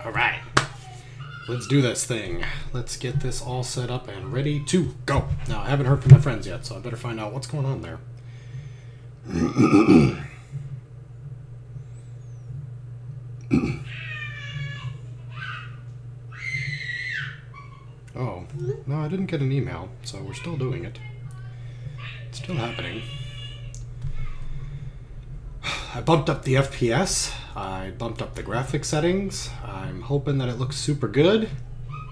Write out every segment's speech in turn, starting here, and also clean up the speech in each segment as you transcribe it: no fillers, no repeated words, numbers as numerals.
Alright. Let's do this thing. Let's get this all set up and ready to go. Now, I haven't heard from my friends yet, so I better find out what's going on there. Oh, no, I didn't get an email, so we're still doing it. It's still happening. I bumped up the FPS. I bumped up the graphic settings. I'm hoping that it looks super good.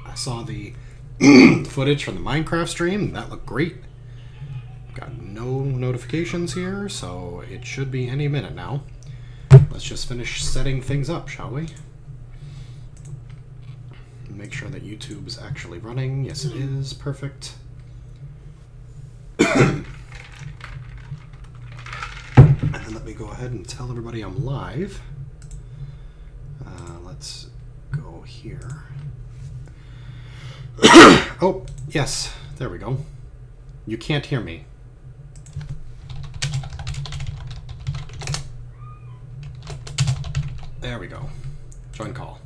I saw the footage from the Minecraft stream. That looked great. Got no notifications here, so it should be any minute now. Let's just finish setting things up, shall we? Make sure that YouTube is actually running. Yes, it is. Perfect. And then let me go ahead and tell everybody I'm live. Let's go here. Oh, yes. There we go. You can't hear me. There we go. Join call.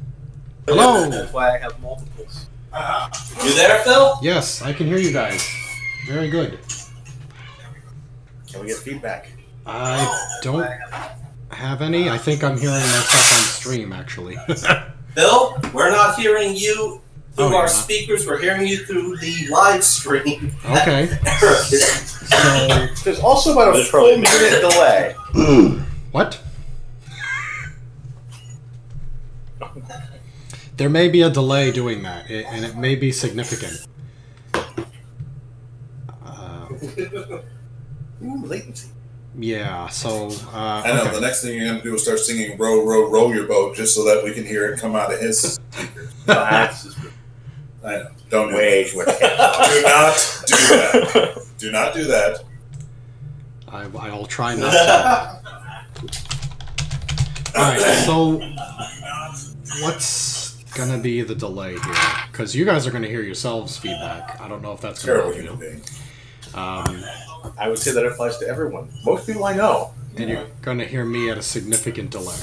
Hello! That's why I have multiples. You there, Phil? Yes, I can hear you guys. Very good. Can we get feedback? I don't have any. I think I'm hearing myself on stream, actually. Phil, we're not hearing you through you're our not. speakers. We're hearing you through the live stream. Okay. So, There's also about a full minute delay. what? There may be a delay doing that, and it may be significant. Ooh, latency. Yeah, so... I know, okay. the next thing you're going to do is start singing Row, Row, Row Your Boat just so that we can hear it come out of his speakers. That's just I know. Don't do way too much. Do not do that. Do not do that. I'll try not to. Alright, so... What's gonna be the delay here? Because you guys are gonna hear yourselves feedback. I don't know if that's gonna Terrible help human you. being. I would say that applies to everyone. Most people I know. And you're gonna hear me at a significant delay.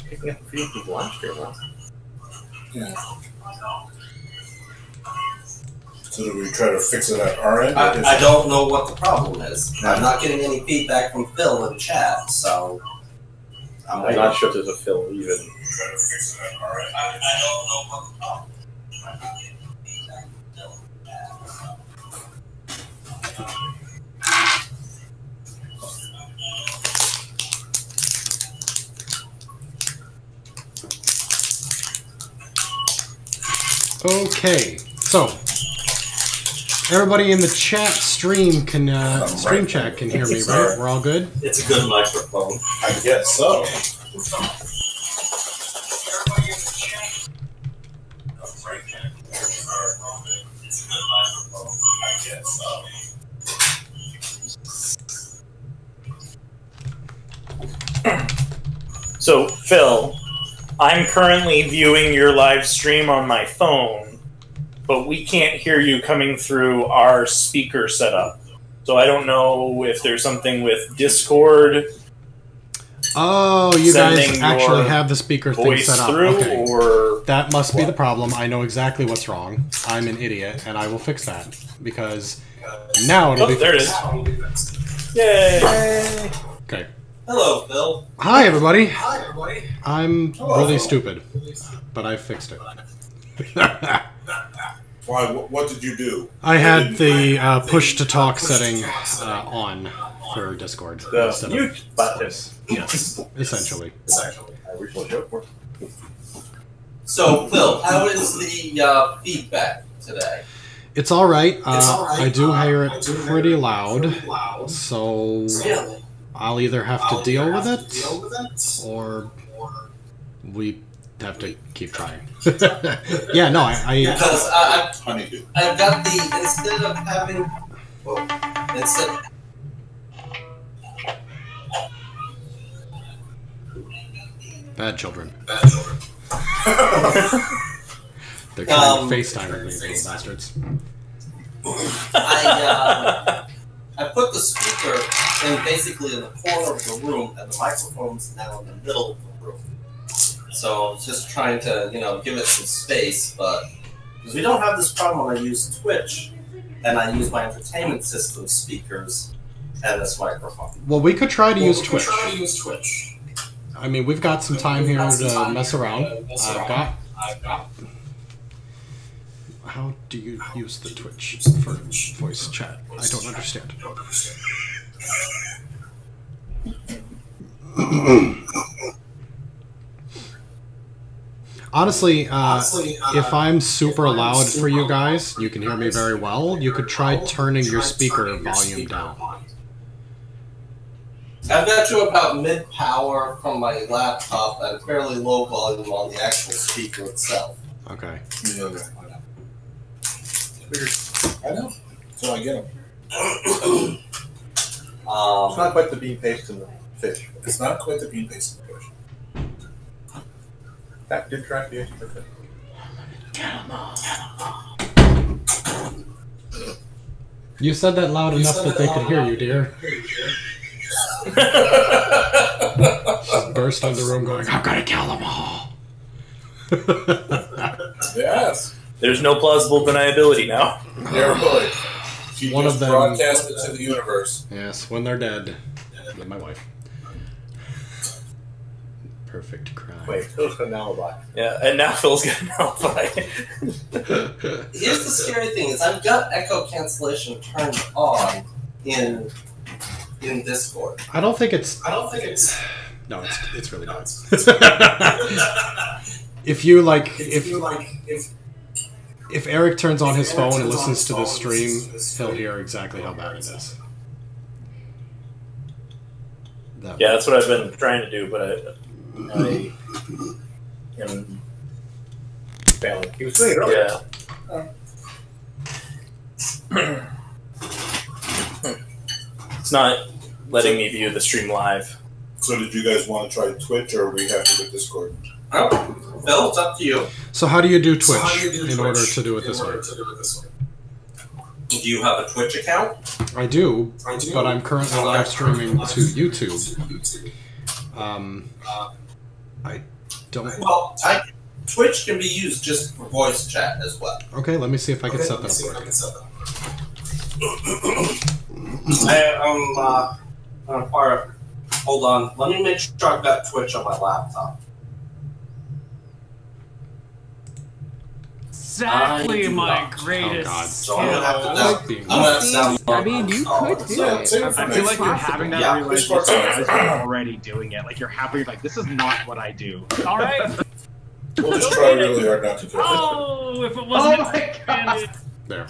Picking up a few people on stream, huh? Yeah. So do we try to fix it at our end? I don't know what the problem is. I'm not getting any feedback from Phil in chat, so... I'm not sure if there's a Phil even. Try to fix it at our end. I don't know what the problem is. I'm not getting any feedback from Phil in chat. Okay, so... Everybody in the chat stream can, stream chat can hear me, right? We're all good? It's a good microphone. I guess so. So, Phil, I'm currently viewing your live stream on my phone, but we can't hear you coming through our speaker setup. So I don't know if there's something with Discord. Oh, you guys Sending actually your have the speaker thing voice set up. through, Okay. or That must be the problem. I know exactly what's wrong. I'm an idiot, and I will fix that. Because now it'll be there it fixed. is. Yay! Okay. Hello, Phil. Hi, everybody. Hi, everybody. I'm really stupid, but I fixed it. Why? What did you do? I had the push-to-talk setting on for Discord. The instead of mute button. Yes, essentially. I wish we'll joke more. So, Phil, how is the feedback today? It's all right. I do hear it pretty loud, so Really? I'll either have to deal with it, or we have to keep trying. Yeah, no, Because Honeydew. I've got the, instead of having, well, instead, bad children. Bad children. They're trying to FaceTime with me, little bastards. I put the speaker basically in the corner of the room, and the microphone's now in the middle of the room. So I was just trying to, give it some space, but because we don't have this problem when I use Twitch, and I use my entertainment system speakers and this microphone. Well, we could try to use Twitch. I mean, we've got some time here to mess around. I've got. How do you use the Twitch for voice chat? I don't understand. Honestly, if I'm super loud for you guys, you can hear me very well. You could try turning your speaker volume down. I've got to about mid-power from my laptop and fairly low volume on the actual speaker itself. Okay. I know. So I get them. It's not quite the bean paste and the fish. It's not quite the bean paste and the fish. That did track the extra bit. You said that loud enough that they could hear you, dear. Just burst into the room going, I'm gonna kill them all. Yes. There's no plausible deniability now. Yeah, really. She One just of them broadcast it to the universe. Yes, when they're dead. Like my wife. Perfect crime. Wait, Phil's got an alibi. Yeah, and now Phil's got an alibi. Here's the scary thing: is I've got echo cancellation turned on in Discord. I don't think it's. No, it's really not. If Eric turns on his phone and listens to the stream, he'll hear exactly how bad it is. Yeah, that's what I've been trying to do, but I am failing. He was doing it earlier. Yeah. It's not letting me view the stream live. So did you guys want to try Twitch, or are we happy with Discord? Oh, Phil, it's up to you. So how do you do Twitch in order to do it this way? Do you have a Twitch account? I do, but I'm currently live streaming to YouTube. I don't. Well, Twitch can be used just for voice chat as well. Okay, let me see if I can set that up. Hold on. Let me make sure I've got Twitch on my laptop. Exactly my greatest skill. I'm gonna have to I mean, you could do it. I feel like you're having that realization as you're already doing it. Like, you're happy, like, this is not what I do. All right. We'll just try really hard not to do it. Oh, if it wasn't expanded. There.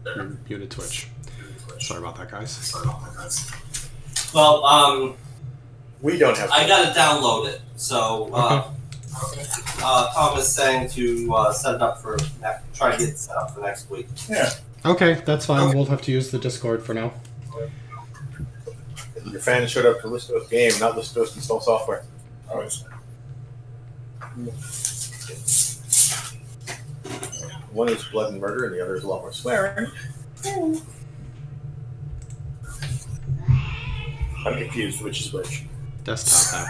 You're muted Twitch. Sorry about that, guys. Well, we don't have. I gotta download it. So, Tom is saying to set it up for try to get it set up for next week. Yeah. Okay, that's fine. We'll have to use the Discord for now. Your fans showed up to listen to us game, not listen to us install software. Always. One is blood and murder, and the other is a lot more swearing. I'm confused which is which. Desktop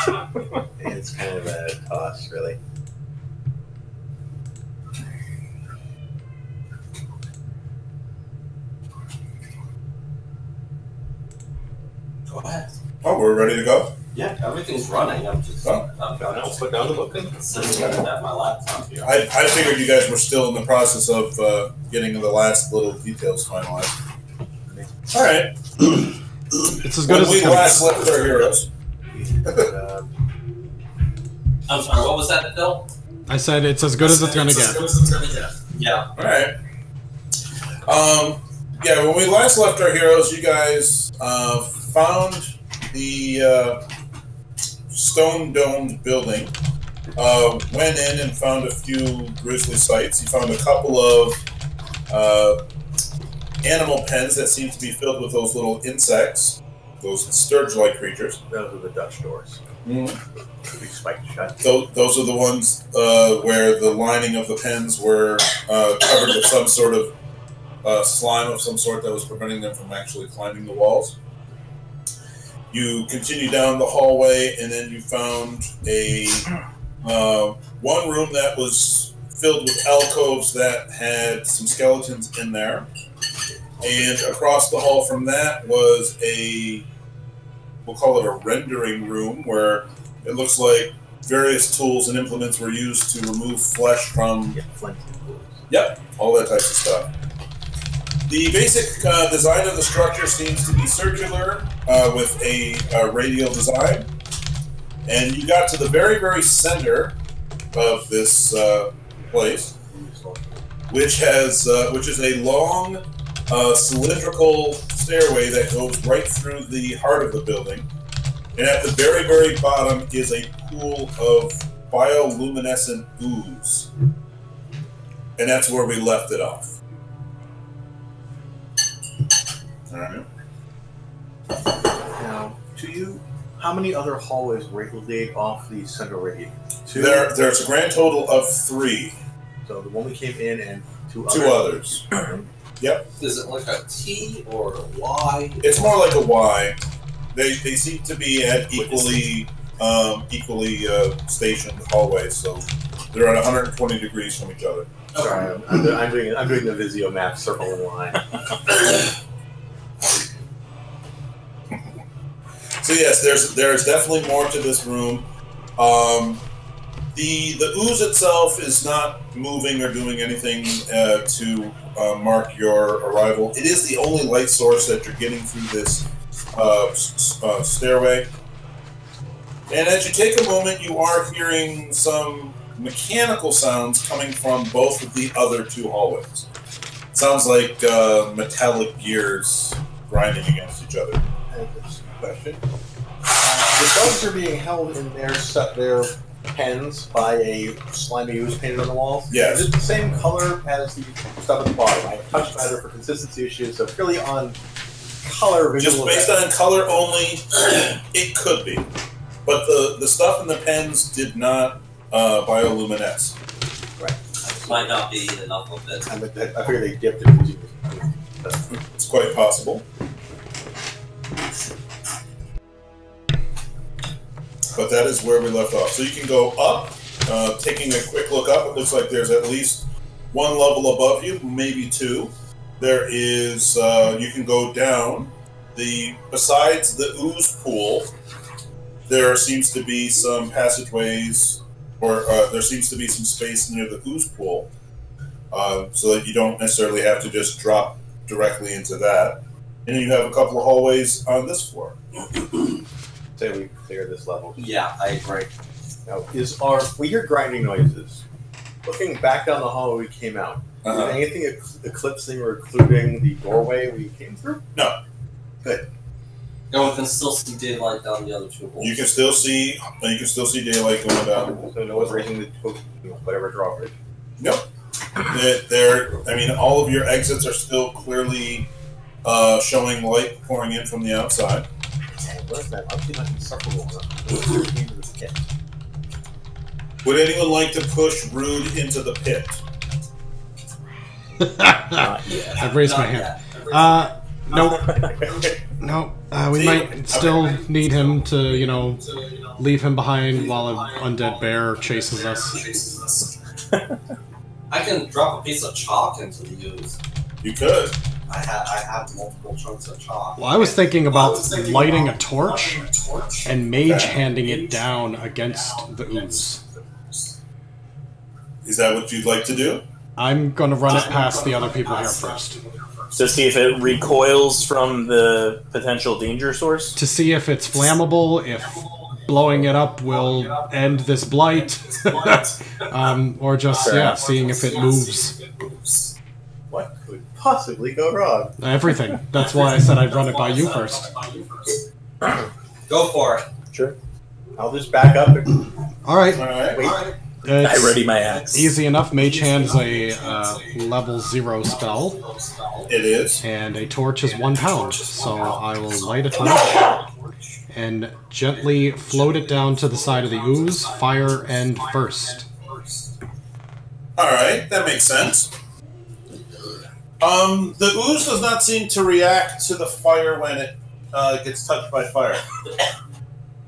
app. It's kind of a toss, really. Go ahead. Oh, we're ready to go? Yeah, everything's running. I'm just Put down the book. sitting at my laptop here. I figured you guys were still in the process of getting the last little details finalized. All right. It's as good When as we it's last gonna left our heroes. I'm sorry, what was that, Bill? I said it's as good as it's gonna get. Yeah. All right. Yeah, when we last left our heroes, you guys found the stone-domed building. Went in and found a few grisly sights. You found a couple of animal pens that seem to be filled with those little insects, those sturge-like creatures. Those are the Dutch doors. Mm. Big spiked shut. Those are the ones where the lining of the pens were covered with some sort of slime of some sort that was preventing them from actually climbing the walls. You continue down the hallway, and then you found a one room that was filled with alcoves that had some skeletons in there. And across the hall from that was we'll call it a rendering room, where it looks like various tools and implements were used to remove flesh from... Yep, all that types of stuff. The basic design of the structure seems to be circular, with a radial design. And you got to the very, very center of this place, which is a long, cylindrical stairway that goes right through the heart of the building. And at the very, very bottom is a pool of bioluminescent ooze. And that's where we left it off. Alright. Now, how many other hallways radiate off the central radiator? There's a grand total of 3. So the one we came in and two others. Yep. Is it like a T or a Y? It's more like a Y. They seem to be at equally stationed hallways, so they're at 120 degrees from each other. Sorry, I'm doing the Visio map circle and line. So yes, there's definitely more to this room. The ooze itself is not moving or doing anything to mark your arrival. It is the only light source that you're getting through this stairway. And as you take a moment, you are hearing some mechanical sounds coming from both of the other 2 hallways. It sounds like metallic gears grinding against each other. Question. The dogs are being held in their pens by a slimy ooze painted on the walls. Yes. Is it the same color as the stuff at the bottom? I touched either for consistency issues, so purely on color. Just based on color only, it could be. But the stuff in the pens did not bioluminesce. Right. Might not be enough of it. I figured they dipped it. It's quite possible. But that is where we left off. So you can go up, taking a quick look up. It looks like there's at least 1 level above you, maybe 2. There is, you can go down. Besides the ooze pool, there seems to be some passageways, or there seems to be some space near the ooze pool, so that you don't necessarily have to just drop directly into that. And you have a couple of hallways on this floor. Say we clear this level. Yeah, I agree. Now, we hear grinding noises. Looking back down the hallway we came out, is there anything eclipsing or occluding the doorway we came through? No. Good. And we can still see daylight down the other 2 holes. You can still see daylight going down. So no one's raising the whatever drawbridge. Nope. All of your exits are still clearly showing light pouring in from the outside. What's that? I'll see if I can circle one up. Would anyone like to push Rude into the pit? I've raised my hand. Nope. No. We might still need him to, leave him behind while an undead bear chases us. I can drop a piece of chalk into the ooze. You could. I have multiple chunks of chalk. Well, I was thinking about lighting a torch and mage handing it down against the ooze. Is that what you'd like to do? I'm going to run it past the other people here first. To see if it recoils from the potential danger source? To see if it's flammable, if blowing it up will end this blight, or just, seeing if it moves. What could possibly go wrong? Everything. That's why I said I'd run it by you first. Go for it. Sure. I'll just back up. Alright. Wait. I ready my axe. Easy enough. Mage Hand's a level 0 spell. It is. And a torch is 1 pound. So I will light a torch and gently float it down to the side of the ooze, fire end first. Alright, that makes sense. The ooze does not seem to react to the fire when it gets touched by fire.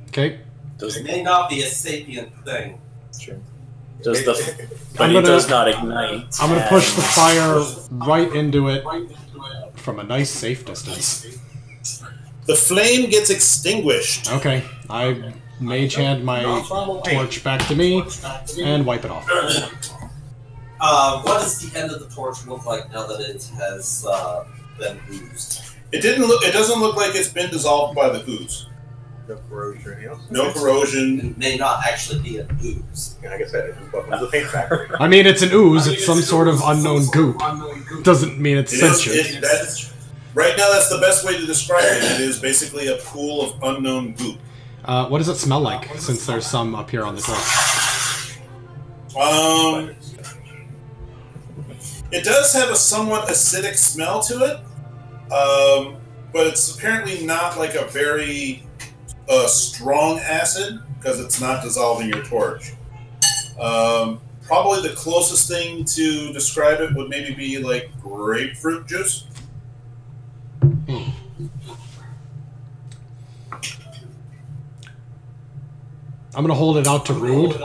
Okay. It may not be a sapient thing. Sure. But it does not ignite. I'm gonna push the fire right into it from a nice safe distance. The flame gets extinguished. Okay, I mage hand my torch back to me and wipe it off. What does the end of the torch look like now that it has been oozed? It doesn't look like it's been dissolved by the ooze. No corrosion or anything else? No corrosion. It may not actually be an ooze. Yeah, I guess that is the paint factory. I mean, it's an ooze. It's some sort of unknown goop. Doesn't mean it's sentient. Right now, that's the best way to describe it. It is basically a pool of unknown goop. What does it smell like, since there's some up here on the torch? It does have a somewhat acidic smell to it, but it's apparently not like a very strong acid, because it's not dissolving your torch. Probably the closest thing to describe it would maybe be like grapefruit juice. I'm gonna hold it out to Rude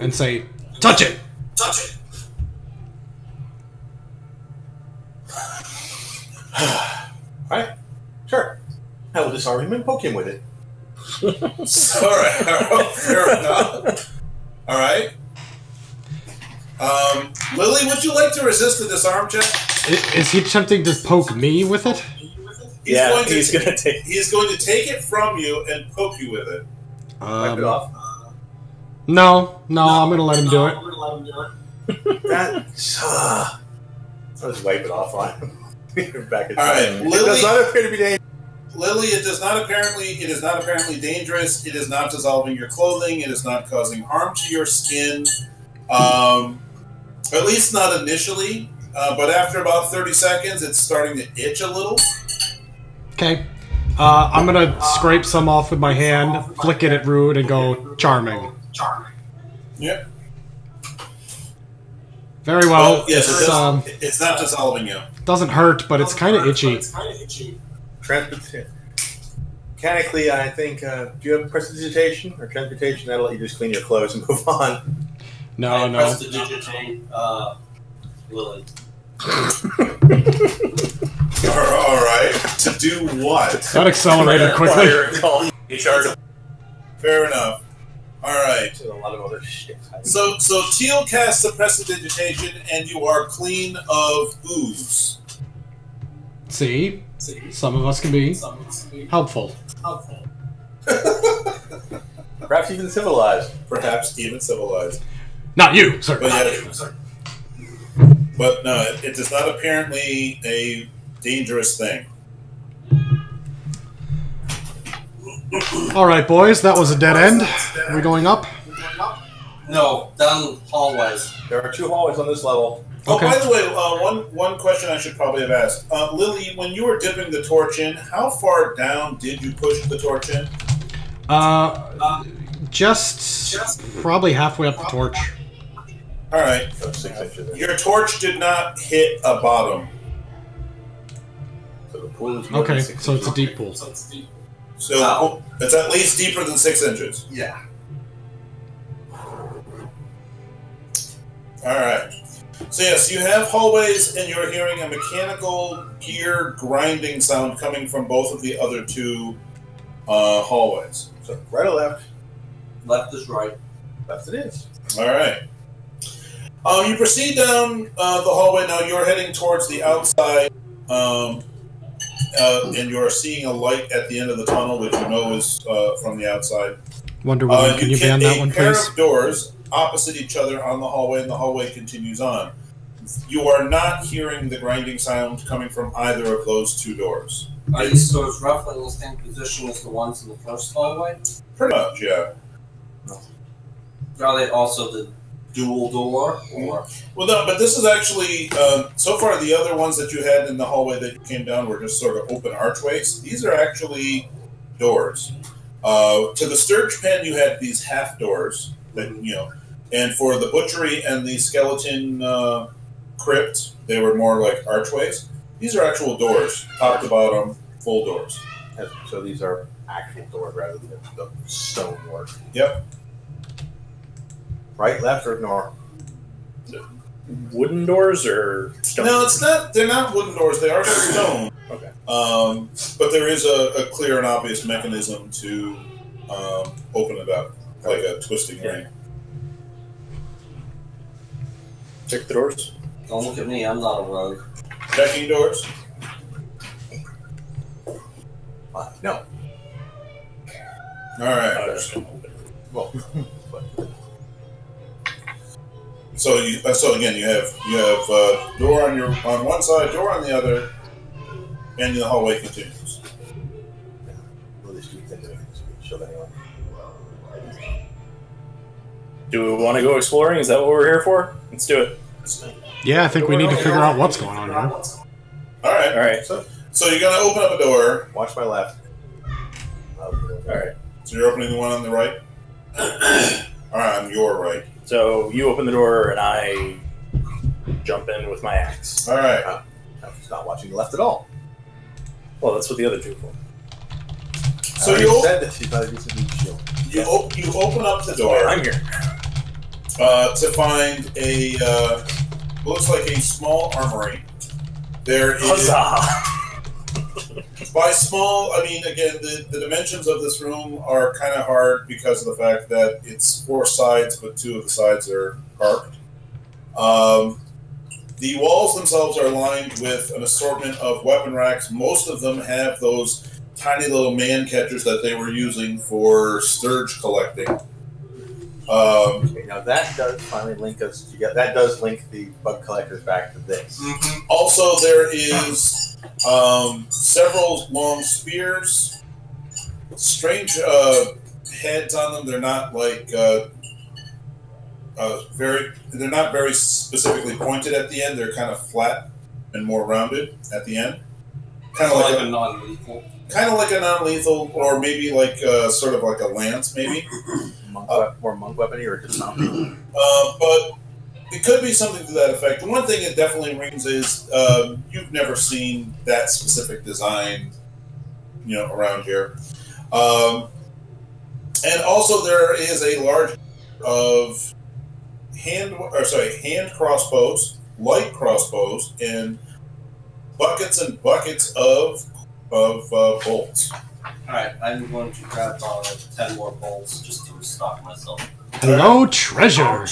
and say, "Touch it! Touch it!" Alright, sure. I will disarm him and poke him with it. Alright, fair enough. Alright. Lily, would you like to resist the disarm check? Is he attempting to poke me with it? He's going to take it from you and poke you with it. Wipe it off? No, I'm gonna let him do it. I'll just wipe it off on him. Back at Alright, Lily, it does not appear to be dangerous. Lily, it is not apparently dangerous. It is not dissolving your clothing. It is not causing harm to your skin. At least not initially. But after about 30 seconds, it's starting to itch a little. Okay. I'm gonna scrape some off with my hand, flick it at Rude, and go, "Charming." Yep. Very well. Yes, it's not dissolving you. Doesn't hurt, but it's kind of itchy. Mechanically, I think, do you have prestidigitation or transmutation? That'll let you just clean your clothes and move on. No. Prestidigitate, Lily. Alright. To do what? That accelerated quickly. Fair enough. Alright. There's a lot of other shit. So Teal casts a prestidigitation, and you are clean of ooze. See? Some of us can be helpful. Perhaps even civilized. Perhaps even civilized. Not you, sir. But no, it is not apparently a dangerous thing. Alright, boys, that was a dead end. Are we going up? No, down hallways. There are 2 hallways on this level. Oh, Okay. by the way, one question I should probably have asked. Lily, when you were dipping the torch in, how far down did you push the torch in? Just probably halfway up the torch. Alright. So 6 inches. Your torch did not hit a bottom. So the pool is more Okay, than 6 so it's a inches. deep pool. So it's at least deeper than 6 inches. Yeah. Alright. So yes, you have hallways, and you're hearing a mechanical gear grinding sound coming from both of the other 2 hallways. So right or left? Left is right. Left it is. Alright. You proceed down the hallway. Now you're heading towards the outside, and you're seeing a light at the end of the tunnel, which you know is from the outside. Wonder Woman, can you ban that one, a pair please? of doors opposite each other on the hallway, and the hallway continues on. You are not hearing the grinding sound coming from either of those 2 doors. Are these doors roughly in the same position as the ones in the first hallway? Pretty much, yeah. Are they also the dual door? Or Well, no, but this is actually, so far the other ones that you had in the hallway that you came down were just sort of open archways. These are actually doors. To the sturge pen, you had these half doors, that, and for the butchery and the skeleton crypt, they were more like archways. These are actual doors, top to bottom, full doors. So these are actual doors rather than the stone work. Yep. Right, left, or ignore? Wooden doors or stone? No, it's not. They're not wooden doors. They are stone. Okay. But there is a clear and obvious mechanism to open it up, like a twisting ring. Check the doors. Don't look at me, I'm not a rogue. Checking doors. No. All right. Well, So again, you have door on one side, door on the other, and the hallway continues. Do we want to go exploring? Is that what we're here for? Let's do it. Yeah, I think we need to figure out what's going on here. All right. So you're gonna open up a door. Watch my left. All right. So you're opening the one on the right. All right, on your right. So you open the door and I jump in with my axe. All right. She's not watching the left at all. Well, that's what the other two for. So you said that she's not using the shield. You open up the door. I'm here. To find a looks like a small armory. There is. Huzzah! By small, I mean, again, the dimensions of this room are kind of hard because of the fact that it's 4 sides, but 2 of the sides are arced. The walls themselves are lined with an assortment of weapon racks. Most of them have those tiny little man catchers that they were using for sturge collecting. Okay, now that does finally link us together. That does link the bug collectors back to this. Mm-hmm. Also, there is several long spears, strange heads on them. They're not like they're not very specifically pointed at the end. They're kind of flat and more rounded at the end. Kind of like a non-lethal. Kind of like a non-lethal, or maybe like sort of like a lance, maybe. More monk weapony or just zombie? But it could be something to that effect. The one thing it definitely rings is you've never seen that specific design, around here. And also there is a large of hand crossbows, light crossbows, and buckets of bolts. Alright, I'm going to grab 10 more bolts just to restock myself. Hello, treasure!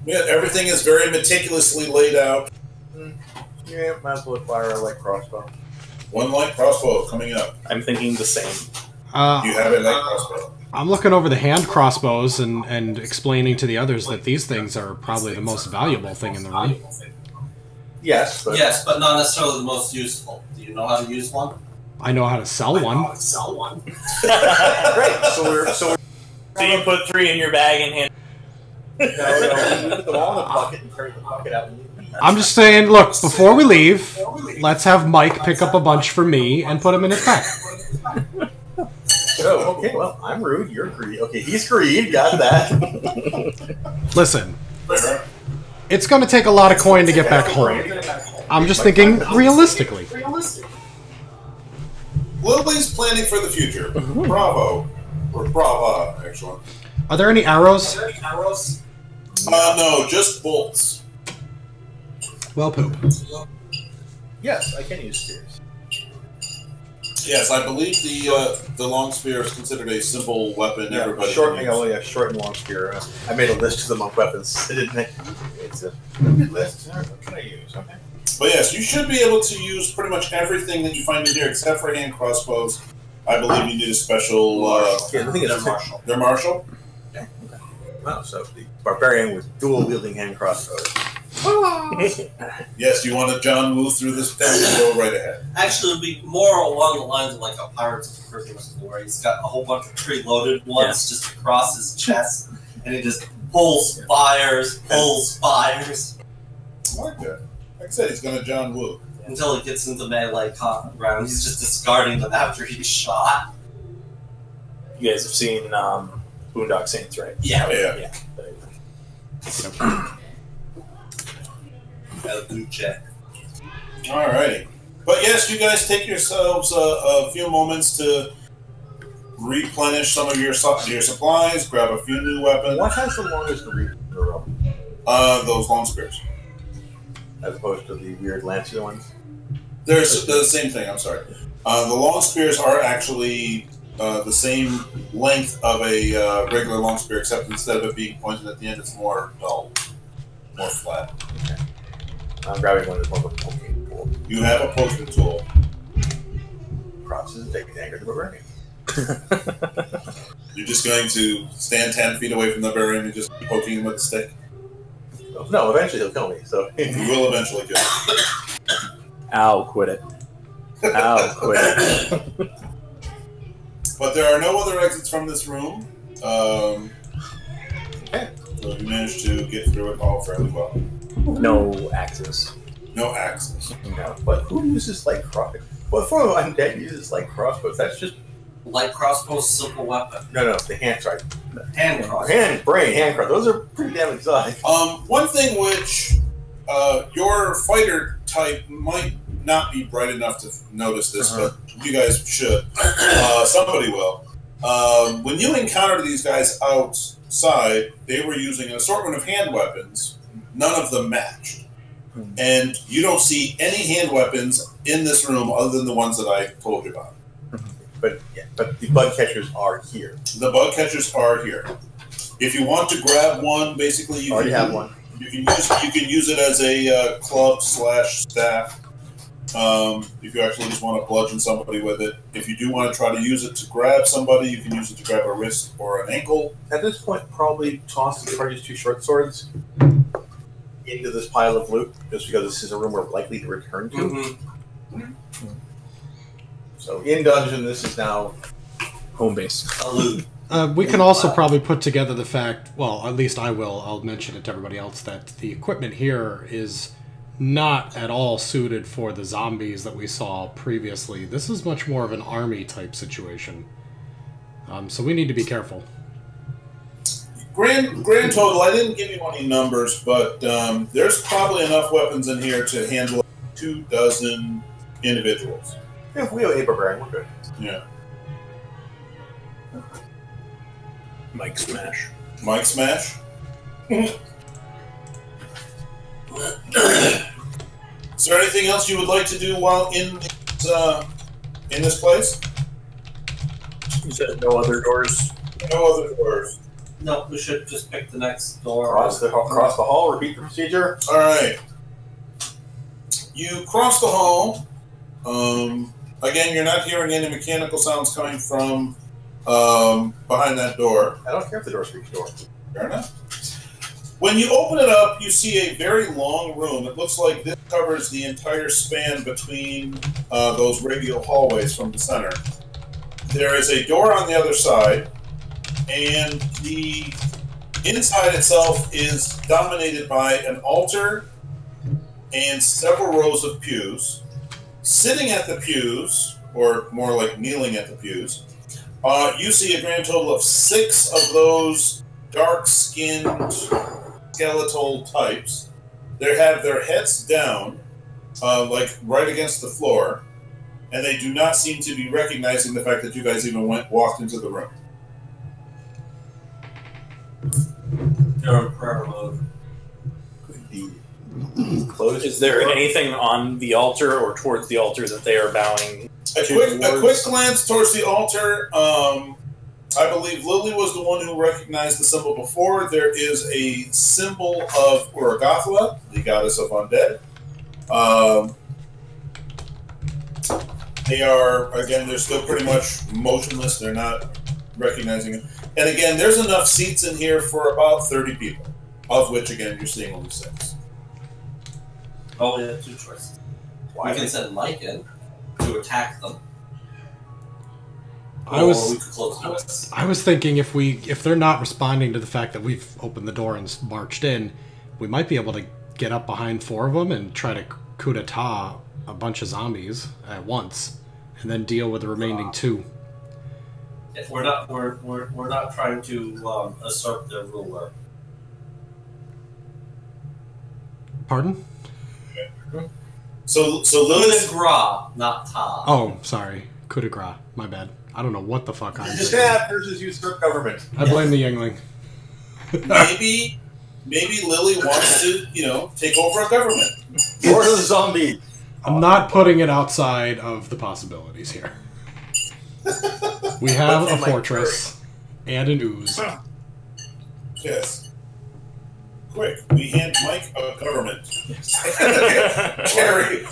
Yeah, everything is very meticulously laid out. Yeah, might as well acquire a light crossbow. 1 light crossbow coming up. I'm thinking the same. You have a light crossbow. I'm looking over the hand crossbows and explaining to the others that these things are probably the most valuable thing in the room. Yes, but not necessarily the most useful. Do you know how to use one? I know how to sell one. Great. So you put 3 in your bag and hand. No, we put them all in a bucket and carry the bucket out. I'm just saying, look, before we leave, let's have Mike pick up a bunch for me and put them in his pack. Oh, okay, well, I'm rude, you're greedy. Okay, he's greedy, got that. Listen, it's going to take a lot of coin to get back home. I'm just thinking realistically. Lily's planning for the future. Bravo. Or brava, actually. Are there any arrows? No, just bolts. Well, poop. Yes, I can use spears. Yes, I believe the long spear is considered a simple weapon. Yeah, Everybody short and long spear. I made a list of the monk weapons. It's a good list. What can I use? Okay. But yes, you should be able to use pretty much everything that you find in here, except for hand crossbows. I believe you need a special. Yeah, the thing is, they're martial. They're martial. Okay. Wow, so the barbarian with dual wielding hand crossbows. Yes, you want to John Woo through this thing? Go right ahead. Actually, it would be more along the lines of like a Pirates of the Caribbean where he's got a whole bunch of pre-loaded ones just across his chest, and he just pulls fires. I like that. Like I said, he's going to John Woo. Until it gets into melee round, he's just discarding them after he's shot. You guys have seen Boondock Saints, right? Yeah. Yeah. I'll do check. Alrighty. But yes, you guys take yourselves a few moments to replenish some of your supplies, grab a few new weapons. What has the longest reach in the room? Those long spears. As opposed to the weird lancier ones? They're the same thing, I'm sorry. The long spears are actually the same length of a regular long spear, except instead of it being pointed at the end, it's more dull, more flat. Okay. I'm grabbing one of the poking tool. You have a poking tool. Crosses and take the anger to barbarian. You're just going to stand 10 feet away from the barbarian and just keep poking him with a stick? No, eventually he'll kill me, so... He will eventually kill you. Ow, quit it. Ow, quit it. But there are no other exits from this room. Okay. So you managed to get through it all fairly well. No axes. No axes. No, but who uses light crossbows? What form of undead uses light crossbows? That's just... Light crossbow's simple weapon. No, the hand strike. Hand crossbow. Hand crossbow. Those are pretty damn exotic. One thing which your fighter type might not be bright enough to notice this, but you guys should. Somebody will. When you encountered these guys outside, they were using an assortment of hand weapons. None of them matched. And you don't see any hand weapons in this room other than the ones that I told you about. But the bug catchers are here. The bug catchers are here. If you want to grab one, basically you already can have one. You can use it as a club/staff. If you actually just want to bludgeon somebody with it. If you do want to try to use it to grab somebody, you can use it to grab a wrist or an ankle. At this point, probably toss the Charge's two short swords into this pile of loot, just because this is a room we're likely to return to. Mm-hmm. So in dungeon, this is now home base. A loot. We can also probably put together the fact, well, at least I will, I'll mention it to everybody else, that the equipment here is not at all suited for the zombies that we saw previously. This is much more of an army type situation. So we need to be careful. Grand total, I didn't give you any numbers, but there's probably enough weapons in here to handle 24 individuals. If we have a barbarian, we're good. Yeah. Mike Smash. Mike Smash? Is there anything else you would like to do while in this place? You said no other doors? No other doors. No, we should just pick the next door. Cross the hall, repeat the procedure. Alright. You cross the hall. Again, you're not hearing any mechanical sounds coming from behind that door. I don't care if the door speaks door. Fair enough. When you open it up, you see a very long room. It looks like this covers the entire span between those radial hallways from the center. There is a door on the other side, and the inside itself is dominated by an altar and several rows of pews. Sitting at the pews, or more like kneeling at the pews, you see a grand total of 6 of those dark-skinned skeletal types. They have their heads down, like right against the floor, and they do not seem to be recognizing the fact that you guys even walked into the room. They're in prayer mode. Is there anything on the altar or towards the altar that they are bowing A quick glance towards the altar. I believe Lily was the one who recognized the symbol before. There is a symbol of Uragathala, the goddess of undead. They are, again, they're still pretty much motionless. They're not recognizing it. And again, there's enough seats in here for about 30 people, of which, again, you're seeing only 6. Oh, we have 2 choices. We can send Mike in to attack them. I was thinking if they're not responding to the fact that we've opened the door and marched in, we might be able to get up behind 4 of them and try to coup d'etat a bunch of zombies at once, and then deal with the remaining 2. If we're not trying to usurp their ruler. Pardon? So Coup Lilith. de grace, not Tom. Oh, sorry. Coup de grace. My bad. I don't know what the fuck I'm saying. Stab versus use for government. I blame the Yingling. Maybe Lily wants to, take over a government. Or the zombie. I'm not putting it outside of the possibilities here. We have a fortress and an ooze. Yes. Quick, we hand Mike a government.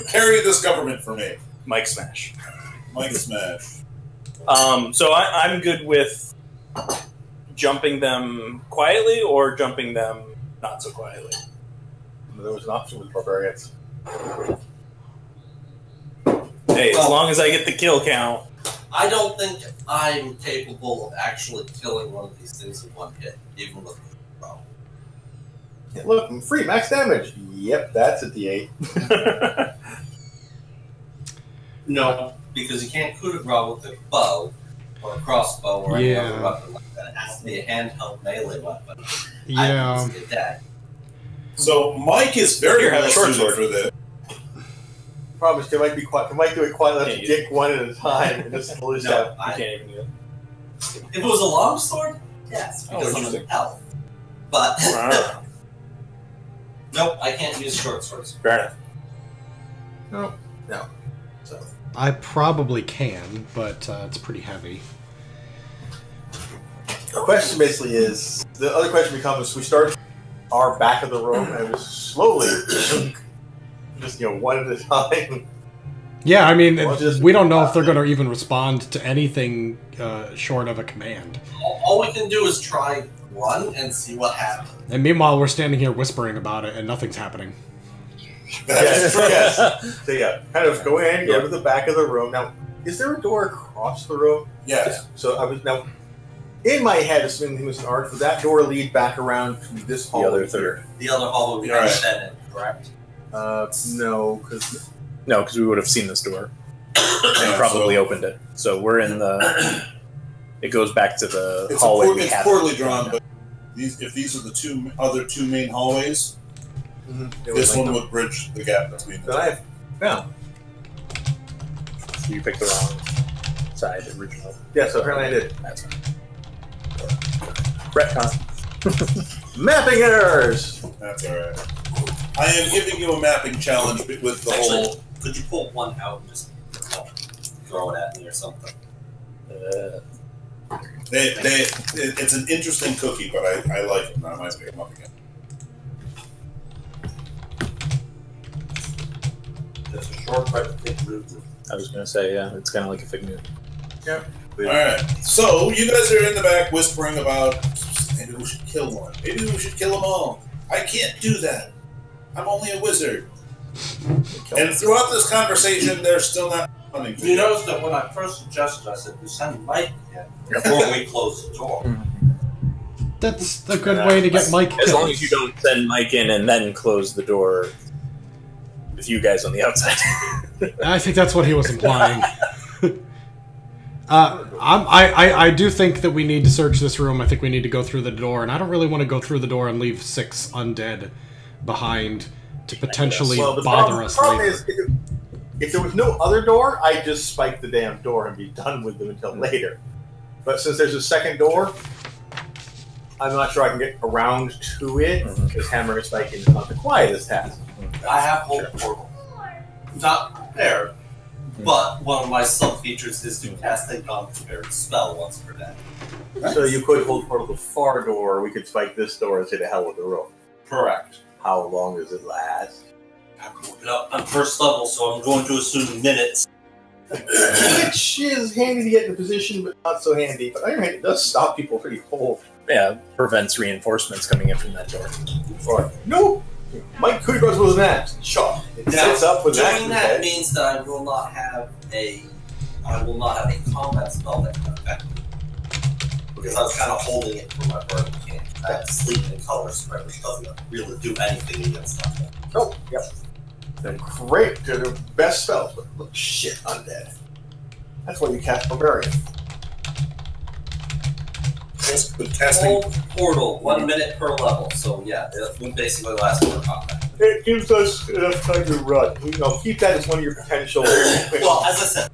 carry this government for me. Mike Smash. Mike Smash. So I'm good with jumping them quietly or jumping them not so quietly. There was an option with barbarians. Hey, as long as I get the kill count. I don't think I'm capable of actually killing one of these things in one hit, even with a bow. Yeah, look, I'm free, max damage. Yep, that's a D8. No, because you can't coup de grace with a bow or a crossbow or any other weapon like that. It has to be a handheld melee weapon. Yeah. So Mike is very well suited for this. Problem is, they might be quiet. They might do it quietly. Let's dick one at a time and just lose out. I can't even do it. If it was a longsword, yes, because I'm an elf. But nope, I can't use short swords. Fair enough. No. So I probably can, but it's pretty heavy. the question basically is, the other question becomes: we start our back of the room and we slowly, just one at a time. Yeah, I mean, we don't know if they're going to even respond to anything short of a command. All we can do is try one and see what happens. And meanwhile, we're standing here whispering about it, and nothing's happening. Yes. So yeah, kind of go in, go to the back of the room. Now, is there a door across the room? Yes. So I was now in my head, assuming he was an arch, would that door lead back around to this hall? The other third. The other hall would be right then, correct? No, because we would have seen this door and probably opened it. So we're in the. It goes back to the hallway. It's poorly drawn, but if these are the other two main hallways, this one would bridge the gap between them. So you picked the wrong side original. Yeah, so apparently I did. That's fine. Retcon. Mapping errors! That's alright. I am giving you a mapping challenge with the whole. Could you pull one out and just throw it at me or something? It's an interesting cookie, but I like them. I might pick them up again. Just a shortcut to take root. I was going to say, yeah, it's kind of like a fig newt. Yeah. Alright, so you guys are in the back whispering about maybe we should kill one. Maybe we should kill them all. I can't do that. I'm only a wizard. And throughout this conversation, they're still not running. You notice that when I first suggested, I said, we send Mike in before we close the door. That's a good way to get Mike killed. As long as you don't send Mike in and then close the door with you guys on the outside. I think that's what he was implying. I do think that we need to search this room. I think we need to go through the door, and I don't really want to go through the door and leave 6 undead behind to potentially bother us later. Is, if there was no other door, I'd just spike the damn door and be done with them until later. But since there's a second door, I'm not sure I can get around to it, because hammering and spiking is not the quietest task. I have hold portal. Not prepared. But one of my sub-features is to cast a non-prepared spell once per day. So you could hold portal the far door, we could spike this door and say the hell with the room. Correct. How long does it last? I'm first level, so I'm going to assume minutes. Which is handy to get in a position, but not so handy. But on the other hand, it does stop people pretty cold. Yeah, prevents reinforcements coming in from that door. Or, no! Mike Kudos was an axe. Shot. It sets up with doing that means that I will not have a combat spell that can affect me. Because I was kind of holding it for my burning can. I have sleep and color spread, which doesn't really do anything against that. Oh, yep. They're great. They're the best spells, but look, shit, undead. That's why you cast Barbarian. Hold portal, 1 minute per level. So yeah, it will basically last for combat. It gives us enough time to run. Keep that as one of your potential. Well, as I said,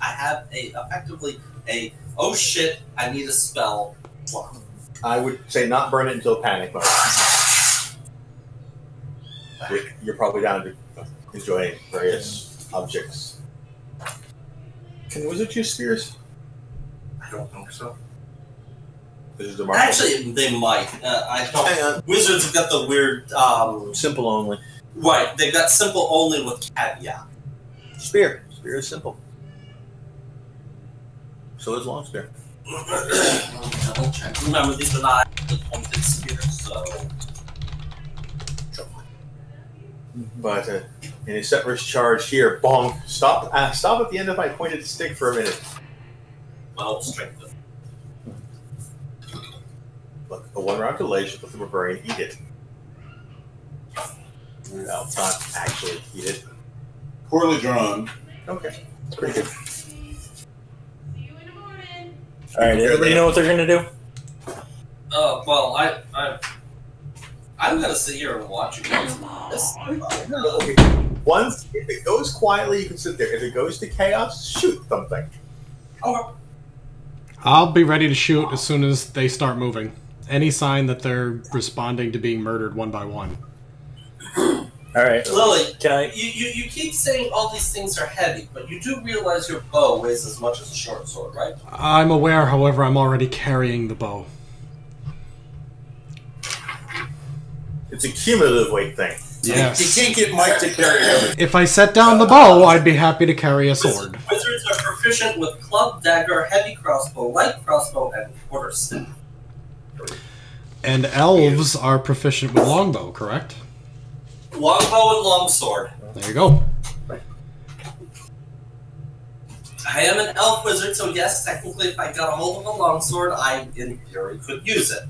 I have effectively a oh shit, I need a spell. I would say not burn it until panic mode. You're probably down to enjoying various objects. Can wizards use spears? I don't think so. This is the Actually, they might. I don't. Wizards have got the weird. Simple only. Right, they've got simple only with caveat. Spear. Spear is simple. So is long spear. Double check. Remember, these are not actually pointed spears, so. But in a separate charge here, bonk. Stop at the end of my pointed stick for a minute. Well, strength. Look, a 1 round delay should put the barbarian eat it. No, it's not actually eat it. Poorly drawn. Okay, it's pretty good. Alright, everybody know what they're gonna do? Well, I'm gonna sit here and watch you guys do this. Okay. Once, if it goes quietly, you can sit there. If it goes to chaos, shoot something. Okay. I'll be ready to shoot as soon as they start moving. Any sign that they're responding to being murdered one by one. Alright. Lily, can I... You keep saying all these things are heavy, but you do realize your bow weighs as much as a short sword, right? I'm aware, however, I'm already carrying the bow. It's a cumulative weight thing. Yes. You can't get Mike to carry everything. If I set down the bow, I'd be happy to carry a sword. Wizards are proficient with club, dagger, heavy crossbow, light crossbow, and quarterstaff. And elves are proficient with longbow, correct? Longbow and longsword. There you go. I am an elf wizard, so yes, technically if I got a hold of a longsword, I, in theory, could use it.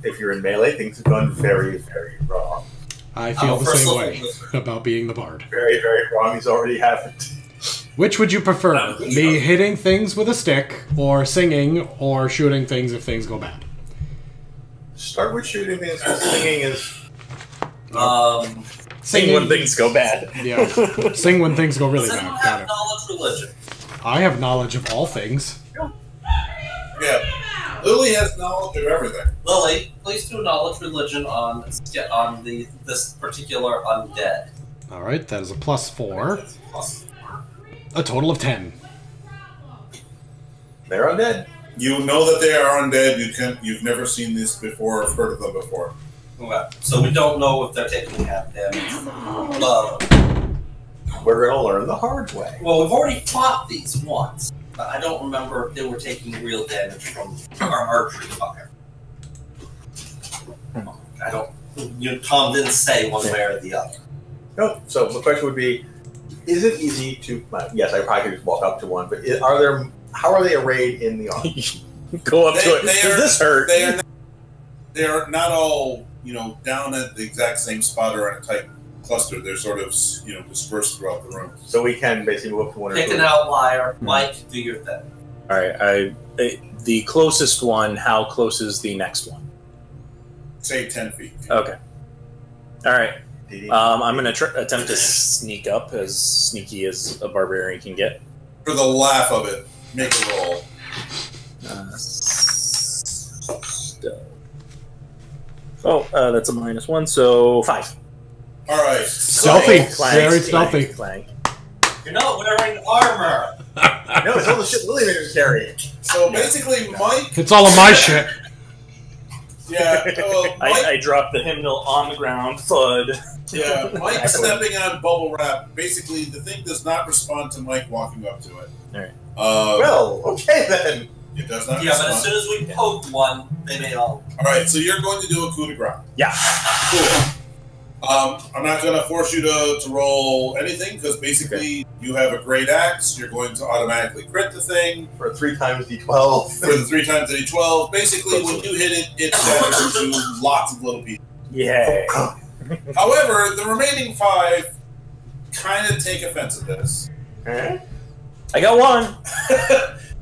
If you're in melee, things have gone very, very wrong. I feel the same way about being the bard. Very, very wrong. He's already happened. Which would you prefer? Me hitting things with a stick, or singing, or shooting things if things go bad? Start with shooting things, because singing is... Sing when things go bad. Yeah. Sing when things go really Does bad. anyone Got have it. knowledge religion? I have knowledge of all things. Yeah. Lily has knowledge of everything. Lily, please do knowledge religion on this particular undead. Alright, that is a +4. A total of 10. They're undead. You know that they are undead. You've never seen this before or heard of them before. Okay, so we don't know if they're taking half damage from love. We're going to learn the hard way. Well, we've already fought these once, but I don't remember if they were taking real damage from our archery fire. I don't. Tom didn't say one way or the other. No. So the question would be: is it easy to? Yes, I probably could just walk up to one, but are there? How are they arrayed in the army? Go up to it. Does this hurt? They are not all down at the exact same spot or in a tight cluster. They're sort of dispersed throughout the room. So we can basically move up to one. Pick an outlier. Mike, do your thing. All right. The closest one. How close is the next one? Say 10 feet. Okay. All right. I'm going to attempt to sneak up, as sneaky as a barbarian can get. For the laugh of it, make a roll. That's a -1, so 5. All right. Stealthy. Clank, Very clank, stealthy. clank. You're not wearing armor. No, it's all the shit Lily made us carry. So basically, Mike. It's all of my shit. Yeah. Mike, I dropped the hymnal on the ground. Thud. Yeah, Mike stepping on bubble wrap. Basically, the thing does not respond to Mike walking up to it. All right. Well, okay then. It does not Yeah, respond. but as soon as we poke one, they may all. All right, so you're going to do a coup de grace. Yeah. Cool. I'm not going to force you to roll anything because basically you have a great axe. You're going to automatically crit the thing For 3 times D12. for the 3 times the D12. Basically, when you hit it, it shatters into lots of little pieces. Yeah. However, the remaining 5 kind of take offense at this. Huh? I got 1.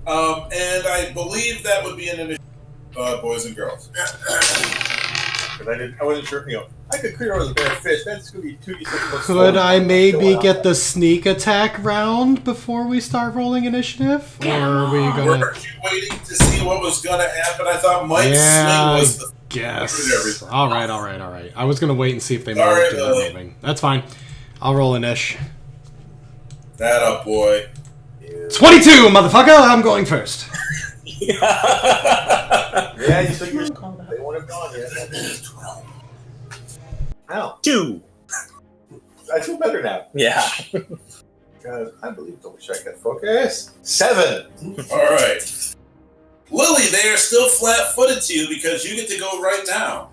And I believe that would be an initiative, boys and girls. because I wasn't sure. I could clear over the bare fish. That's going to be 2d6. Could I maybe get the sneak attack round before we start rolling initiative? Or are we gonna? Were you waiting to see what was going to happen? I thought Mike's swing was the. Yes. All right. I was gonna wait and see if they moved. Moving. That's fine. I'll roll an ish. That up, boy. 22, motherfucker! I'm going first. Yeah, you took your. They won't have gone yet. 12. Ow. 2. I feel better now. Yeah. Because I believe double check that focus. 7. All right. Lily, they are still flat-footed to you because you get to go right now.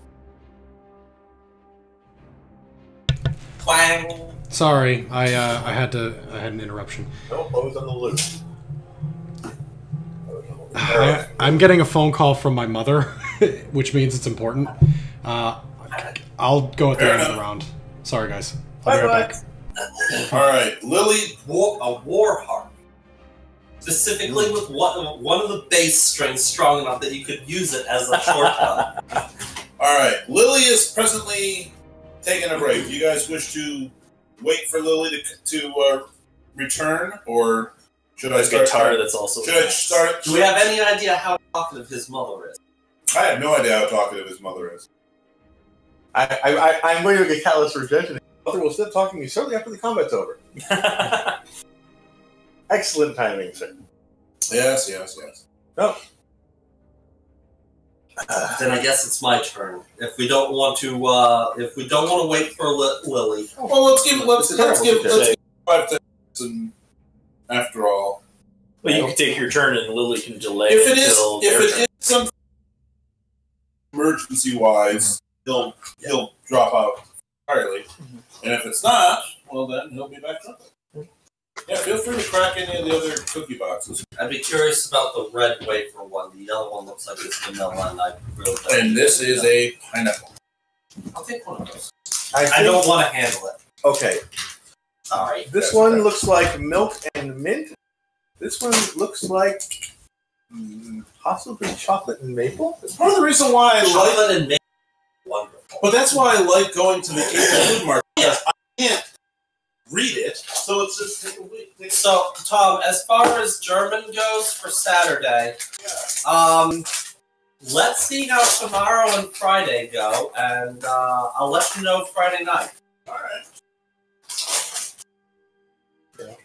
Clang. Sorry, I had an interruption. No, I was on the loose. I'm getting a phone call from my mother, which means it's important. I'll go at the end of the round. Sorry, guys. I'll be right back. All right, Lily. A war harp. Specifically with one of the bass strings strong enough that you could use it as a shortcut. All right, Lily is presently taking a break. Do you guys wish to wait for Lily to return, or should I start? Guitar that's also. Should I start? Do we have any idea how talkative his mother is? I have no idea how talkative his mother is. I'm going to get catalyst for rejection. Mother will stop talking to me shortly after the combat's over. Excellent timing, sir. Yes. Oh. Then I guess it's my turn. If we don't want to, wait for Lily. Well, let's give 5 seconds. And after all, Well, you can take your turn, and Lily can delay if it until is something emergency-wise, he'll drop out entirely. And if it's not, well, then he'll be back up. Yeah, feel free to crack any of the other cookie boxes. I'd be curious about the red wafer one. The yellow one looks like it's vanilla, and I really don't. And this is a pineapple. I'll take one of those. I don't want to handle it. Okay. Sorry. This one looks like milk and mint. This one looks like possibly chocolate and maple. It's part of the reason why I like. Chocolate and maple. Wonderful. But that's why I like going to the Asian food market. Because I can't read it, so it's just take a week. So, Tom, as far as German goes for Saturday, let's see how tomorrow and Friday go, and I'll let you know Friday night. All right.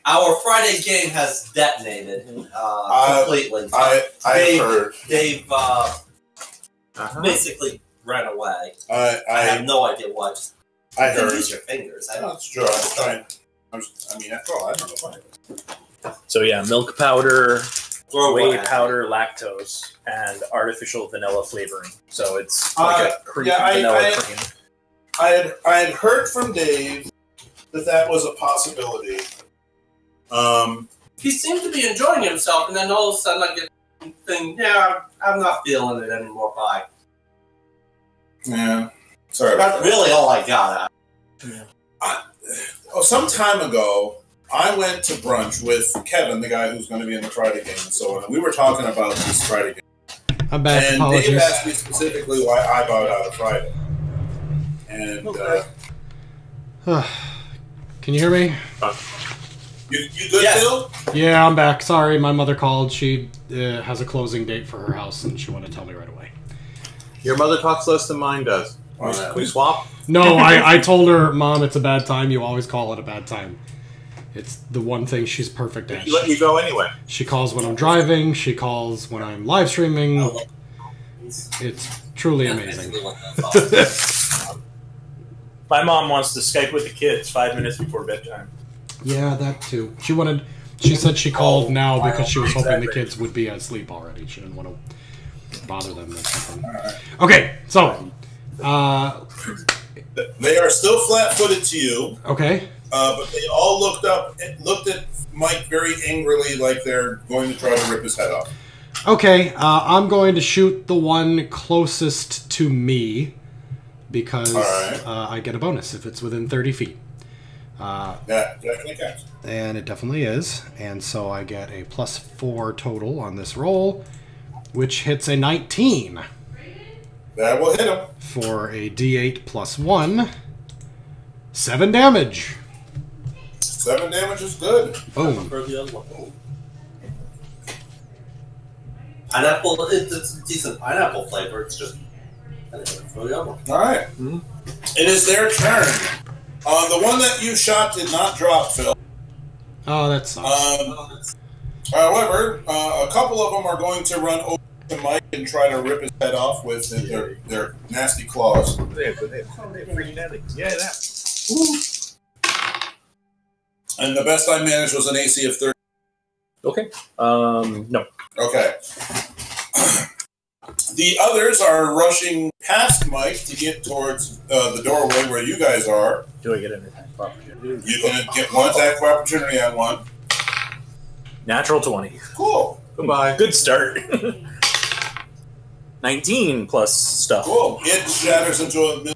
Our Friday game has detonated completely. I've heard. Dave basically ran away. I have no idea why. I heard. Use your fingers. That's true. I was trying. After all, I don't know why. So yeah, milk powder, whey away. powder, lactose, and artificial vanilla flavoring. So it's like a vanilla cream. I had heard from Dave that was a possibility. He seemed to be enjoying himself, and then all of a sudden I get the thing, I'm not feeling it anymore, bye. Yeah. Sorry. That's really all I got. Some time ago, I went to brunch with Kevin, the guy who's going to be in the Friday game, and so on. And we were talking about this Friday game. I'm back. And Apologies. Dave asked me specifically why I bowed out of Friday. And Can you hear me? you good, Phil? Yeah, I'm back. Sorry, my mother called. She has a closing date for her house, and she wanted to tell me right away. Your mother talks less than mine does. Can we swap? No, I told her, Mom, it's a bad time. You always call it a bad time. It's the one thing she's perfect at. She let you go anyway. She calls when I'm driving. She calls when I'm live streaming. It's truly amazing. My mom wants to Skype with the kids 5 minutes before bedtime. Yeah, that too. She said she called now because she was hoping the kids would be asleep already. She didn't want to bother them or something. Okay, so they are still flat-footed to you. Okay. But they all looked at Mike very angrily, like they're going to try to rip his head off. Okay, I'm going to shoot the one closest to me because I get a bonus if it's within 30 feet. That definitely counts. And it definitely is. And so I get a +4 total on this roll, which hits a 19. That will hit him. For a D8 plus 1. 7 damage. 7 damage is good. Boom. For the other one. Pineapple, it's a decent pineapple flavor. It's just for the other one. All right. Mm-hmm. It is their turn. The one that you shot did not drop, Phil. Oh, that sucks. However, a couple of them are going to run over to Mike and try to rip his head off with their nasty claws. Yeah, that. And the best I managed was an AC of 30. Okay. No. Okay. The others are rushing past Mike to get towards the doorway where you guys are. Do I get an attack of opportunity? You can get one attack of opportunity on one. Natural 20. Cool. Goodbye. Good start. 19 plus stuff. Cool. It shatters into a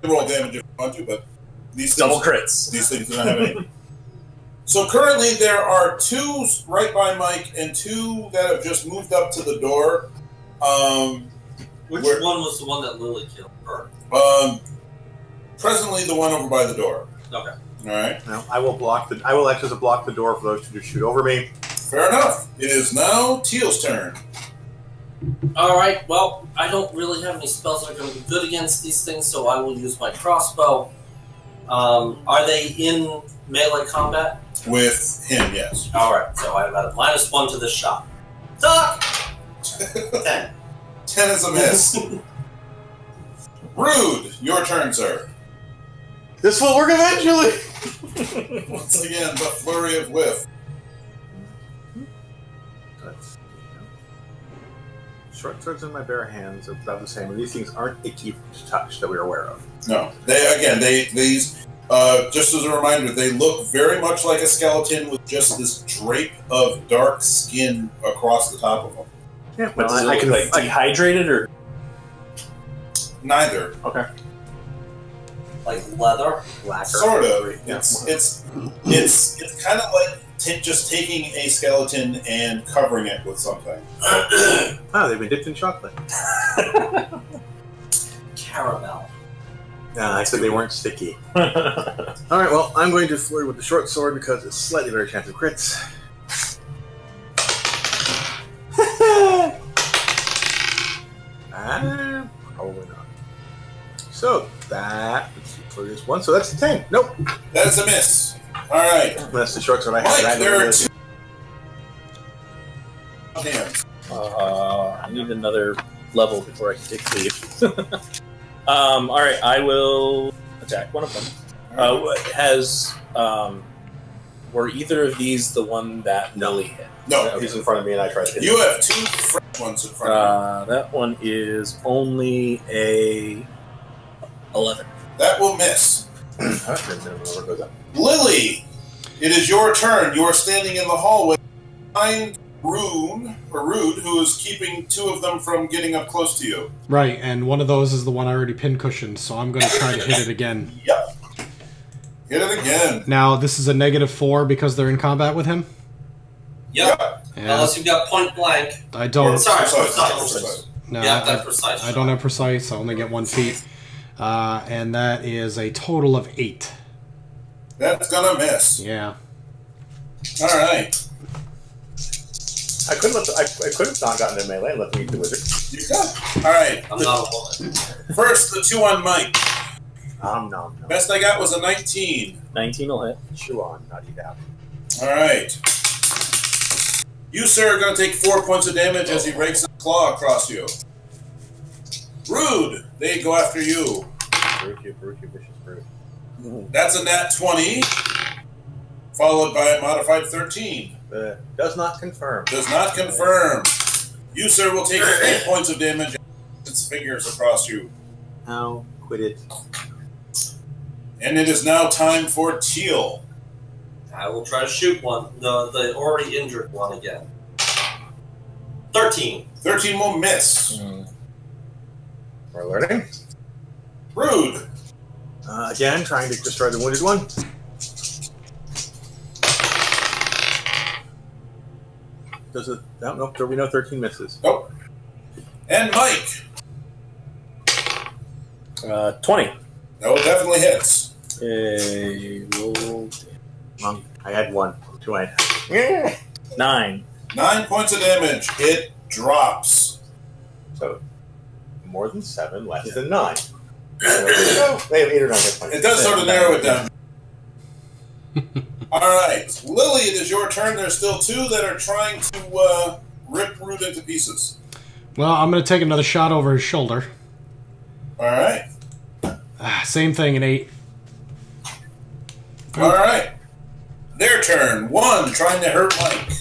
roll damage if you want to, but these Double things, crits. These things do not have any. So currently there are 2 right by Mike and 2 that have just moved up to the door. Which one was the one that Lily killed? Her? Presently the one over by the door. Okay. All right. Now I will act as a block the door for those two to shoot over me. Fair enough. It is now Teal's turn. Alright, well, I don't really have any spells that are going to be good against these things, so I will use my crossbow. Are they in melee combat? With him, yes. Alright, so I have a -1 to this shot. Duck! 10. 10 is a miss. Rude, your turn, sir. This will work eventually! Once again, the flurry of whiff. Short swords in my bare hands are about the same, and these things aren't icky to touch that we're aware of. No. These, just as a reminder, they look very much like a skeleton with just this drape of dark skin across the top of them. Yeah, But does it look like dehydrated or? Neither. Okay. Like leather? Lacquer. Sort of. Yeah. It's kind of like just taking a skeleton and covering it with something. Oh, they've been dipped in chocolate. Caramel. I said they weren't sticky. Alright, well, I'm going to flurry with the short sword because it's slightly better chance of crits. Probably not. So, let's see, flurry is 1, so that's a 10. Nope. That's a miss. Alright. That's the short sword I have. Mike, there are 2 hands. I need another level before I can take leave. Alright, I will attack one of them. Were either of these the one that Lily hit? No. He's in front of me and I tried to hit him. You have 2 fresh ones in front of you. That one is only a 11. That will miss. Number goes up. Lily, it is your turn. You are standing in the hallway behind Rude, who is keeping 2 of them from getting up close to you. Right, and one of those is the one I already pincushioned, so I'm going to try to hit it again. Yep. Hit it again. Now, this is a -4 because they're in combat with him? Yep. Yeah. Unless you've got point blank. I don't. Sorry, Precise. precise. No, Yeah, that's precise. I don't have precise. I only get 1 feat. And that is a total of 8. That's gonna miss. Yeah. All right. I could have not gotten in melee and let them eat the wizard. You got it. All right. I'm not a woman. First, the 2 on Mike. Nom. Best I got was a 19. 19 will hit. Chew on, not eat out. All right. You, sir, are going to take 4 points of damage as he rakes his claw across you. Rude, they go after you. Brute, vicious brute. That's a nat 20, followed by a modified 13. Does not confirm. Does not confirm. You, sir, will take 3 points of damage as its fingers across you. Now, quit it. And it is now time for Teal. I will try to shoot one. The already injured one again. 13. 13 will miss. We're learning. Rude. Again, trying to destroy the wounded one. There'll be no 13 misses. Nope. And Mike. 20. That definitely hits. Roll I had 1. 2 I had. 9. 9 points of damage. It drops. So, more than 7, less than 9. There we go. They have 8 or 9 hit points. It does sort of narrow it down. All right, Lily, it is your turn. There's still 2 that are trying to rip Root into pieces. Well, I'm going to take another shot over his shoulder. All right. Same thing, an 8. All right. Their turn. 1 trying to hurt Mike.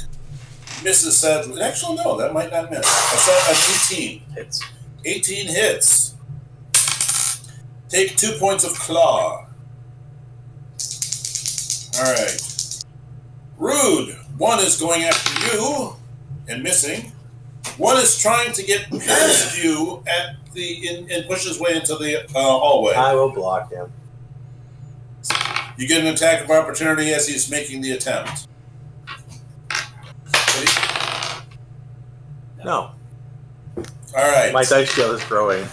Misses sadly. Actually, no, that might not miss. That's 18. Hits. 18 hits. Take 2 points of claw. All right. Rude. 1 is going after you and missing. 1 is trying to get past you at and push his way into the hallway. I will block him. You get an attack of opportunity as he's making the attempt. No. All right. My dice scale is growing.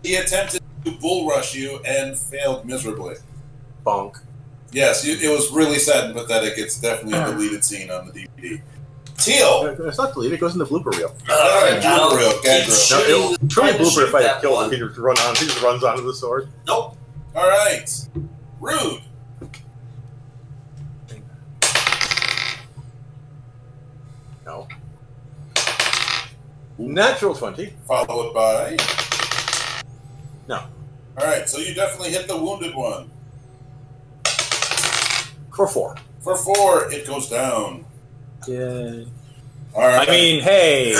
He attempted to bull rush you and failed miserably. Bonk. Yes, it was really sad and pathetic. It's definitely a deleted scene on the DVD. Teal. It's not deleted. It goes in the blooper reel. All right, blooper reel, gag reel. No, it'll truly blooper if I had killed him. He just runs onto the sword. Nope. All right. Rude. No. Natural 20. Followed by. No. All right, so you definitely hit the wounded one. For 4. For 4, it goes down. Yeah. All right. I mean, hey.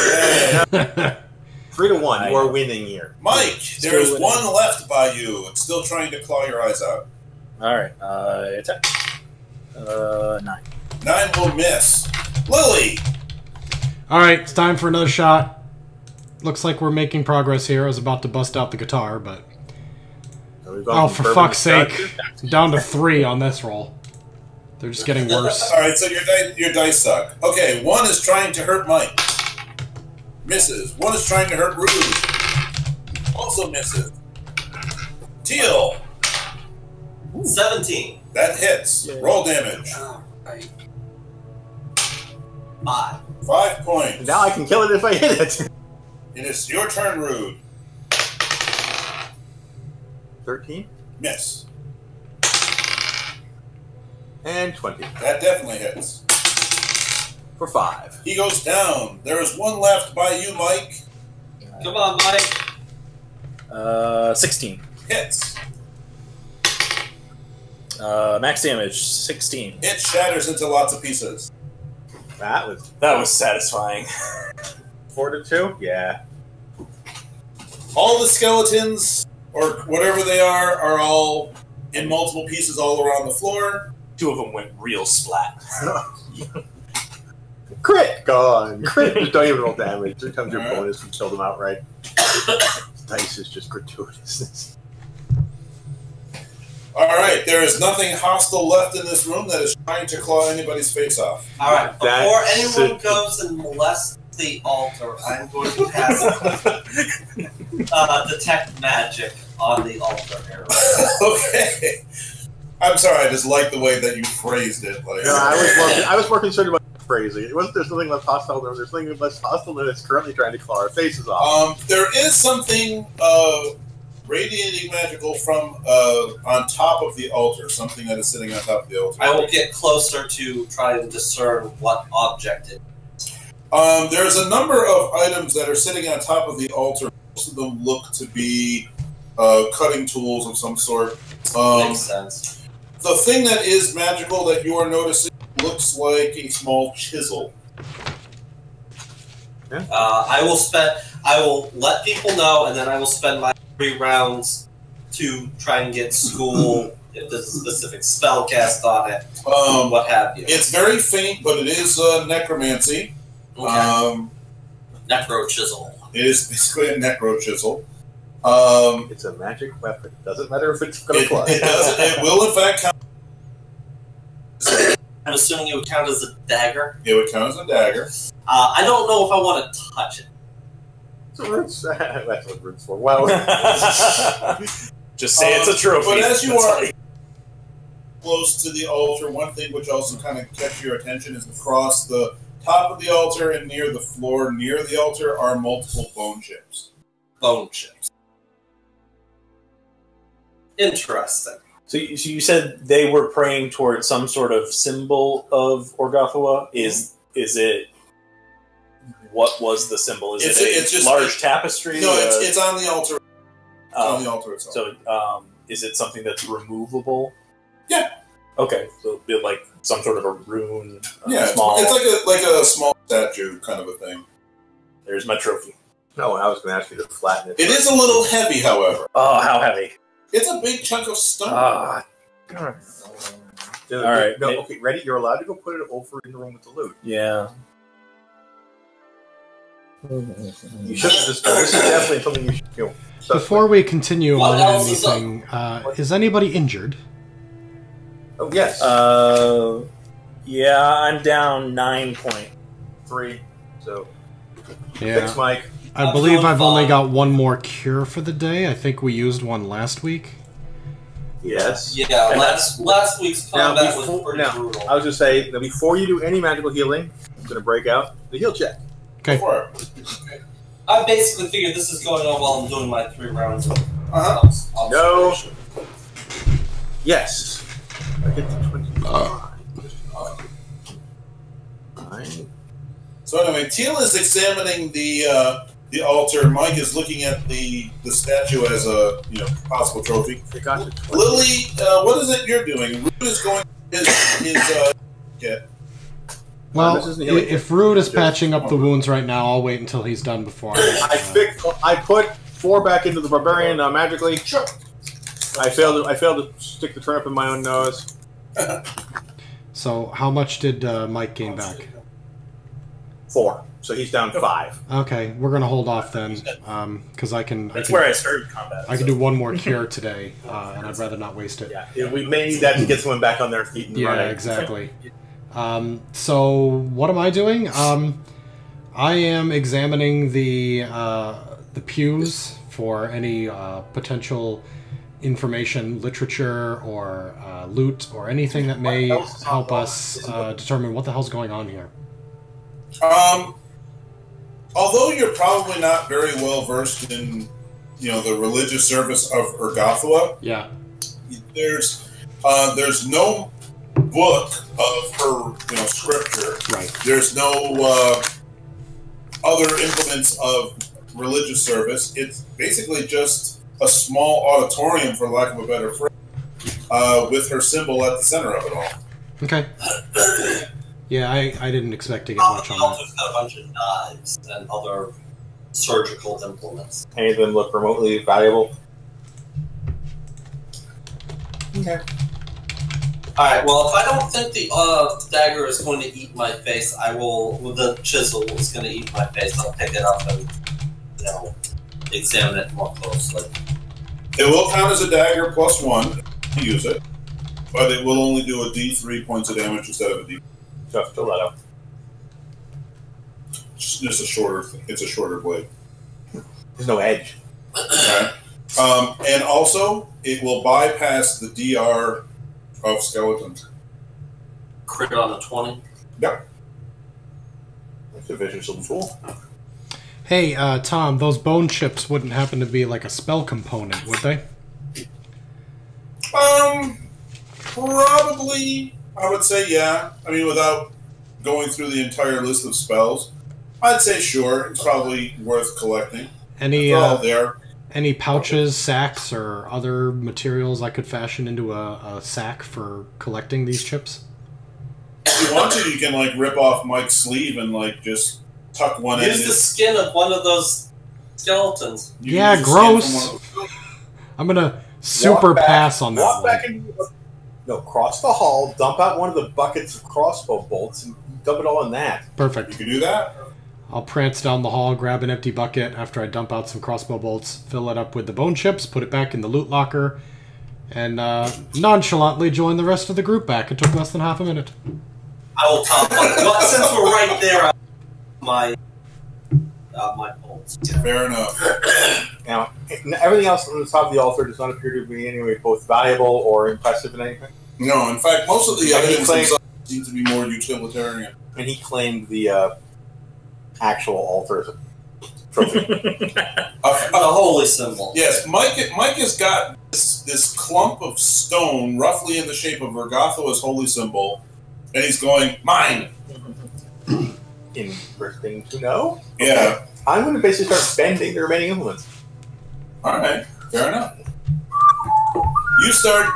3 to 1. You are winning here. Mike, there is 1 left by you. It's still trying to claw your eyes out. All right. Attack. 9. 9 will miss. Lily. All right, it's time for another shot. Looks like we're making progress here. I was about to bust out the guitar, but... Oh, for fuck's sake. I'm down to 3 on this roll. They're just getting worse. All right, so your dice suck. Okay, 1 is trying to hurt Mike. Misses. 1 is trying to hurt Rude. Also misses. Teal. 17. That hits. Yeah. Roll damage. All right. 5. 5 points. Now I can kill it if I hit it. It is your turn, Rude. 13. Miss. And 20. That definitely hits. For 5. He goes down. There is 1 left by you, Mike. Come on, Mike. 16. Hits. Max damage, 16. It shatters into lots of pieces. That was That was satisfying. 4 to 2? Yeah. All the skeletons, or whatever they are all in multiple pieces all around the floor. 2 of them went real splat. Crit! Gone. Crit! Just don't even roll damage. 3 times your Alright. bonus would kill them outright. Dice is just gratuitous. Alright, there is nothing hostile left in this room that is trying to claw anybody's face off. All right. Before That's anyone it. goes and molests the altar, I'm going to cast detect magic on the altar area. Okay. I'm sorry, I just like the way that you phrased it. Like, No, I was more concerned about phrasing. It wasn't there's something less hostile, there's something less hostile that is currently trying to claw our faces off. there is something radiating magical from on top of the altar, something that is sitting on top of the altar. I will get closer to try and discern what object it is. There's a number of items that are sitting on top of the altar. Most of them look to be cutting tools of some sort. Makes sense. The thing that is magical that you are noticing looks like a small chisel. I will let people know, and then I will spend my 3 rounds to try and get school if there's a specific spell cast on it, what have you. It's very faint, but it is necromancy. Okay. Necro chisel. It is basically a necro chisel. It's a magic weapon. Doesn't matter if it's going to fly. It will in fact count. I'm assuming it would count as a dagger. It would count as a dagger. I don't know if I want to touch it. That's what roots for. Well, just say it's a trophy. But as you are close to the altar, one thing which also kind of catches your attention is across the top of the altar and near the floor near the altar are multiple bone chips. Bone chips. Interesting. So you said they were praying towards some sort of symbol of Orgothua. Is it? What was the symbol? Is it a large tapestry? No, it's on the altar. It's on the altar itself. So, is it something that's removable? Yeah. Okay, so it'd be like some sort of a rune. Yeah, small. It's like a small statue kind of a thing. There's my trophy. no, I was going to ask you to flatten it. It is a little heavy, however. Oh, how heavy! It's a big chunk of stone. Ah, All right. No, okay, ready? You're allowed to go put it over in the room with the loot. yeah. You shouldn't just. This is definitely something you should do. Before we continue What on else is anything, is anybody injured? Oh yes. Yeah, I'm down 9 3. So Yeah. fix Mike. I believe I've only got one more cure for the day. I think we used one last week. Yes. Yeah, last week's combat was pretty brutal. I was just say that before you do any magical healing, I'm going to break out the heal check. Okay. I basically figured this is going on while I'm doing my 3 rounds of No. observation. Yes. I get the 25. So anyway, Teal is examining the altar. Mike is looking at the statue as a possible trophy. They got the 20. Lily, what is it you're doing? Root is going his kit. Well, this isn't healing. if Rude is patching up the wounds right now, I'll wait until he's done before I put 4 back into the barbarian magically. Sure. I failed to stick the turnip in my own nose. So, how much did Mike gain back? 4. So he's down 5. Okay, we're gonna hold off then, because I can. That's where I started combat. I can do one more cure today, and I'd rather not waste it. Yeah, we may need that to get someone back on their feet and Yeah, running. exactly. So what am I doing? I am examining the pews for any potential information, literature, or loot, or anything that may help us determine what the hell's going on here. Although you're probably not very well versed in the religious service of Orgothua, Yeah. there's no book of her scripture. Right. There's no other implements of religious service. It's basically just a small auditorium, for lack of a better phrase, with her symbol at the center of it all. Okay. Yeah, I didn't expect to get much on that. Altar's got a bunch of knives and other surgical implements. Any of them look remotely valuable? Okay. Alright, well, if I don't think the dagger is going to eat my face, I will, with the chisel is going to eat my face, I'll pick it up and, examine it more closely. It will count as a dagger +1 to use it, but it will only do a D3 points of damage instead of a D. So fill that up. It's just it's a shorter blade. There's no edge. Okay. And also, it will bypass the DR of skeletons. Crit on a 20. Yep. That's a vicious little tool. Hey, Tom, those bone chips wouldn't happen to be like a spell component, would they? Probably, I would say yeah. I mean, without going through the entire list of spells, I'd say sure. It's probably worth collecting. Any They're all there. Any pouches, sacks, or other materials I could fashion into a sack for collecting these chips? If you want to, you can rip off Mike's sleeve and just tuck one in. Use the skin of one of those skeletons. Yeah, gross. I'm gonna super pass on that Walk one. back cross the hall, dump out one of the buckets of crossbow bolts, and dump it all in that. Perfect. You can do that. I'll prance down the hall, grab an empty bucket after I dump out some crossbow bolts, fill it up with the bone chips, put it back in the loot locker, and nonchalantly join the rest of the group back. It took less than half a minute. I will top one. Well, since we're right there, my my pulse. Fair enough. Now, everything else on the top of the altar does not appear to be in any way both valuable or impressive in anything. No, in fact, most of the evidence claimed, seems to be more utilitarian. And he claimed the actual altar as a trophy. The holy symbol. Yes, Mike has got this clump of stone, roughly in the shape of Vergothoa's holy symbol, and he's going, mine! Interesting to know. Yeah. Okay. I'm going to basically start bending the remaining implements. Alright, fair enough. You start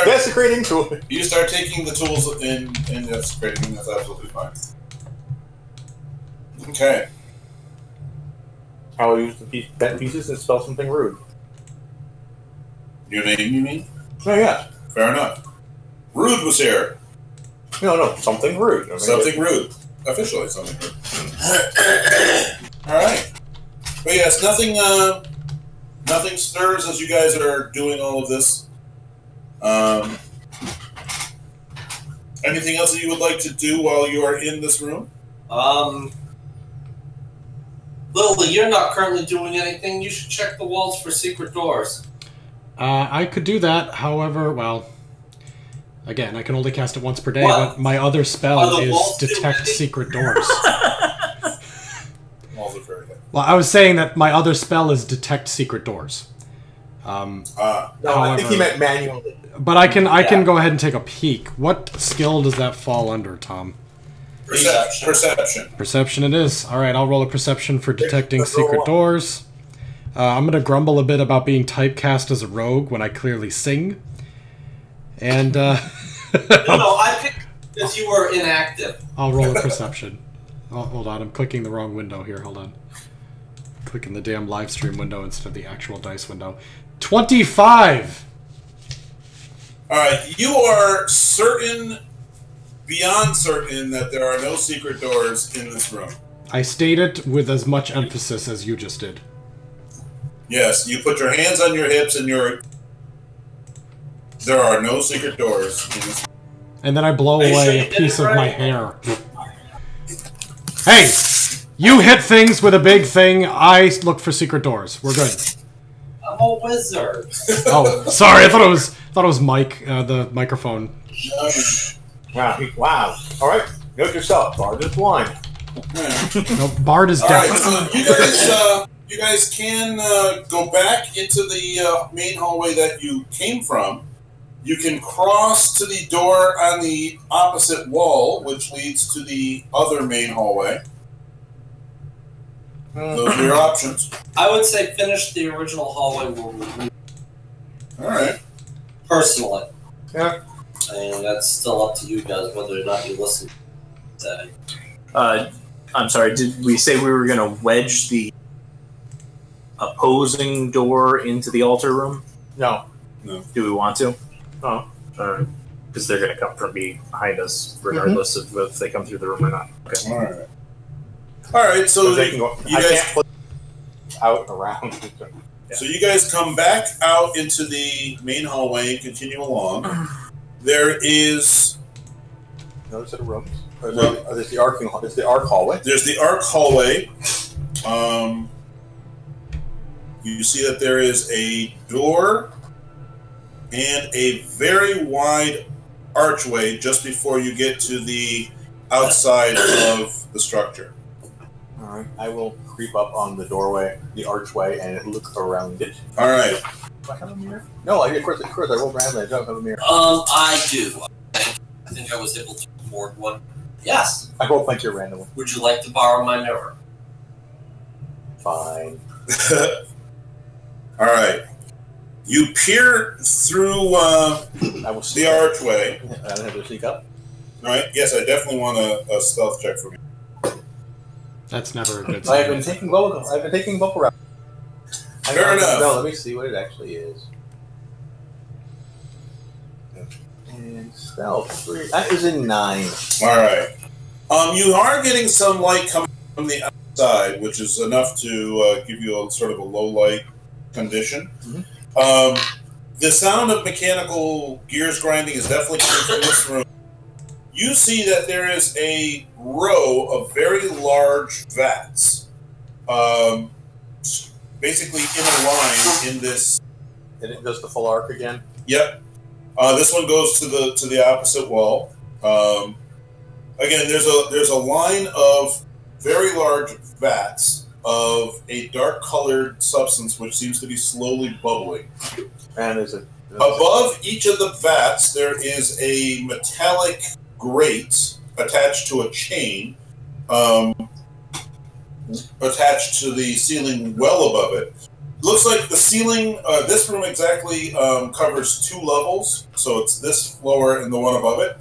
desecrating tools. You start taking the tools and desecrating them. That's absolutely fine. Okay. I'll use the bent pieces and spell something rude. Your name, you mean? Oh, yeah. Fair enough. Rude was here. No, something rude. I mean, something rude. Officially, something rude. Alright. But yes, nothing stirs as you guys are doing all of this. Anything else that you would like to do while you are in this room? Lily, you're not currently doing anything. You should check the walls for secret doors. I could do that. However, well, again, I can only cast it once per day, What? but my other spell is walls detect ready? secret doors. Walls are very good. Well, I was saying that my other spell is detect secret doors. No, however, I think he meant manually. But I can go ahead and take a peek. What skill does that fall under, Tom? Perception. Perception it is. Alright, I'll roll a perception for detecting secret doors. I'm going to grumble a bit about being typecast as a rogue when I clearly sing. And, No, I picked because you were inactive. I'll roll a perception. Oh, hold on, I'm clicking the wrong window here. Hold on. Clicking the damn live stream window instead of the actual dice window. 25! Alright, you are certain, beyond certain, that there are no secret doors in this room. I state it with as much emphasis as you just did. Yes, you put your hands on your hips and there are no secret doors in this room. And then I blow Are you away sure a you did piece it of right? my hair. Hey! You hit things with a big thing, I look for secret doors. We're good. I'm a wizard. Oh, sorry, I thought it was Mike, the microphone. Wow. All right. Note yourself. Bard is blind. No, Bard is Alright, deaf. so you guys can go back into the main hallway that you came from. You can cross to the door on the opposite wall, which leads to the other main hallway. Those are your options. I would say finish the original hallway where we Alright. personally. Yeah. And that's still up to you guys whether or not you listen to that. I'm sorry, did we say we were going to wedge the opposing door into the altar room? No. Do we want to? No. Because they're going to come from behind us, regardless of if they come through the room or not. Okay. Alright. Alright, so They can go. you I guys... can't put out and around. So you guys come back out into the main hallway and continue along. There is... No set of rooms. There's the arc hallway. There's the arc hallway. You see that there is a door and a very wide archway just before you get to the outside of the structure. All right. I will creep up on the doorway, the archway, and look around it. All right. Do I have a mirror? No, of course I rolled randomly. I don't have a mirror. I do. I think I was able to afford one. Yes. I rolled plenty randomly. Would you like to borrow my mirror? Fine. All right. You peer through I will the archway. I don't have to sneak up. All right. Yes, I definitely want a stealth check from you. That's never a good I've sign. been taking vocal rap. Fair enough. No, let me see what it actually is. And stealth 3. That is a 9. All right. You are getting some light coming from the outside, which is enough to give you a sort of a low light condition. The sound of mechanical gears grinding is definitely coming from this room. You see that there is a row of very large vats basically in a line in this. And it does the full arc again. Yep. This one goes to the opposite wall. Again, there's a line of very large vats of a dark colored substance which seems to be slowly bubbling. And above each of the vats, there is a metallic grate attached to a chain, attached to the ceiling well above it. Looks like the ceiling, this room exactly covers 2 levels, so it's this floor and the one above it.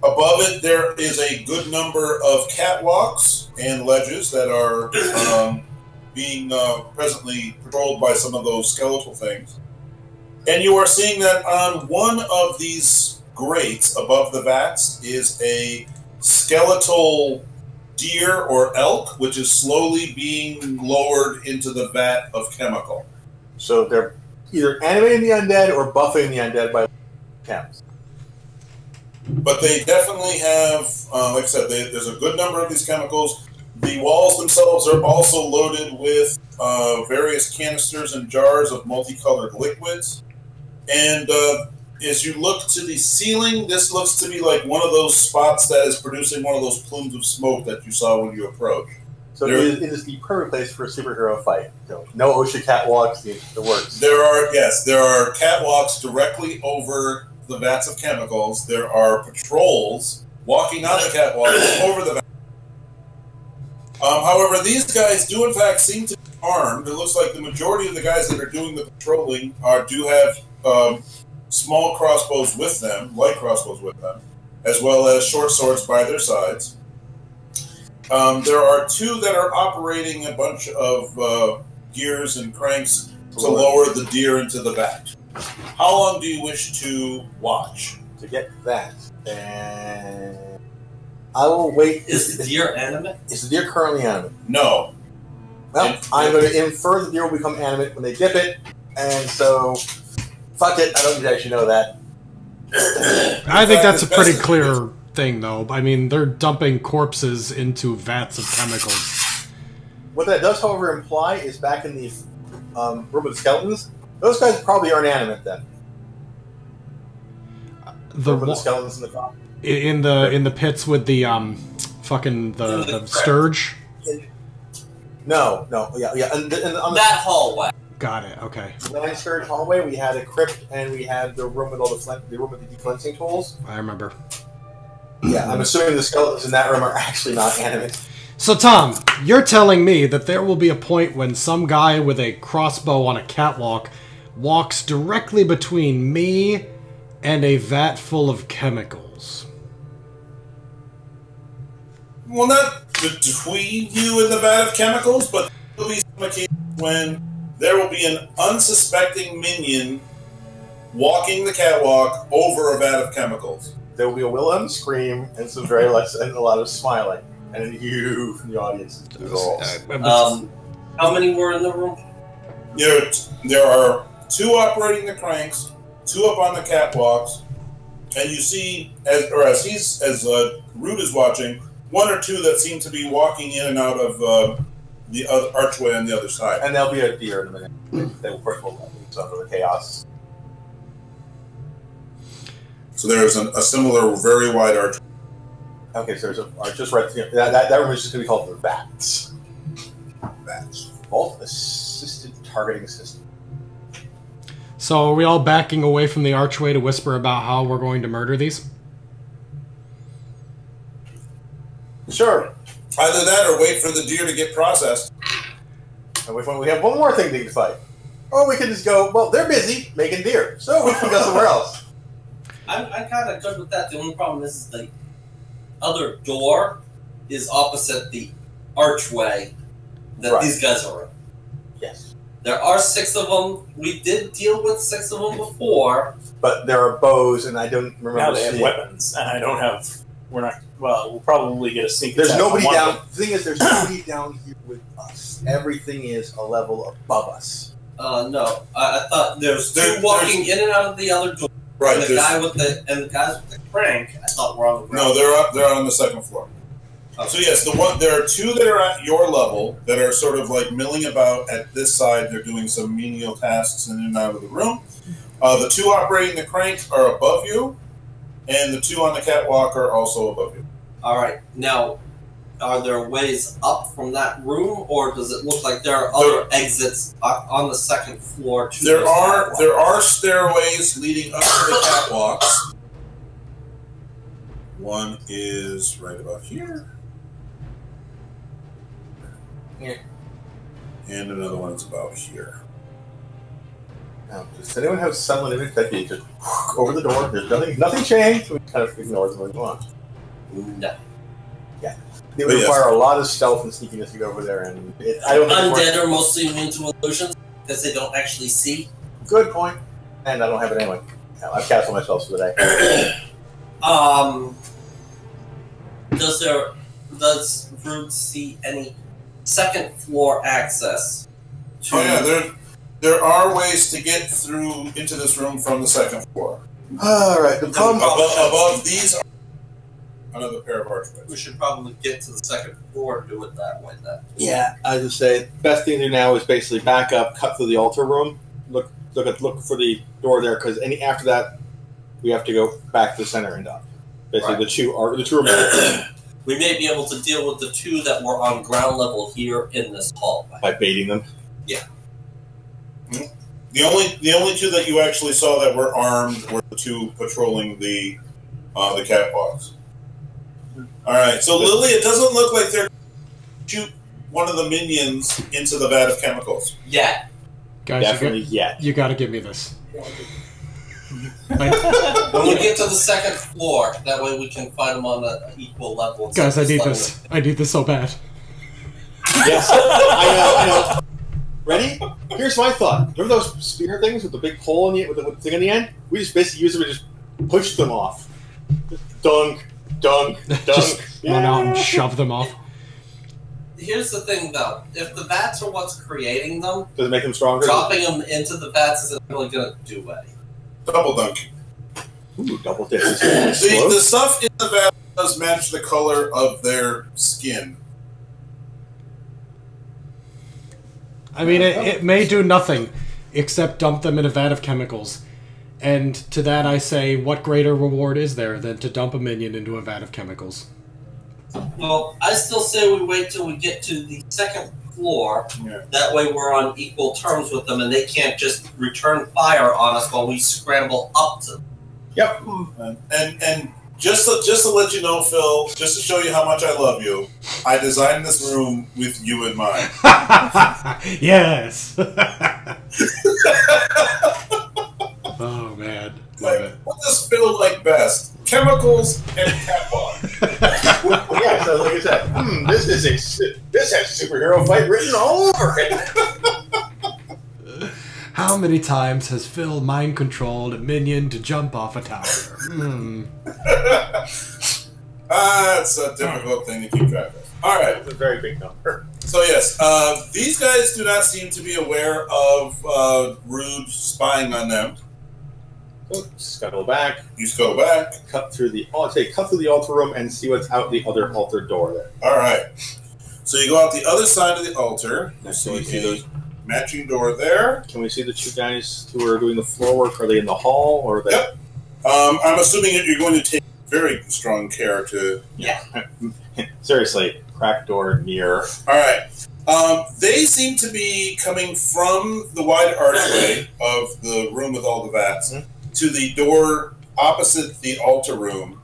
Above it, there is a good number of catwalks and ledges that are being presently patrolled by some of those skeletal things. And you are seeing that on one of these grates above the vats is a skeletal deer or elk, which is slowly being lowered into the vat of chemical. So they're either animating the undead or buffing the undead by chems. But they definitely have, like I said, there's a good number of these chemicals. The walls themselves are also loaded with various canisters and jars of multicolored liquids. And as you look to the ceiling, this looks to be like one of those spots that is producing one of those plumes of smoke that you saw when you approached. So it is the perfect place for a superhero fight. So no OSHA catwalks, the works. There are catwalks directly over the vats of chemicals. There are patrols walking on the catwalks over the vats. However, these guys do in fact seem to be armed. It looks like the majority of the guys that are doing the patrolling do have small crossbows with them, light crossbows with them, as well as short swords by their sides. There are 2 that are operating a bunch of gears and cranks to lower the deer into the vat. How long do you wish to watch? To get that, and I will wait. Is the deer animate? Is the deer currently animate? No. Well, I'm going to infer the deer will become animate when they dip it, and so fuck it. I don't need to actually know that. I think that's a pretty clear thing, though. I mean, they're dumping corpses into vats of chemicals. What that does, however, imply is back in the room with skeletons, those guys probably aren't animate then. The skeletons in the top. In the pits with the fucking the scourge. No, yeah. And on that hallway. Got it. Okay. The land scourge hallway, we had a crypt and we had the room with all the room with the decleansing tools. I remember. Yeah, I'm assuming the skeletons in that room are actually not animate. So, Tom, you're telling me that there will be a point when some guy with a crossbow on a catwalk walks directly between me and a vat full of chemicals. Well, not between you and the vat of chemicals, but there will be some occasions when there will be an unsuspecting minion walking the catwalk over a vat of chemicals. There will be a Wilhelm scream and some very less and a lot of smiling, and you from the audience. How many were in the room? There are 2 operating the cranks, 2 up on the catwalks, and you see, as Root is watching, 1 or 2 that seem to be walking in and out of the other archway on the other side. And there'll be a deer in a minute. They will first of all some of the chaos. So there's a similar, very wide arch. Okay, so there's just right here. That room is just going to be called the VATS. VATS. Vault Assisted Targeting System. So are we all backing away from the archway to whisper about how we're going to murder these? Sure. Either that or wait for the deer to get processed. And we have one more thing to fight. Or we can just go, well, they're busy making deer, so we can go somewhere else. I'm kind of good with that. The only problem is the other door is opposite the archway that these guys are in. Yes. There are 6 of them. We did deal with 6 of them before. But there are bows, and I don't remember. Now they have weapons, and I don't have... We'll probably get a sneak attack. There's nobody down... The thing is, there's nobody down here with us. Everything is a level above us. No. I thought there's 2 walking in and out of the other door. Right. And the guys with the crank, I thought were on the ground. No, they're on the 2nd floor. So yes, there are two that are at your level that are sort of like milling about at this side. They're doing some menial tasks in and out of the room. The two operating the crank are above you, and the two on the catwalk are also above you. All right. Now, are there ways up from that room, or does it look like there are other exits on the second floor? To there are stairways leading up to the catwalks. One is right about here. Yeah. And another one's about here. Now, does anyone have some limit that you just over the door? There's nothing changed. We kind of ignore them and go on. No. Yeah. It would require a lot of stealth and sneakiness to go over there, and I don't think undead are mostly immune to illusions because they don't actually see. Good point. And I don't have it anyway. I've cast on myself for the day. Does Rude see any second floor access? Oh yeah, there are ways to get through into this room from the second floor. All right. Above these are another pair of archways. We should probably get to the second floor and do it that way then. Yeah, I would say best thing to do now is basically back up, cut through the altar room, look for the door there, because after that we have to go back to the center and up. Basically, Right. the two remaining We may be able to deal with the two that were on ground level here in this hallway. by baiting them. Yeah. The only two that you actually saw that were armed were the two patrolling the catwalks. All right, so Lily, it doesn't look like they're shoot one of the minions into the vat of chemicals. Yeah. Guys, Definitely yet. you got to give me this. When we get to the second floor, that way we can fight them on an equal level. Guys, I need this. I need this so bad. Yes, I know. Ready? Here's my thought. Remember those spear things with the big hole in with the thing in the end? We just basically use them and just push them off. Dunk, dunk, dunk. Just run out and shove them off. Here's the thing, though. If the vats are what's creating them, Does it make them stronger? dropping them into the vats isn't really going to do anything. Double dunk. Ooh, double dip. The stuff in the vat does match the color of their skin. I mean, it may do nothing except dump them in a vat of chemicals. And to that I say, what greater reward is there than to dump a minion into a vat of chemicals? Well, I still say we wait till we get to the second floor. Yeah. That way we're on equal terms with them, and they can't just return fire on us while we scramble up to them. Yep. And just to let you know, Phil, just to show you how much I love you, I designed this room with you in mind. Yes! Oh, man. Love it. What does Phil like best? Chemicals and catwalk. Yeah, so like I said, this has superhero fight written all over it. How many times has Phil mind-controlled a minion to jump off a tower? It's a difficult thing to keep track of. All right. It's a very big number. So yes, these guys do not seem to be aware of Rude spying on them. So, scuttle back. You scuttle back. Cut through the altar room and see what's out the other altar door there. All right. So you go out the other side of the altar. You So we see see those. a matching door there. Can we see the two guys who are doing the floor work? Are they in the hall or are they? Yep. I'm assuming that you're going to take very strong care to. Yeah. Seriously, crack door near. All right. They seem to be coming from the wide archway of the room with all the vats to the door opposite the altar room,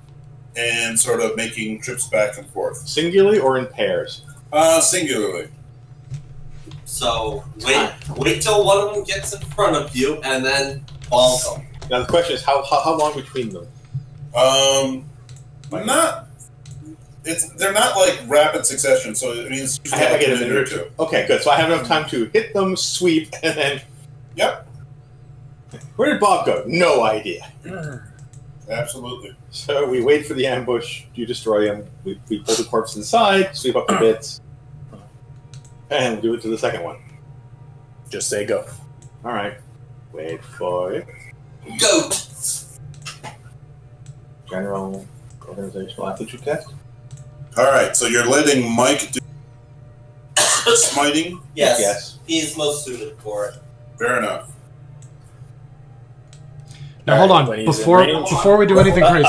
and sort of making trips back and forth. Singularly or in pairs? Singularly. So wait till one of them gets in front of you, and then ball them. Now the question is, how long between them? They're not like rapid succession, so it means I have to get a minute or two. Okay, good. So I have enough time to hit them, sweep, and then. Yep. Where did Bob go? No idea. Absolutely. So we wait for the ambush. You destroy him. We pull the corpse inside, sweep up the bits, and we'll do it to the second one. Just say go. All right. Wait for it. Goat. General organizational aptitude test. All right, so you're letting Mike do smiting? Yes. He's most suited for it. Fair enough. Now hold on, before we do anything crazy.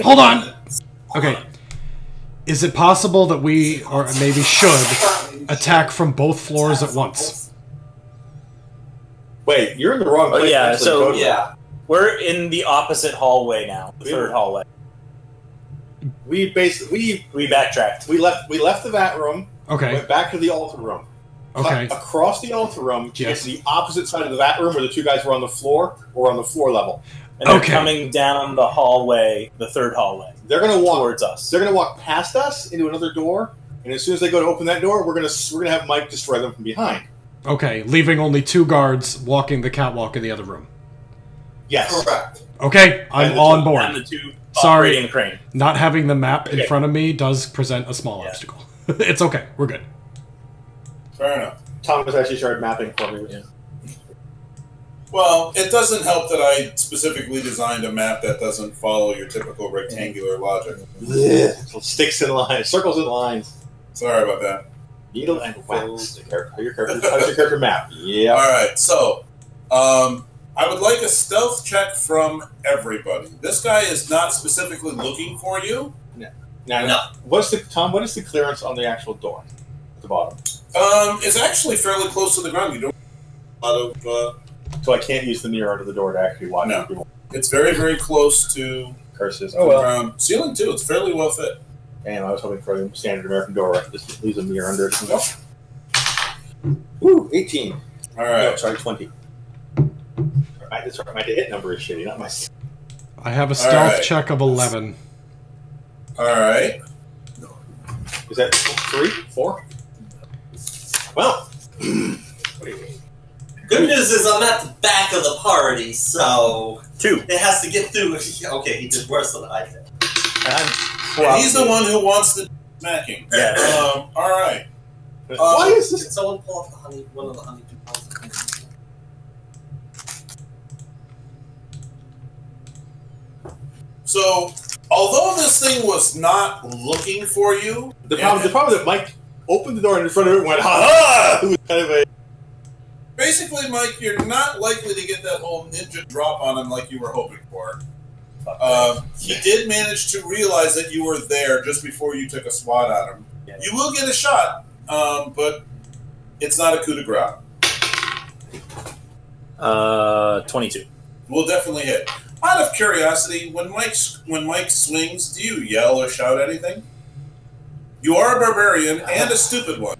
Hold on. Okay. Is it possible that we, or maybe should, attack from both floors at once? Wait, you're in the wrong place. Yeah, so we're in the opposite hallway now, the third hallway. We backtracked. We left the vat room. Okay. Went back to the altar room. Okay. Across the altar room to get to the opposite side of the vat room where the two guys were on the floor or on the floor level. And they're coming down the hallway, the third hallway. They're going to walk towards us. They're going to walk past us into another door, and as soon as they go to open that door, we're going to have Mike destroy them from behind. Okay, leaving only 2 guards walking the catwalk in the other room. Yes. Correct. Okay, I'm on board. And the 2 Sorry, operating the crane. not having the map in front of me does present a small obstacle. It's okay, we're good. Fair enough. Thomas actually started mapping for me. Yeah. Well, it doesn't help that I specifically designed a map that doesn't follow your typical rectangular logic. Sticks and lines, circles and lines. Sorry about that. Needle and wax. How's your character map? Yeah. All right, so I would like a stealth check from everybody. This guy is not specifically looking for you. No. What is the clearance on the actual door at the bottom? It's actually fairly close to the ground. You don't have a lot of. So I can't use the mirror under the door to actually watch. No, it's very, very close to curses. The ground. Ceiling too. It's fairly well fit. Damn, I was hoping for the standard American door. Right? Just leaves a mirror under it. Nope. Woo, 18. All right. No, sorry, 20. That's right. My hit number is shitty, not my. I have a stealth check of 11. All right. Is that 3, 4? Well. What do you mean? Good news is I'm at the back of the party, so 2. It has to get through. Okay, he did worse than I did. And he's the one who wants the smacking. Yeah. All right. Why is this? Can someone pull up the honey? One of the honey coupons. So, although this thing was not looking for you, the problem is that Mike opened the door in front of it and went, ha! It was kind of a. Basically, Mike, you're not likely to get that whole ninja drop on him like you were hoping for. He did manage to realize that you were there just before you took a swat at him. Yeah. You will get a shot, but it's not a coup de grace. 22. We'll definitely hit. Out of curiosity, when Mike swings, do you yell or shout anything? You are a barbarian and a stupid one.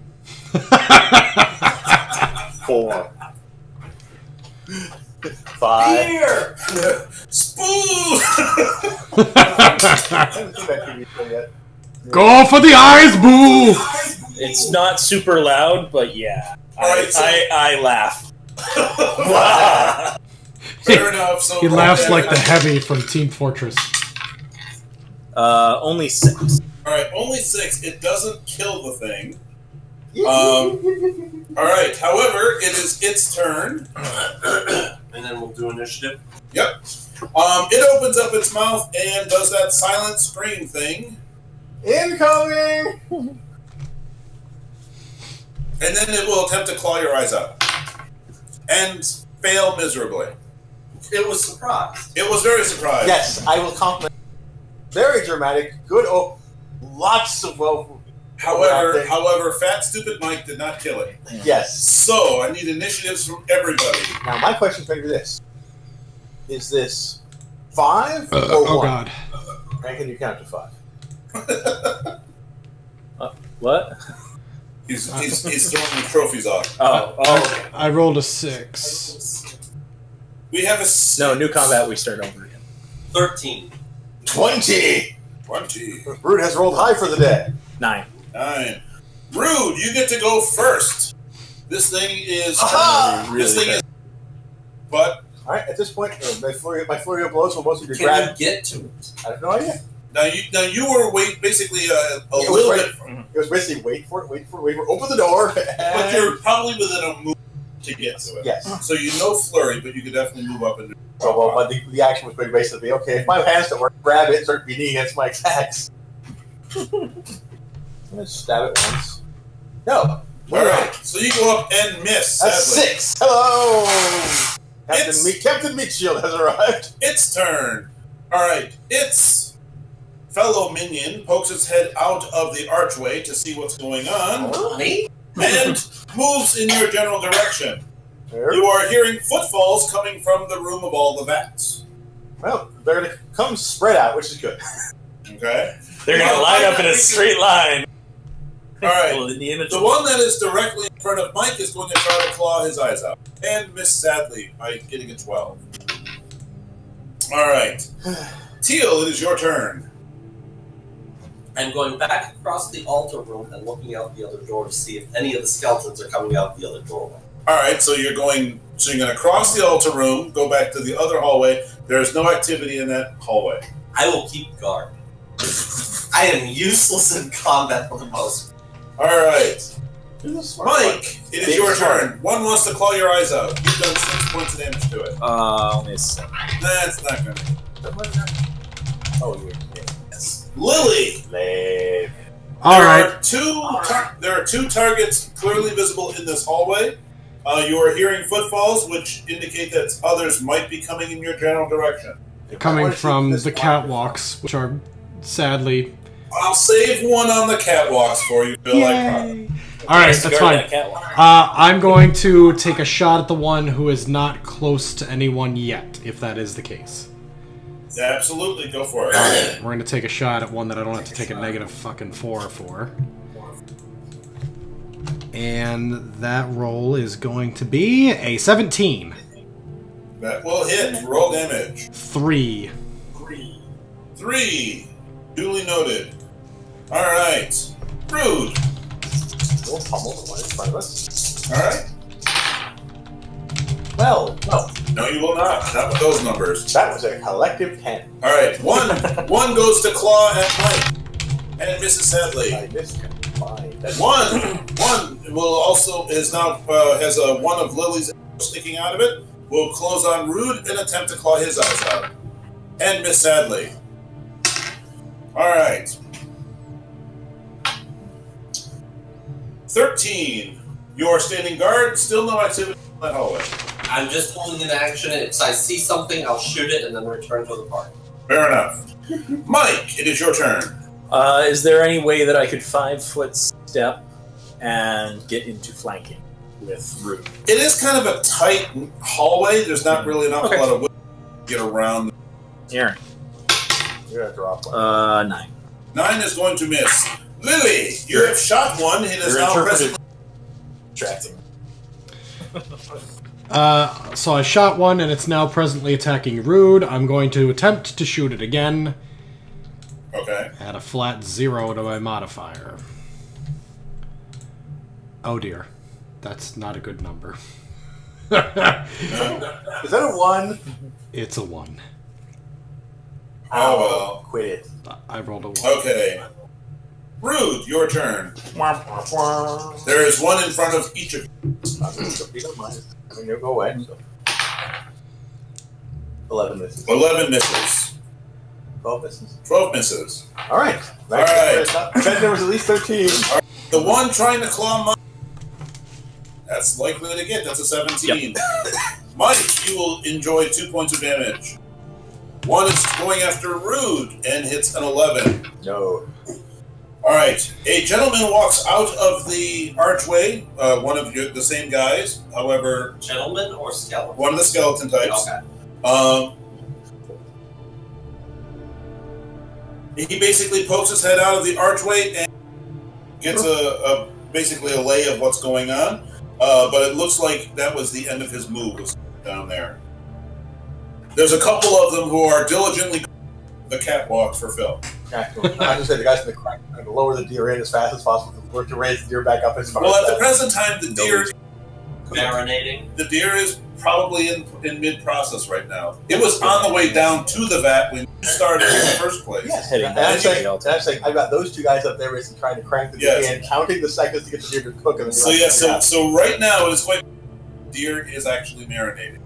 4. 5. Here! Spoon! Go for the eyes, boo! It's not super loud, but yeah. I laugh. Fair enough. So he laughs like the heavy from Team Fortress. Only 6. Alright, only 6. It doesn't kill the thing. Alright, however, it is its turn. And then we'll do initiative. Yep. It opens up its mouth and does that silent scream thing. Incoming! And then it will attempt to claw your eyes out. And fail miserably. It was surprised. It was very surprised. Yes, I will compliment. Very dramatic. Good. Oh, lots of well. However, Fat Stupid Mike did not kill it. Yes. So I need initiatives from everybody. Now my question is maybe this: is this 5 or 1? Oh God! And can you count to 5? What? He's throwing the trophies off. Oh, okay. I rolled a 6. We have a No, new combat. We start over again. 13. 20. 20. Brood has rolled high for the day. 9. 9. Rude, you get to go first. This thing is. But all right, at this point, my flurry of blows will mostly be Can grabbed. you get to it? I have no idea. Now you were basically a little bit. It was basically wait for it. Open the door. But you're probably within a move to get to it. Yes. So you know flurry, but you could definitely move up and. But the action was basically okay. If my hands don't work, grab it and start beating against my attacks. I'm gonna stab it once. No. Alright, so you go up and miss. That's Sadly. 6. Hello! Captain Meatshield has arrived. Its turn. Alright, its fellow minion pokes its head out of the archway to see what's going on. Honey? And moves in your general direction. You are hearing footfalls coming from the room of all the vats. Well, they're going to come spread out, which is good. Okay. They're going to line up in a straight line. Alright. Well, in the image The one that is directly in front of Mike is going to try to claw his eyes out. And miss sadly by getting a 12. Alright. Teal, it is your turn. I'm going back across the altar room and looking out the other door to see if any of the skeletons are coming out the other doorway. Alright, so you're going to cross the altar room, go back to the other hallway. There is no activity in that hallway. I will keep guard. I am useless in combat for the most. Alright. Mike, it is your turn. One wants to claw your eyes out. You've done 6 points of damage to it. only 7. That's not going to. Oh, yeah. Yes. Lily! All right. There are two targets clearly visible in this hallway. You are hearing footfalls, which indicate that others might be coming in your general direction. Coming from the catwalks, which are sadly. I'll save one on the catwalks for you, Bill. I promise. All right, that's fine. I'm going to take a shot at the one who is not close to anyone yet, if that is the case. Absolutely, go for it. Alright, we're going to take a shot at one that I don't have to take a negative fucking 4 for. And that roll is going to be a 17. That will hit. Roll damage. 3. 3. Duly noted. Alright. Rude. We'll pummel the one in front of us. Alright. Well, no. No, you will not. Not with those numbers. That was a collective 10. Alright, one goes to claw at Mike. And it misses sadly. I missed it. Fine. One will also has a one of Lily's sticking out of it. Will close on Rude and attempt to claw his eyes out. And miss sadly. Alright. 13. You are standing guard, still no activity in that hallway. I'm just holding an action. If I see something, I'll shoot it and then return to the party. Fair enough. Mike, it is your turn. Is there any way that I could 5-foot step and get into flanking with Rude? It is kind of a tight hallway. There's not really an awful lot of way to get around. Here. You're going to drop one. 9. 9 is going to miss. Lily, you have shot one. It is now presently Distracting. So I shot one, and it's now presently attacking Rude. I'm going to attempt to shoot it again. Okay. Add a flat 0 to my modifier. Oh dear. That's not a good number. Is that a 1? It's a 1. Oh well. Quit it. I rolled a 1. Okay. Rude, your turn. There is one in front of each of you. You'll go away. So. 11 misses. 11 misses. 12 misses. 12 misses. Alright. Alright. Bet there was at least 13. Right. The one trying to claw Mike. That's likely to get. That's a 17. Yep. Mike, you will enjoy 2 points of damage. One is going after Rude and hits an 11. No. Alright. A gentleman walks out of the archway. One of the same guys. However... Gentleman or skeleton? One of the skeleton types. Okay. He basically pokes his head out of the archway and gets basically a lay of what's going on. But it looks like that was the end of his move, was down there. There's a couple of them who are diligently the catwalk for Phil. I was going to say the guys in the crack are going to lower the deer in as fast as possible to work to raise the deer back up as far Well, as at the present time, the deer... Marinating? The deer is probably in mid-process right now. It was on the way down to the vat when you started in the first place. Yes. And I'm saying, I've got those two guys up there basically trying to crank the deer and counting the seconds to get the deer to cook. And so right now it is quite... Deer is actually marinating.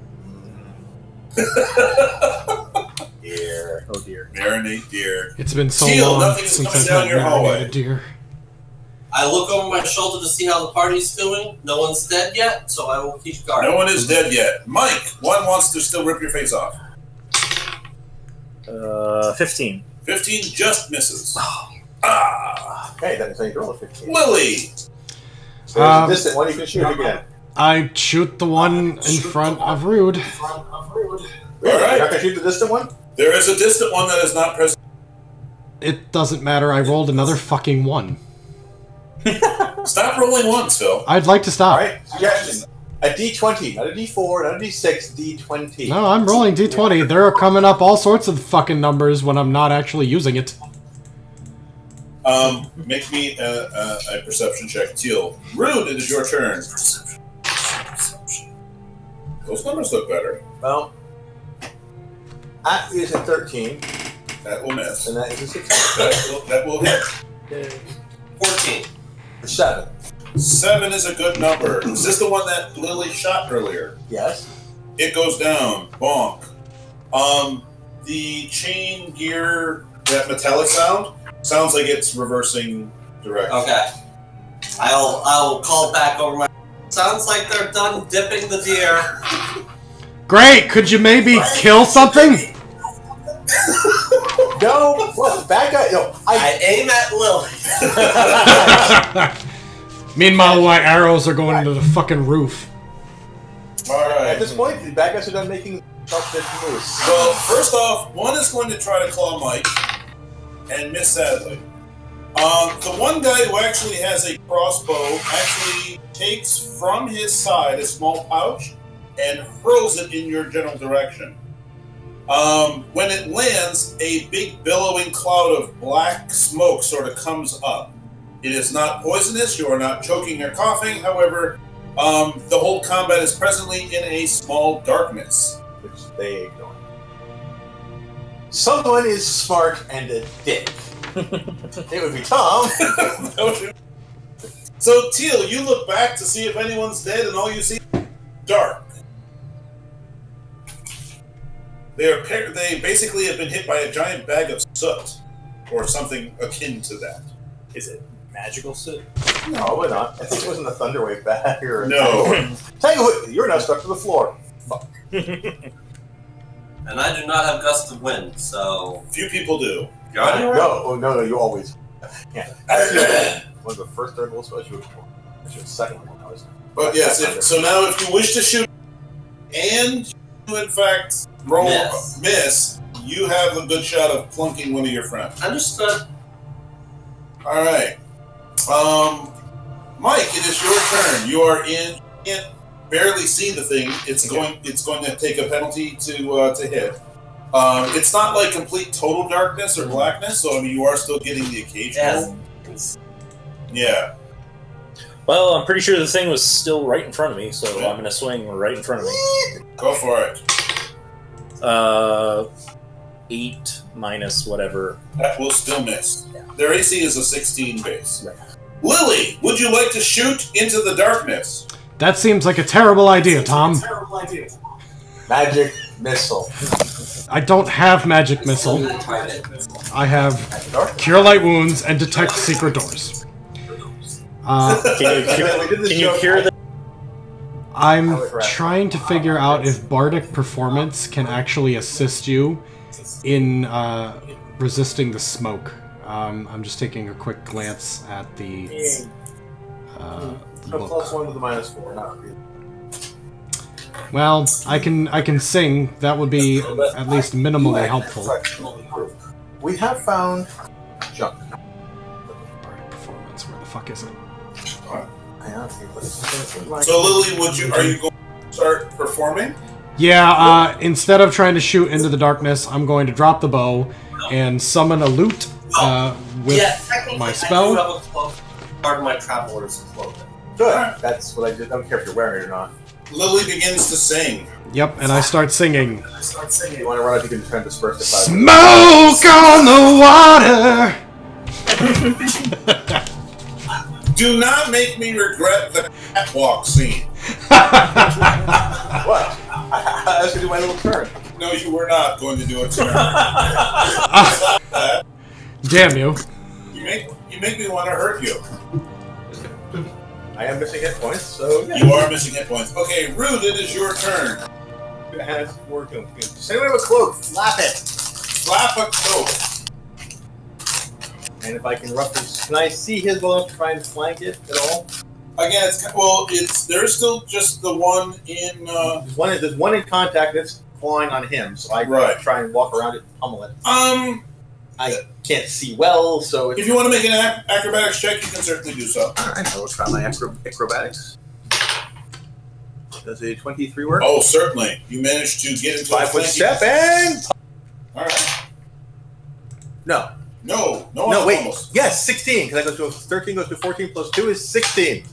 Deer. Oh dear. Marinate deer. It's been so Teal, long nothing is since coming I've down had your hallway. marinated deer. I look over my shoulder to see how the party's doing. No one's dead yet, so I will keep guard. No one is dead yet. Mike, one wants to still rip your face off. 15. 15 just misses. Hey, that means I need to roll a 15. Lily! So there's a distant one you can shoot again. I shoot the one in front of Rude. Really? Alright. You're not going to shoot the distant one? There is a distant one that is not present. It doesn't matter, I rolled another fucking 1. Stop rolling once, Phil. I'd like to stop. Alright, suggestion. A D20, not a D4, not a D6, D20. No, I'm rolling D20. There are coming up all sorts of fucking numbers when I'm not actually using it. Make me a perception check. Teal. Rude, it is your turn. Those numbers look better. Well, that is a 13, That will miss. and that is a 16. That will hit. 14. 7. 7 is a good number. Is this the one that Lily shot earlier? Yes. It goes down. Bonk. The chain gear, that metallic sound, sounds like it's reversing direction. Okay. I'll call back over my... Sounds like they're done dipping the deer. Great! Could you maybe kill something? No, what? The bad guy? No, I aim at Lily. Meanwhile, my arrows are going into the fucking roof. Alright. At this point, the bad guys are done making self-defense moves. Well, first off, one is going to try to claw Mike and miss sadly. The one guy who actually has a crossbow actually takes from his side a small pouch and hurls it in your general direction. When it lands, a big billowing cloud of black smoke sort of comes up. It is not poisonous, you are not choking or coughing, however, the whole combat is presently in a small darkness. Which they ignore. Someone is smart and a dick. It would be Tom. So, Teal, you look back to see if anyone's dead, and all you see is dark. They basically have been hit by a giant bag of soot, or something akin to that. Is it magical soot? No, probably not. I think it wasn't a thunderwave bag or. No. Tell you what, you're now stuck to the floor. Fuck. And I do not have gust of wind, so... Few people do. Got it. No, you always. Yeah. One of the first third goal spells you would for. Actually, the second one was. But yes, so now if you wish to shoot, and you in fact roll miss, you have a good shot of plunking one of your friends. Understood. Alright. Mike, it is your turn. You are in. You can't barely see the thing. It's going to take a penalty to hit. It's not like complete total darkness or blackness, so I mean you are still getting the occasional. Yes. Yeah. Well, I'm pretty sure the thing was still right in front of me, so I'm going to swing right in front of me. Go for it. 8 minus whatever. That will still miss. Yeah. Their AC is a 16 base. Right. Lily, would you like to shoot into the darkness? That seems like a terrible idea, Tom. Magic missile. I don't have magic missile. I have Cure Light Wounds and Detect Secret Doors. Can you cure the... I'm trying to figure out if Bardic Performance can actually assist you in resisting the smoke. I'm just taking a quick glance at the So book. +1 to the -4, not really. Well, I can sing. That would be at least minimally helpful. We have found junk. Bardic Performance, where the fuck is it? So Lily, are you going to start performing? Yeah, instead of trying to shoot into the darkness, I'm going to drop the bow and summon a lute with my spell. I do have a cloak. Part of my traveler's clothing. Good. That's what I did. I don't care if you're wearing it or not. Lily begins to sing. Yep, and I start singing. You want to run up, you can try and disperse the cloud. Smoke on the water! Do not make me regret the catwalk scene. What? I was going to do my little turn. No, you were not going to do a turn. Damn you. You make me want to hurt you. I am missing hit points, so yeah. You are missing hit points. Okay, Rude, it is your turn. Has working. Does anyone have a cloak? Flap it. Flap a cloak. And if I can roughly, can I see his well enough to try and flank it at all? Again, there's still just the one in. There's one in contact that's clawing on him, so I can try and walk around it and pummel it. I can't see well, so if you want to make an acrobatics check, you can certainly do so. All right, I will try my acrobatics. Does a 23 work? Oh, certainly. You managed to get into 5 foot step and. All right. No. No, wait. Almost. Yes, 16, because I go to 13 goes to 14 plus 2 is 16.